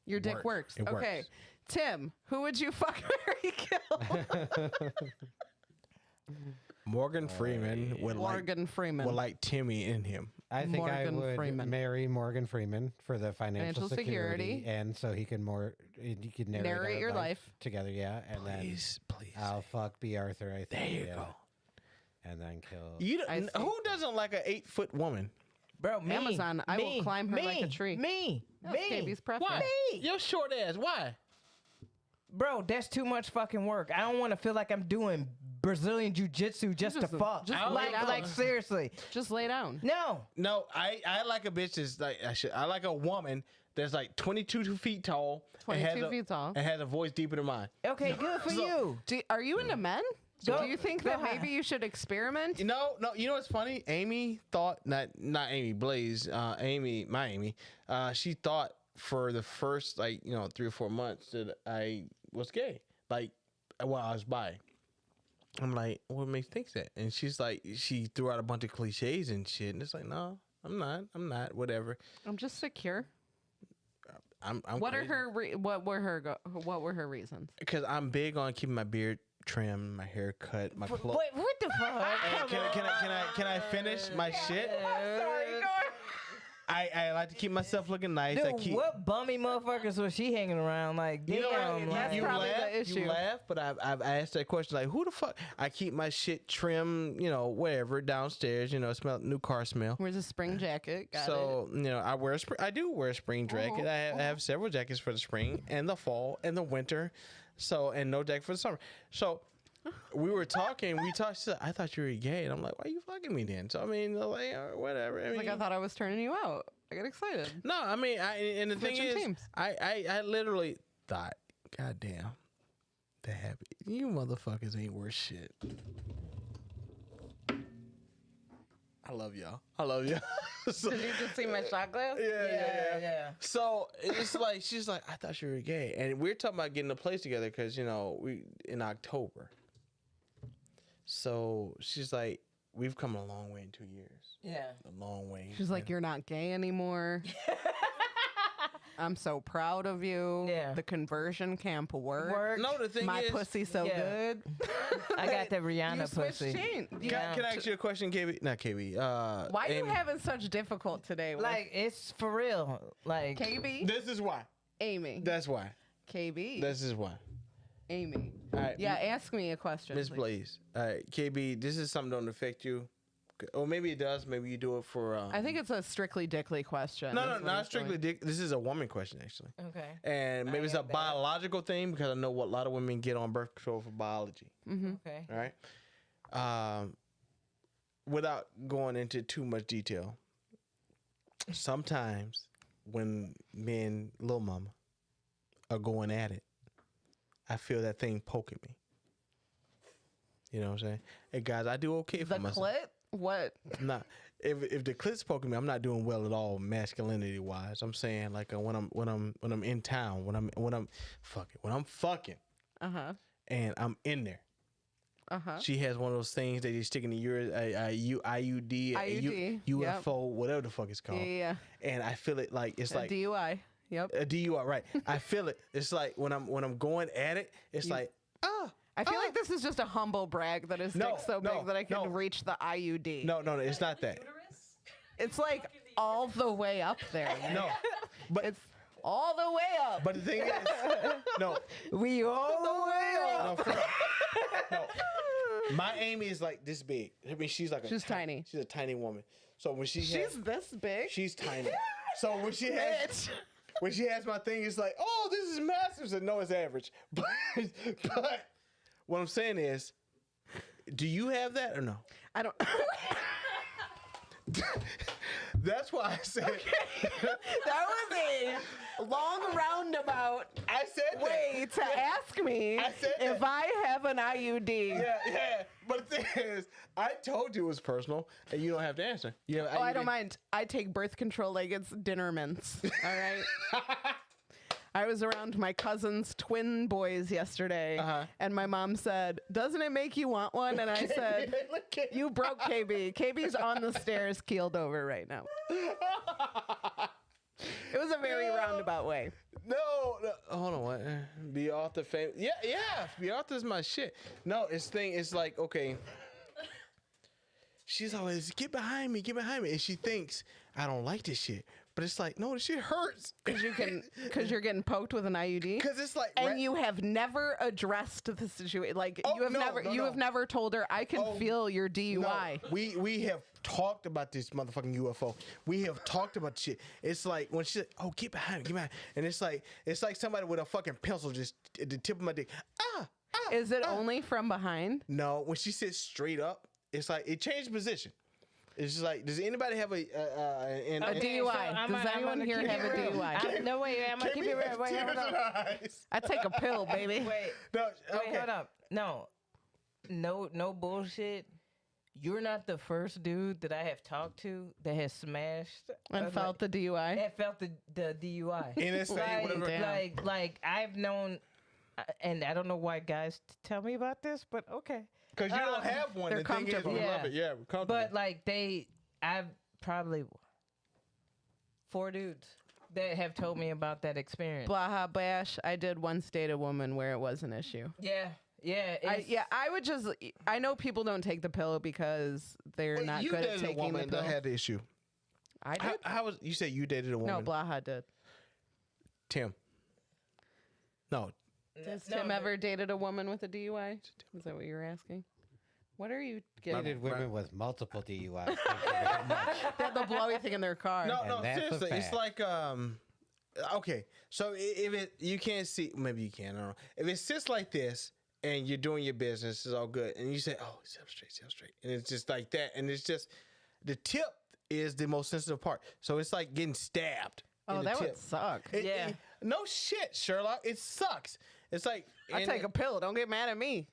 Your dick works.
It
Okay.
works.
Tim, who would you fuck, marry, kill?
Morgan Freeman would
Morgan Freeman.
would like Timmy in him.
I think I
Morgan
would
Freeman.
marry Morgan Freeman for the financial
Financial security.
and so he can you could narrate our
your life.
together, yeah, and
Please.
then I'll fuck B. Arthur. I think.
There you
yeah.
go.
And then kill.
You
I
don't,
see.
who doesn't like an 8-foot woman?
Bro, me.
Amazon, I will
me,
climb her
me,
like a tree.
Me.
That's
Me.
KB's preference.
Why? Your short ass. Why?
Bro, that's too much fucking work. I don't want to feel like I'm doing Brazilian jiu-jitsu just to fuck.
just
lay
like,
down.
like seriously.
Just lay down.
No.
No, I like a bitch that's like I like a woman that's like 22 feet tall. and
22
has
feet tall.
and has a voice deeper than mine.
Okay, good for you.
Are you into men?
Go-
Do you think
go
that
ahead.
maybe you should experiment?
No. You know what's funny? Amy thought not Amy Blaze. Amy. She thought for the first 3 or 4 months that I was gay. Like, while I was bi. I'm like, what makes you think that? And she's like, she threw out a bunch of cliches and shit. And it's like, no, I'm not. Whatever.
I'm just secure.
I'm
What are
crazy.
her? What were her reasons?
Because I'm big on keeping my beard trimmed, my hair cut, my clothes.
Wait, what the fuck?
Can I finish my shit?
Sorry, go
I like to keep myself looking nice. I
Dude,
keep.
what bummy motherfuckers was she hanging around? Like, damn.
You know what?
that's
You
probably
laugh,
the issue.
You laugh, but I've asked that question like, who the fuck? I keep my shit trimmed, wherever downstairs. Smell new car smell.
Where's a spring jacket? Got
So I do wear a spring jacket. I have several jackets for the spring and the fall and the winter. So and no jacket for the summer. So we were talking. She said, I thought you were gay, and I'm like, why are you fucking me then? So I mean, like, whatever. I mean,
I thought I was turning you out. I got excited.
no, I mean, and the thing
Switching
is,
teams.
I literally thought, God damn, that happy. You motherfuckers ain't worth shit. I love y'all. So,
Did you just see my shot glass?
yeah. So it's like she's like, I thought you were gay, and we're talking about getting a place together because we in October. So she's like, we've come a long way in 2 years.
Yeah.
A long way.
She's like, you're not gay anymore. I'm so proud of you.
Yeah.
The conversion camp worked.
Work.
No, the thing
My
is,
pussy so
Yeah.
good.
I got the
You
Rihanna
switched
pussy.
chain.
Can I ask you a question, KB? Not KB.
Why are you
Amy.
having such difficult today? With
Like, it's for real. Like,
KB,
This is why.
Amy,
That's why.
KB,
This is why.
Amy.
All right.
Yeah, ask me a question.
Miss
please.
Blaze. All right, KB, this is something that don't affect you. Or maybe it does. Maybe you do it for.
I think it's a strictly dickly question.
No,
is what
not
he's
strictly
doing.
dick. This is a woman question, actually.
okay.
And maybe it's a
ain't bad.
biological thing because I know what a lot of women get on birth control for biology.
Okay.
All right. Without going into too much detail, sometimes when me and Lil Mama are going at it, I feel that thing poking me. You know what I'm saying? Hey guys, I do okay for
The
myself.
clit? What?
I'm not if the clit's poking me, I'm not doing well at all masculinity wise. I'm saying like when I'm in town, when I'm fucking, and I'm in there. She has one of those things that you stick in the IUD,
IUD,
UFO, whatever the fuck it's called.
Yeah.
And I feel it like it's like
DUI. Yep.
a DUI, right? I feel it. It's like when I'm going at it, it's like
I feel like this is just a humble brag that his dick's so big that I can reach the IUD.
no, it's not that.
It's like all the way up there.
No, but
It's all the way up.
but the thing is, no,
We all the way up.
no. My Aimee is like this big. I mean, she's like
She's tiny.
She's a tiny woman. So when
She's this big.
she's tiny. So when she has my thing, it's like, oh, this is massive. So no, it's average. But what I'm saying is, do you have that or no?
I don't.
That's why I said.
That was a long roundabout
I said
way to ask me
I said
if
that.
I have an IUD.
Yeah. But the thing is, I told you it was personal, and you don't have to answer. You have,
Oh, I don't mind. I take birth control like it's dinner mints. All right. I was around my cousin's twin boys yesterday, and my mom said, "Doesn't it make you want one?" And I said,
Look at
"You broke KB. KB's on the stairs, keeled over right now." It was a very roundabout way.
No, hold on. What? Be author fame. Yeah. Be author's my shit. No, it's like, okay. She's always, get behind me. And she thinks, I don't like this shit. But it's like, no, this shit hurts.
Because you're getting poked with an IUD.
Because it's like,
And you have never addressed the situation. Like
Oh,
you have
no.
have never told her, I can feel your DUI.
No, we have talked about this motherfucking UFO. We have talked about shit. It's like when she's like, oh, get behind me. And it's like somebody with a fucking pencil just at the tip of my dick.
Is it only from behind?
No, when she sits straight up, it's like it changed position. It's just like, does anybody have a
DUI. Does anyone here have a DUI?
No, wait, I'm gonna keep it real. Wait, hold up.
I take a pill, baby.
Wait,
No, okay.
wait, hold up. No bullshit. You're not the first dude that I have talked to that has smashed
And felt the DUI.
that felt the DUI.
NSA, whatever.
Damn.
Like I've known, and I don't know why guys tell me about this, but okay.
Because you don't have one.
they're
The thing is, we
comfortable.
love it. Yeah, we're comfortable.
But like I've probably 4 dudes that have told me about that experience.
Blaha bash. I did once date a woman where it was an issue.
Yeah.
I would just. I know people don't take the pill because they're not
you
good at
dated a
taking the
woman
pill.
that had the issue.
I did.
How was you said you dated a
No,
woman?
Blaha did.
Tim. No.
Has Tim ever dated a woman with a DUI? Is that what you're asking? What are you getting?
Dated women with multiple DUIs. Thank you very much.
They have the blowy thing in their car.
No,
that's a
seriously. It's
fact.
like okay. So if it you can't see, maybe you can, I don't know. If it sits like this and you're doing your business, it's all good. And you say, oh, sit up straight. And it's just like that. And it's just the tip is the most sensitive part. So it's like getting stabbed.
Oh,
in the
that
tip.
would suck.
No shit, Sherlock. It sucks. It's like
I take a pill. Don't get mad at me.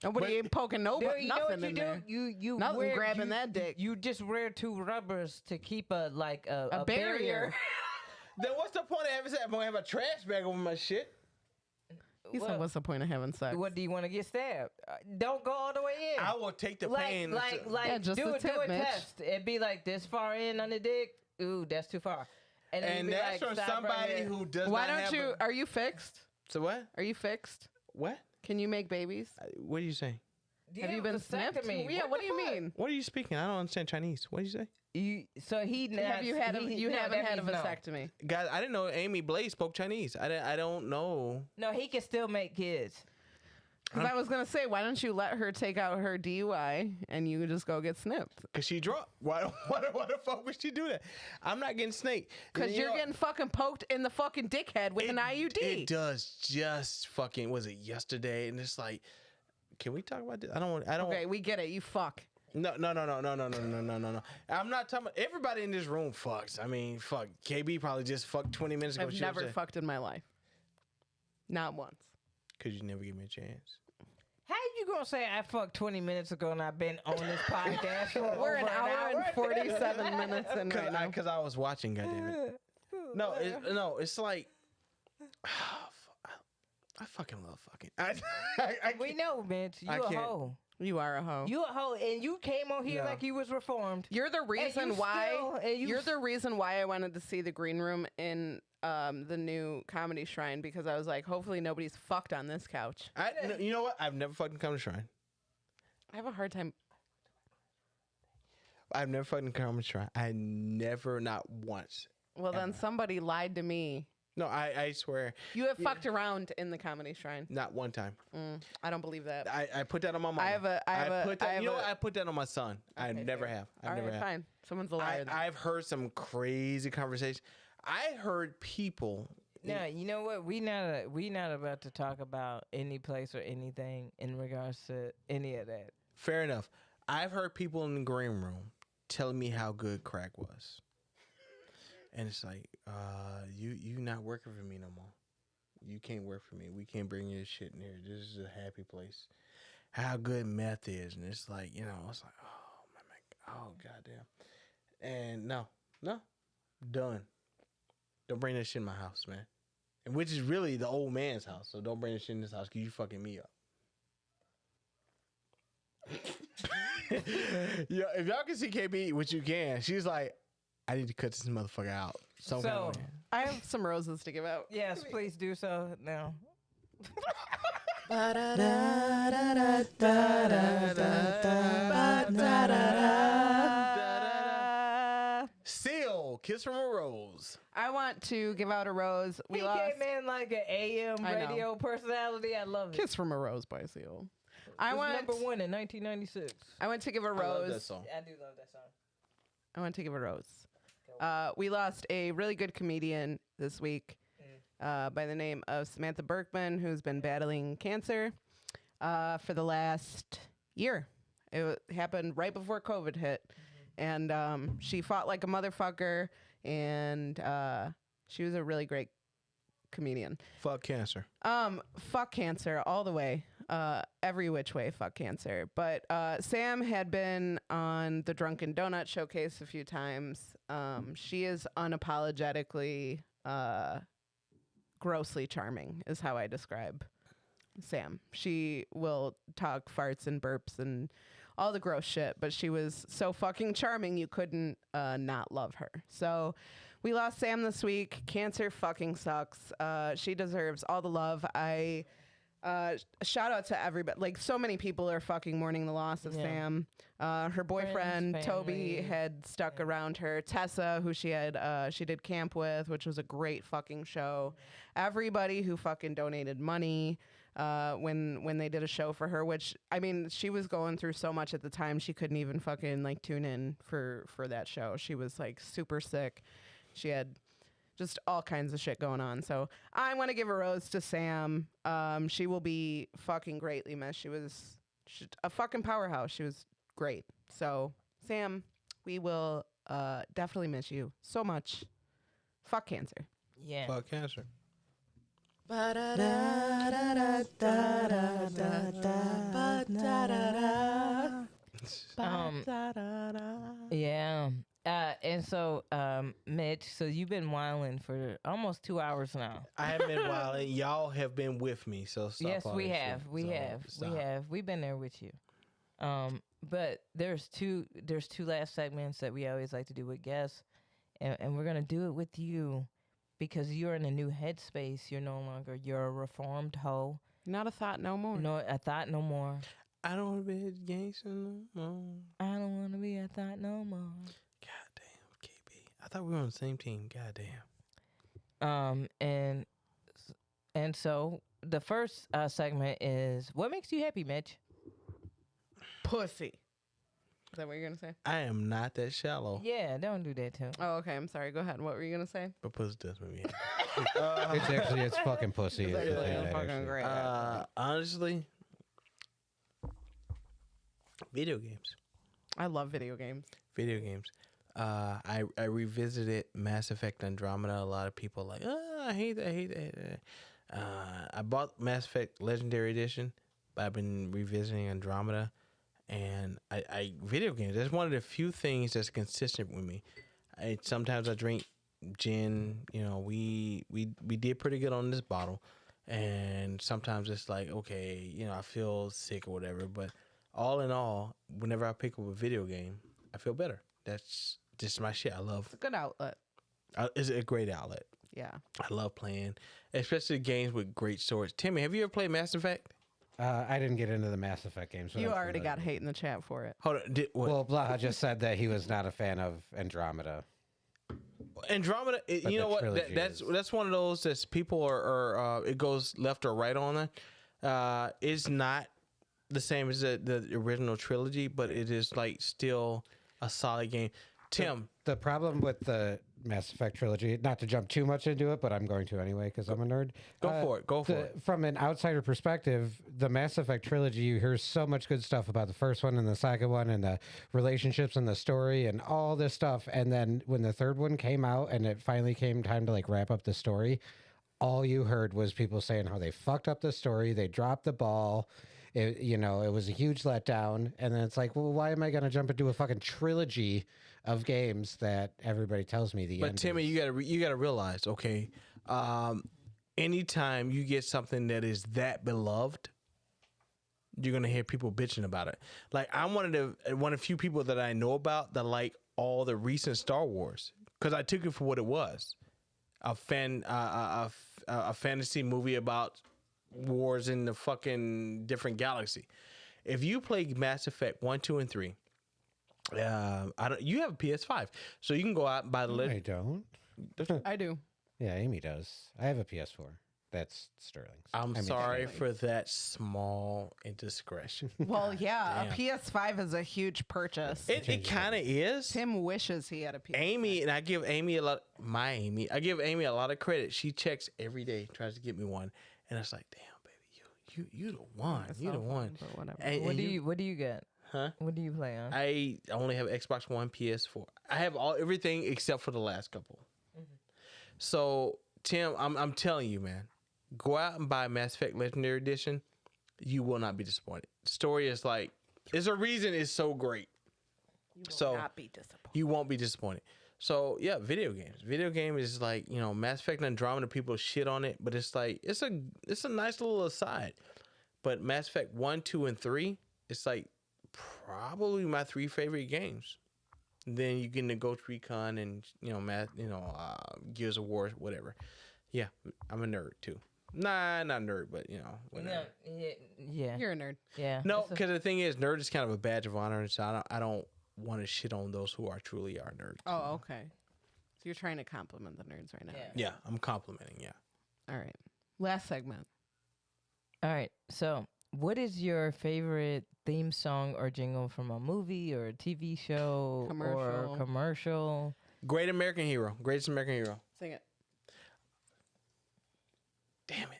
Nobody ain't poking nobody.
You know
Nothing
what
in
you
there.
do? You
Nothing
wear,
grabbing that dick.
You just wear 2 rubbers to keep a
barrier.
Then what's the point of having sex? I'm gonna have a trash bag over my shit.
He said, "What's the point of having sex?"
What do you want to get stabbed? Don't go all the way in.
I will take the pain.
Yeah, just
do
the
it.
tip,
Do a
Mitch.
test. It'd be like this far in on the dick. Ooh, that's too far. Then
And
you'd be
that's
like,
from
stop right
somebody
here.
who does
Why
not
don't
have
you? Are you fixed?
So what?
Are you fixed?
What?
Can you make babies?
What are you saying?
Have you been snipped?
vasectomy.
Yeah. What do
the
you
fuck?
mean?
What are you speaking? I don't understand Chinese. What did you say?
So he
Have you had? You haven't had a vasectomy.
Guys, I didn't know Aimee Blaze spoke Chinese. I don't know.
No, he can still make kids.
Because I was gonna say, why don't you let her take out her DUI and you just go get snipped?
Because she drunk. Why the fuck would she do that? I'm not getting snaked.
Because
You
you're
know,
getting fucking poked in the fucking dickhead with an IUD.
It does just fucking, was it yesterday? And it's like, can we talk about this? I don't.
Okay, we get it. You fuck.
No. I'm not talking about, everybody in this room fucks. I mean, fuck. KB probably just fucked 20 minutes ago.
I've never fucked in my life. Not once.
Because you never give me a chance.
How you gonna say I fucked 20 minutes ago and I've been on this podcast for
We're
over
an hour and 47 minutes in right now.
Because I was watching, goddammit. No, it's like I fucking love fucking.
We know, Mitch. You
I
a
can't.
hoe.
You are a hoe.
You a hoe, and you came on here
No.
like you was reformed.
You're the reason
you
why.
still- and you
You're
s-
the reason why I wanted to see the green room in the new Comedy Shrine, because I was like, hopefully nobody's fucked on this couch.
You know what? I've never fucking come to Shrine.
I have a hard time.
I've never fucking come to Shrine. I never, not once.
Well, then somebody lied to me.
No, I swear,
You have fucked around in the Comedy Shrine.
not one time.
I don't believe that.
I put that on my mom.
I have a-
put
I
that,
have
you know
a-
what? I put that on my son. I never have. I
All
never
right,
have.
fine. Someone's a liar. then.
I've heard some crazy conversations. I heard people.
Now, you know what? We not about to talk about any place or anything in regards to any of that.
Fair enough. I've heard people in the green room telling me how good crack was. And it's like, you not working for me no more. You can't work for me. We can't bring your shit in here. This is a happy place. How good meth is. And it's like, it's like, oh, my oh, goddamn. And no, done. Don't bring that shit in my house, man. And which is really the old man's house. So don't bring that shit in this house because you fucking me up. Yeah, if y'all can see KB, which you can, she's like, I need to cut this motherfucker out.
So,
I have some roses to give out.
yes, please do so now.
Seal, kiss from a rose.
I want to give out a rose. We
He
lost.
came in like an AM
I know.
radio personality. I love it.
Kiss from a Rose by Seal. I
It was
want.
number one in 1996.
I want to give a
I love that
rose.
song.
I do love that song.
I want to give a rose. We lost a really good comedian this week by the name of Samantha Berkman, who's been battling cancer for the last year. It happened right before COVID hit. And she fought like a motherfucker, and she was a really great comedian.
Fuck cancer.
Fuck cancer all the way. Every which way, fuck cancer. But Sam had been on the Drunken Donut Showcase a few times. She is unapologetically grossly charming, is how I describe Sam. She will talk farts and burps and all the gross shit, but she was so fucking charming you couldn't not love her. So we lost Sam this week. Cancer fucking sucks. She deserves all the love. Shout out to everybody. Like, so many people are fucking mourning the loss of Sam. Her boyfriend
Friends,
Toby
family.
had stuck around her. Tessa, who she did camp with, which was a great fucking show. Everybody who fucking donated money when they did a show for her, which, I mean, she was going through so much at the time she couldn't even fucking like tune in for that show. She was like super sick. She had just all kinds of shit going on. So I want to give a rose to Sam. She will be fucking greatly missed. She's a fucking powerhouse. She was great. So Sam, we will definitely miss you so much. Fuck cancer.
Yeah.
Fuck cancer.
Yeah. And so, Mitch, so you've been wilding for almost 2 hours now.
I have been wilding. Y'all have been with me, so stop
Yes,
all
we
that
have.
shit.
We
So,
have.
stop.
We have. We've been there with you. But there's two last segments that we always like to do with guests, and we're gonna do it with you because you're in a new headspace. You're a reformed hoe.
Not a thought no more.
No, a thought no more.
I don't want to be a gangster no more.
I don't want to be a thought no more.
Goddamn, KB. I thought we were on the same team. Goddamn.
And so the first segment is what makes you happy, Mitch?
Pussy. Is that what you're going to say?
I am not that shallow,
Yeah, don't do that too.
Oh, okay. I'm sorry. Go ahead. What were you going to say?
but pussy does make me happy.
It's fucking pussy. is the
Actually,
thing
I'm
that
fucking
actually-
great.
Honestly, video games.
I love video games.
Video games. I revisited Mass Effect Andromeda. A lot of people are like, I hate that. I bought Mass Effect Legendary Edition. but I've been revisiting Andromeda, and I video games. That's one of the few things that's consistent with me. Sometimes I drink gin. You know, we did pretty good on this bottle, and sometimes it's like, okay, you know, I feel sick or whatever. But all in all, whenever I pick up a video game, I feel better. That's just my shit. I love.
It's a good outlet.
It's a great outlet.
Yeah.
I love playing, especially games with great stories. Timmy, have you ever played Mass Effect?
I didn't get into the Mass Effect games. So
You
I'm
already
familiar.
got hate in the chat for it.
Hold on. What?
Well, Blaha just said that he was not a fan of Andromeda.
Andromeda,
But
you know
the
what?
trilogy
That's one of those that people are it goes left or right on it. It's not the same as the original trilogy, but it is like still a solid game. Tim,
The problem with the Mass Effect trilogy, not to jump too much into it, but I'm going to anyway because I'm a nerd.
Go for it. Go for it.
From an outsider perspective, the Mass Effect trilogy, you hear so much good stuff about the first one and the second one and the relationships and the story and all this stuff. And then when the third one came out and it finally came time to like wrap up the story, all you heard was people saying how they fucked up the story, they dropped the ball. It, you know, it was a huge letdown. And then it's like, well, why am I going to jump into a fucking trilogy of games that everybody tells me the
but
end
Timmy,
is?
you gotta realize, okay, anytime you get something that is that beloved, you're gonna hear people bitching about it. Like I'm one of the few people that I know about that like all the recent Star Wars because I took it for what it was, a fantasy movie about wars in the fucking different galaxy. If you play Mass Effect 1, 2, and 3, I don't. You have a PS5, so you can go out and buy the
I don't.
I do.
Yeah, Amy does. I have a PS4. That's Sterling's.
I'm
I mean,
sorry
Sterling.
for that small indiscretion.
Well, yeah,
Damn.
a PS5 is a huge purchase.
It kind of is.
Tim wishes he had a PS5.
Amy, and I give Amy a lot. I give Amy a lot of credit. She checks every day, tries to get me one, and it's like, damn, baby, you the one,
It's
you the
not
one.
fun, but whatever.
And
What do you get?
Huh?
What do you play on?
I only have Xbox One, PS4. I have everything except for the last couple. So Tim, I'm telling you, man, go out and buy Mass Effect Legendary Edition. You will not be disappointed. The story is like, there's a reason it's so great.
You will
So
not be disappointed.
you won't be disappointed. So yeah, video games. Video game is like, you know, Mass Effect and Andromeda, people shit on it, but it's like it's a nice little aside. But Mass Effect 1, 2, and 3, it's like probably my 3 favorite games. Then you get into Ghost Recon and Gears of War, whatever. Yeah, I'm a nerd too. Nah, not nerd, but you know, whatever.
Yeah.
You're a nerd.
Yeah.
No,
It's a-
because the thing is, nerd is kind of a badge of honor, and so I don't want to shit on those who are truly our nerds.
Oh, okay. So you're trying to compliment the nerds right now.
Yeah.
Yeah, I'm complimenting. Yeah.
All right. Last segment.
All right. So, what is your favorite theme song or jingle from a movie or a TV show
Commercial.
or commercial?
Great American Hero. Greatest American Hero.
Sing it.
Damn it.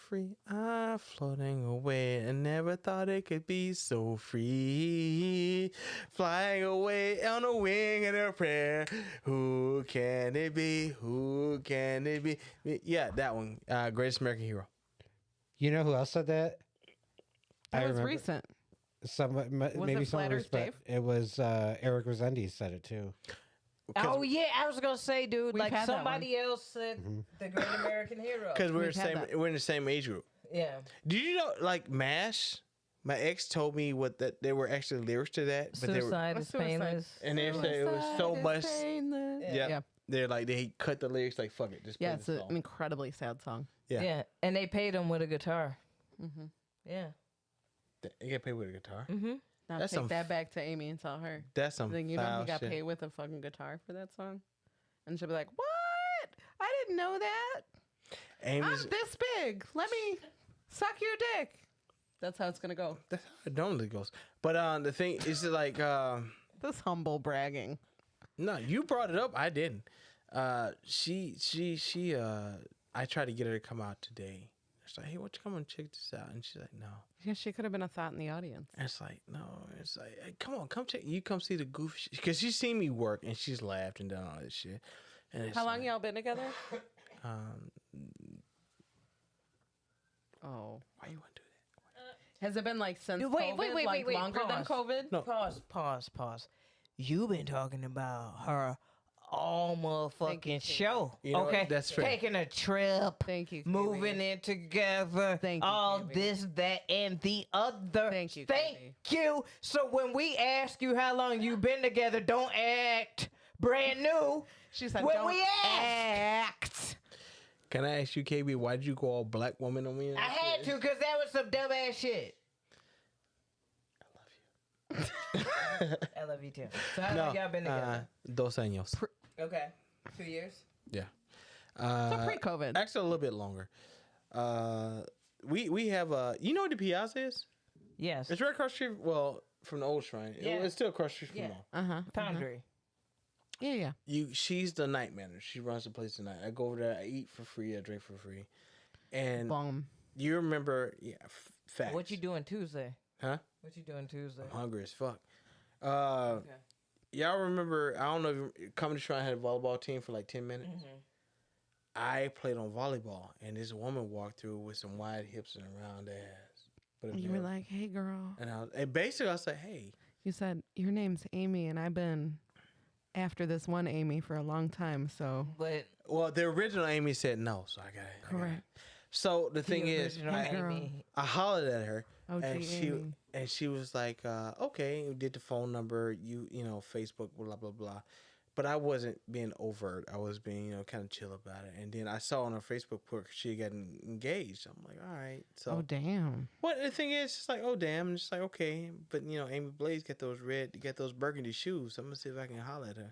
Free. I'm floating away and never thought it could be so free. Flying away on a wing and a prayer. Who can it be? Who can it be? Yeah, that one. Greatest American Hero.
You know who else said that?
That
I
was
remember
recent.
Maybe
it
someone
Flat
was,
Earth
but
Dave?
it was Eric Resendiz said it too.
Oh yeah, I was gonna say, dude,
We've
like
had that
somebody else said the Great American Hero.
Because
We've had that.
we're in the same age group.
Yeah.
Did you know, like MASH? My ex told me that there were actually lyrics to that, but they were,
Suicide is
Suicide.
painless.
and they said it was so much.
Yeah.
Yeah, they're like they cut the lyrics like fuck it, just play
Yeah,
the
it's an
song.
incredibly sad song.
Yeah.
Yeah. And they paid him with a guitar.
Mm-hmm.
Yeah.
You get paid with a guitar.
Mm-hmm.
Now
That's
take
some
that back to Amy and tell her.
That's some
Then you know
foul
he got
shit.
paid with a fucking guitar for that song? And she'll be like, what? I didn't know that.
Amy's,
I'm this big. Let me suck your dick. That's how it's going to go.
that's how it normally goes. But the thing is like
This humble bragging.
no, you brought it up. I didn't. She I tried to get her to come out today. It's like, hey, why don't you come and check this out? And she's like, no.
Yeah, she could have been a thought in the audience.
And it's like, no. It's like, hey, come on, come check. You come see the goof shit. Because she's seen me work and she's laughed and done all this shit. And it's
How long
like,
y'all been together?
Um,
Oh.
why you want to do
Has it been like since
Wait,
COVID?
wait,
like
wait.
longer than
Pause.
COVID?
No.
Pause. You've been talking about her all
Thank you,
motherfucking show.
You know what?
Okay,
That's fair.
Taking a trip.
Thank you,
Moving
Katie.
in together.
Thank you,
all
Katie.
this, that, and the other.
Thank you,
Thank
Katie.
you. So when we ask you how long you've been together, don't act brand new.
She said,
when
"Don't
we
act."
Can I ask you, KB, why did you go all black woman on me? and
I had
shit?
to because that was some dumb ass shit. I love you too. So how long y'all been together?
2 años.
Okay. 2 years?
Yeah.
So pre-COVID.
Actually, a little bit longer. We have you know what the Piazza is?
Yes.
It's right across the street. Well, from the old shrine.
Yeah.
It's still across the street from
Yeah.
the mall.
Foundry.
Yeah.
She's the night manager. She runs the place tonight. I go over there. I eat for free. I drink for free. And
Boom.
you remember? Yeah. Facts.
What you doing Tuesday?
Huh?
What you doing Tuesday?
I'm hungry as fuck. Y'all remember? I don't know if Comedy Shrine had a volleyball team for like 10 minutes.
Mm-hmm.
I played on volleyball, and this woman walked through with some wide hips and a round ass. But
You were like, "Hey, girl."
and basically I said, "Hey."
You said, "Your name's Aimee, and I've been after this one Aimee for a long time." So
But
Well, the original Aimee said no, so I got it.
correct.
So the thing
the
is,
original
Hey, girl.
Amy.
I hollered at her,
OG
and
Amy.
she was like, "Okay," we did the phone number, you know, Facebook, blah blah blah. But I wasn't being overt. I was being, kind of chill about it. And then I saw on her Facebook post she got engaged. I'm like, all right. So
Oh damn.
what the thing is, it's like, oh damn, and it's like, okay, but Amy Blaze got those burgundy shoes. So I'm gonna see if I can holler at her.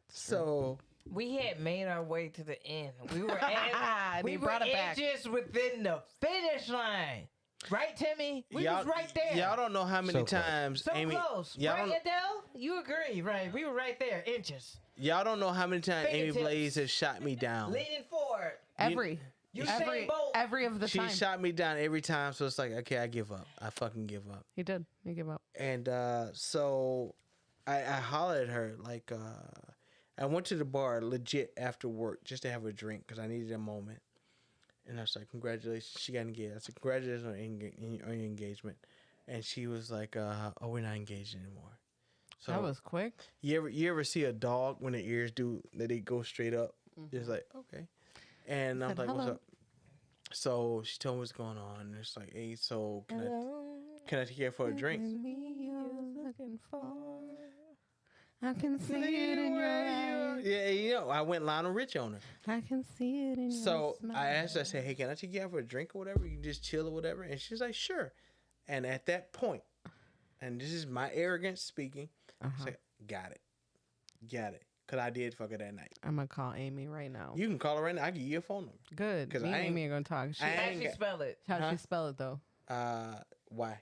so
We had made our way to the end. We were at,
They brought it back.
just within the finish line. Right, Timmy? We was right there.
Y'all don't know how many
So close.
times
so
Amy.
close.
Y'all
Right,
don't,
Adele? You agree, right? We were right there, inches.
y'all don't know how many times Amy
Fingertips.
Blaze has shot me down.
Leaning forward.
Every
Usain Bolt.
every of the
She
time.
shot me down every time, so it's like, okay, I give up. I fucking give up.
He did. He gave up.
And so I hollered at her, like, I went to the bar legit after work just to have a drink because I needed a moment. And I was like, congratulations, she got engaged. I said, congratulations on your engagement. And she was like, oh, we're not engaged anymore. So
That was quick.
you ever see a dog when the ears they go straight up? It's like, okay. And I'm
Said,
like, what's
"Hello."
up? So she told me what's going on. And it's like, hey, so can I take you for a drink?
Me you're looking for. I can see it in your eyes.
Yeah, I went Lionel Richie on her.
I can see it in your
So
smile.
I asked her, I said, hey, can I take you out for a drink or whatever? You can just chill or whatever. And she's like, sure. And at that point, and this is my arrogance speaking, I said, got it. Because I did fuck her that night.
I'm gonna call Aimee right now.
You can call her right now. I can give you a phone number.
Good.
'Cause
Me
I
and
ain't-
Aimee are gonna talk.
I
How'd
ain't
she
got-
spell it?
How'd
Huh?
she spell it though?
Why?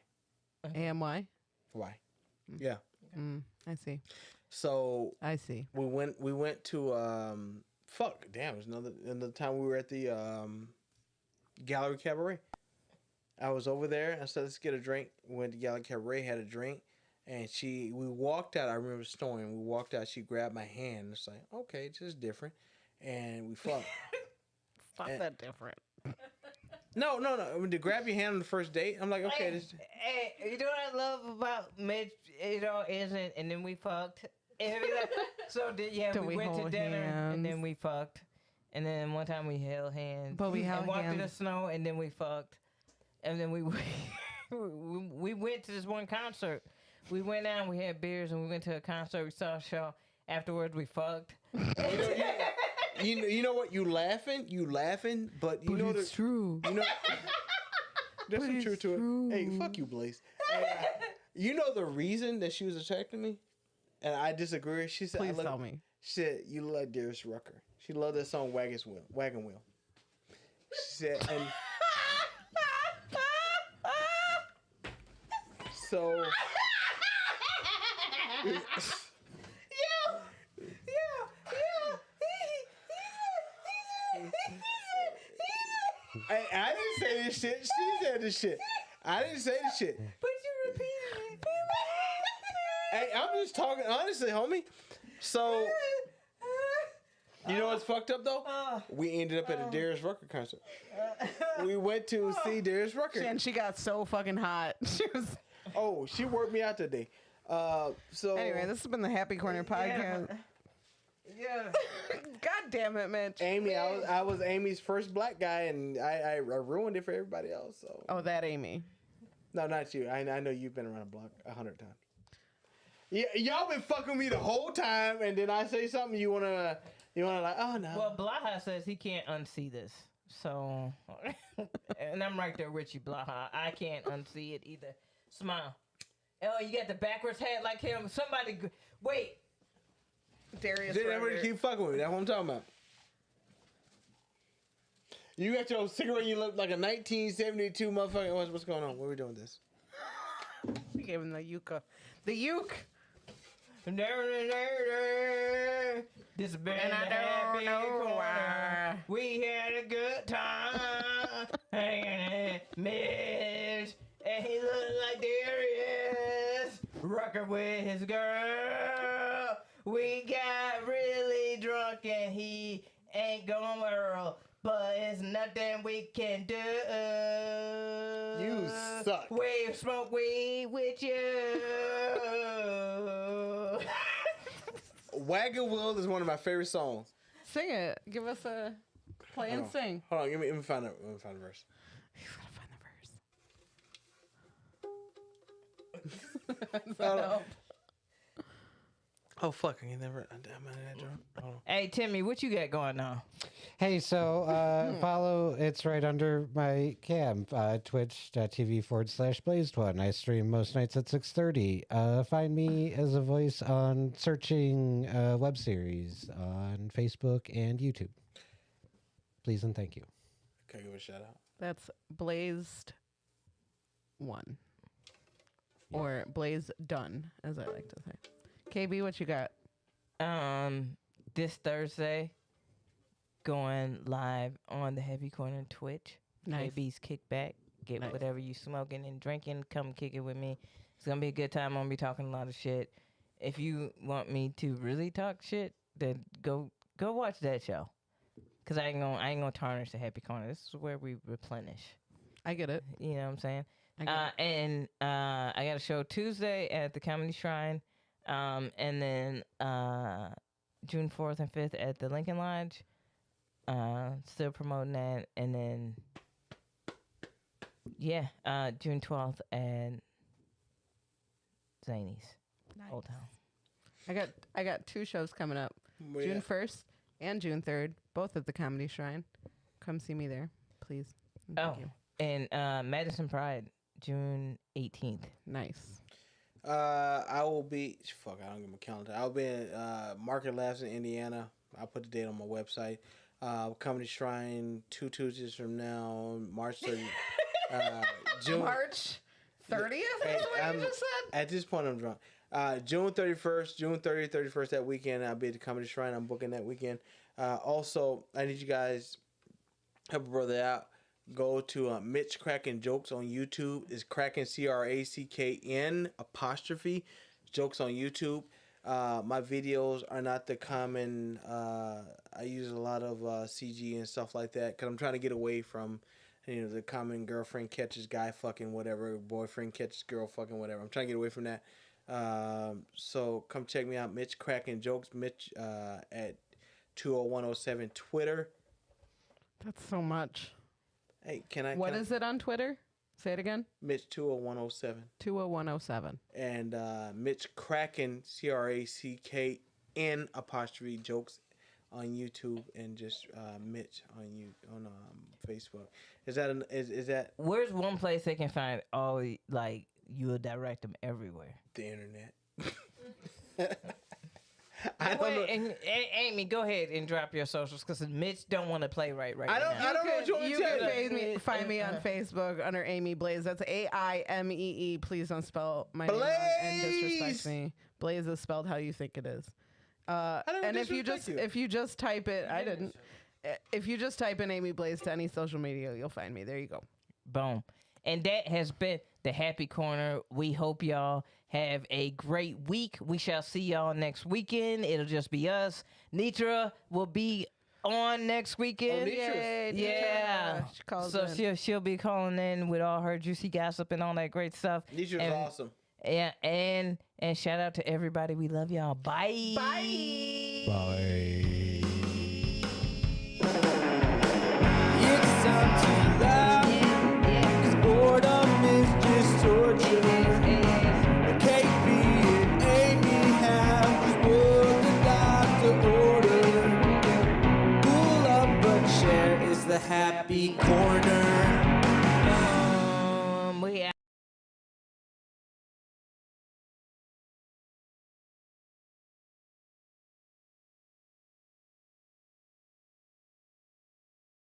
AMY.
Why? Yeah.
I see.
So
I see.
we went to fuck, damn, it was another time we were at the Gallery Cabaret. I was over there. I said, let's get a drink. We went to Gallery Cabaret, had a drink. And we walked out. I remember snoring. We walked out. She grabbed my hand. It's like, okay, just different. And we fucked.
Fuck that different.
No. I mean, to grab your hand on the first date, I'm like, okay, this.
Hey, you know what I love about Mitch? Isn't, and then we fucked. And we like, so
Did
we
we
went to
hold
dinner and then
hands?
we fucked. And then one time we held hands.
But we held
and walked in the
hands.
snow and then we fucked. And then we went to this one concert. We went out, we had beers, and we went to a concert. We saw a show. Afterwards, we fucked.
You know what? You laughing, but you know
it's true.
You know, there's some
But
truth
it's
to it.
true.
Hey, fuck you, Blaze. You know the reason that she was attracting me, and I disagree. She said,
Please tell me.
She said, you look like Darius Rucker. She loved that song Wagon Wheel. She said, and so. I didn't say this shit. She said this shit. I didn't say this shit.
But you repeated it.
Hey, I'm just talking honestly, homie. So You know what's fucked up though? We ended up at a Darius Rucker concert. We went to see Darius Rucker.
And she got so fucking hot. She was.
Oh, she worked me out today. So
Anyway, this has been the Happy Corner podcast.
Yeah.
God damn it, Mitch.
Aimee, I was Amy's first black guy, and I ruined it for everybody else. So
Oh, that Aimee.
no, not you. I know you've been around the block 100 times. Yeah, y'all been fucking with me the whole time, and then I say something you wanna like, oh no.
Well, Blaha says he can't unsee this. So, and I'm right there with you, Blaha. I can't unsee it either. Smile. Oh, you got the backwards hat like him. Somebody, wait.
Darius
They never
Rucker.
keep fucking with me. That's what I'm talking about. You got your cigarette. You look like a 1972 motherfucker. What's going on? What are we doing with this?
We gave him the yucca. The uke.
This has been
And I
the
don't
Happy
know
Corner.
why.
We had a good time hanging at Mitch, and he looked like Darius Rucker with his girl. We got really drunk and he ain't going Earl, but it's nothing we can do.
You suck.
We smoke weed with you.
Wagon Wheel is one of my favorite songs.
Sing it. Give us a play and sing.
Hold on, let me find a verse.
You gotta find the verse. Hold on.
Oh fuck! I never. I'm that drunk. Hold on.
Hey, Timmy, what you got going on?
Hey, so follow, it's right under my cam, twitch.tv/blazed1. I stream most nights at 6:30. Find me as a voice on searching web series on Facebook and YouTube. Please and thank you.
Can I give a shout out?
That's Blazed 1. Or Blaze Done, as I like to say. KB, what you got?
This Thursday, going live on the Heavy Corner Twitch.
Nice.
KB's Kickback. Get
Nice.
whatever you smoking and drinking. Come kick it with me. It's gonna be a good time. I'm gonna be talking a lot of shit. If you want me to really talk shit, then go watch that show. Cause I ain't gonna tarnish the Happy Corner. This is where we replenish.
I get it.
You know what I'm saying?
I get
And I got a show Tuesday at the Comedy Shrine. And then June 4th and 5th at the Lincoln Lodge. Still promoting that. And then, yeah, June 12th at Zany's.
Nice.
Old Town.
I got 2 shows coming up.
Where
June
at?
1st and June 3rd, both at the Comedy Shrine. Come see me there, please. And thank you.
And Madison Pride, June 18th.
Nice.
I will be. Fuck, I don't get my calendar. I'll be in Market Labs in Indiana. I'll put the date on my website. Comedy Shrine 2 Tuesdays from now, March 30th. June.
March 30th? That's what you just said?
At this point, I'm drunk. June 31st, June 30th, 31st that weekend. I'll be at the Comedy Shrine. I'm booking that weekend. Also, I need you guys help a brother out. Go to Mitch Crackin' Jokes on YouTube. It's Crackin' CRACKN apostrophe jokes on YouTube. My videos are not the common. I use a lot of CG and stuff like that because I'm trying to get away from, the common girlfriend catches guy fucking whatever, boyfriend catches girl fucking whatever. I'm trying to get away from that. So come check me out, Mitch Crackin' Jokes, Mitch at 20107 Twitter.
That's so much.
Hey,
What is it on Twitter? Say it again.
Mitch 20107.
20107.
And Mitch Crackin' CRACKN apostrophe jokes on YouTube and just Mitch on Facebook. Is that
Where's one place they can find all, like, you'll direct them everywhere?
the internet?
Aimee, go ahead and drop your socials because Mitch don't want to play right now.
I don't know what you want me
You
to tell
can find me on Facebook under Aimee Blaze. That's AIMEE. Please don't spell my name wrong and disrespect me. Blaze is spelled how you think it is. And if you just type it, I didn't. If you just type in Aimee Blaze to any social media, you'll find me. There you go.
Boom. And that has been the Happy Corner. We hope y'all Have a great week. We shall see y'all next weekend. It'll just be us. Nitra will be on next weekend.
Yay,
Yeah.
She calls
So
in.
she'll be calling in with all her juicy gossip and all that great stuff.
Nisha's
And-
awesome.
And shout out to everybody. We love y'all. Bye.
Bye.
It's time to laugh, 'cause boredom is just torture. KP and Aimee have just what the doctor ordered. Pull up, but share is the happy corner.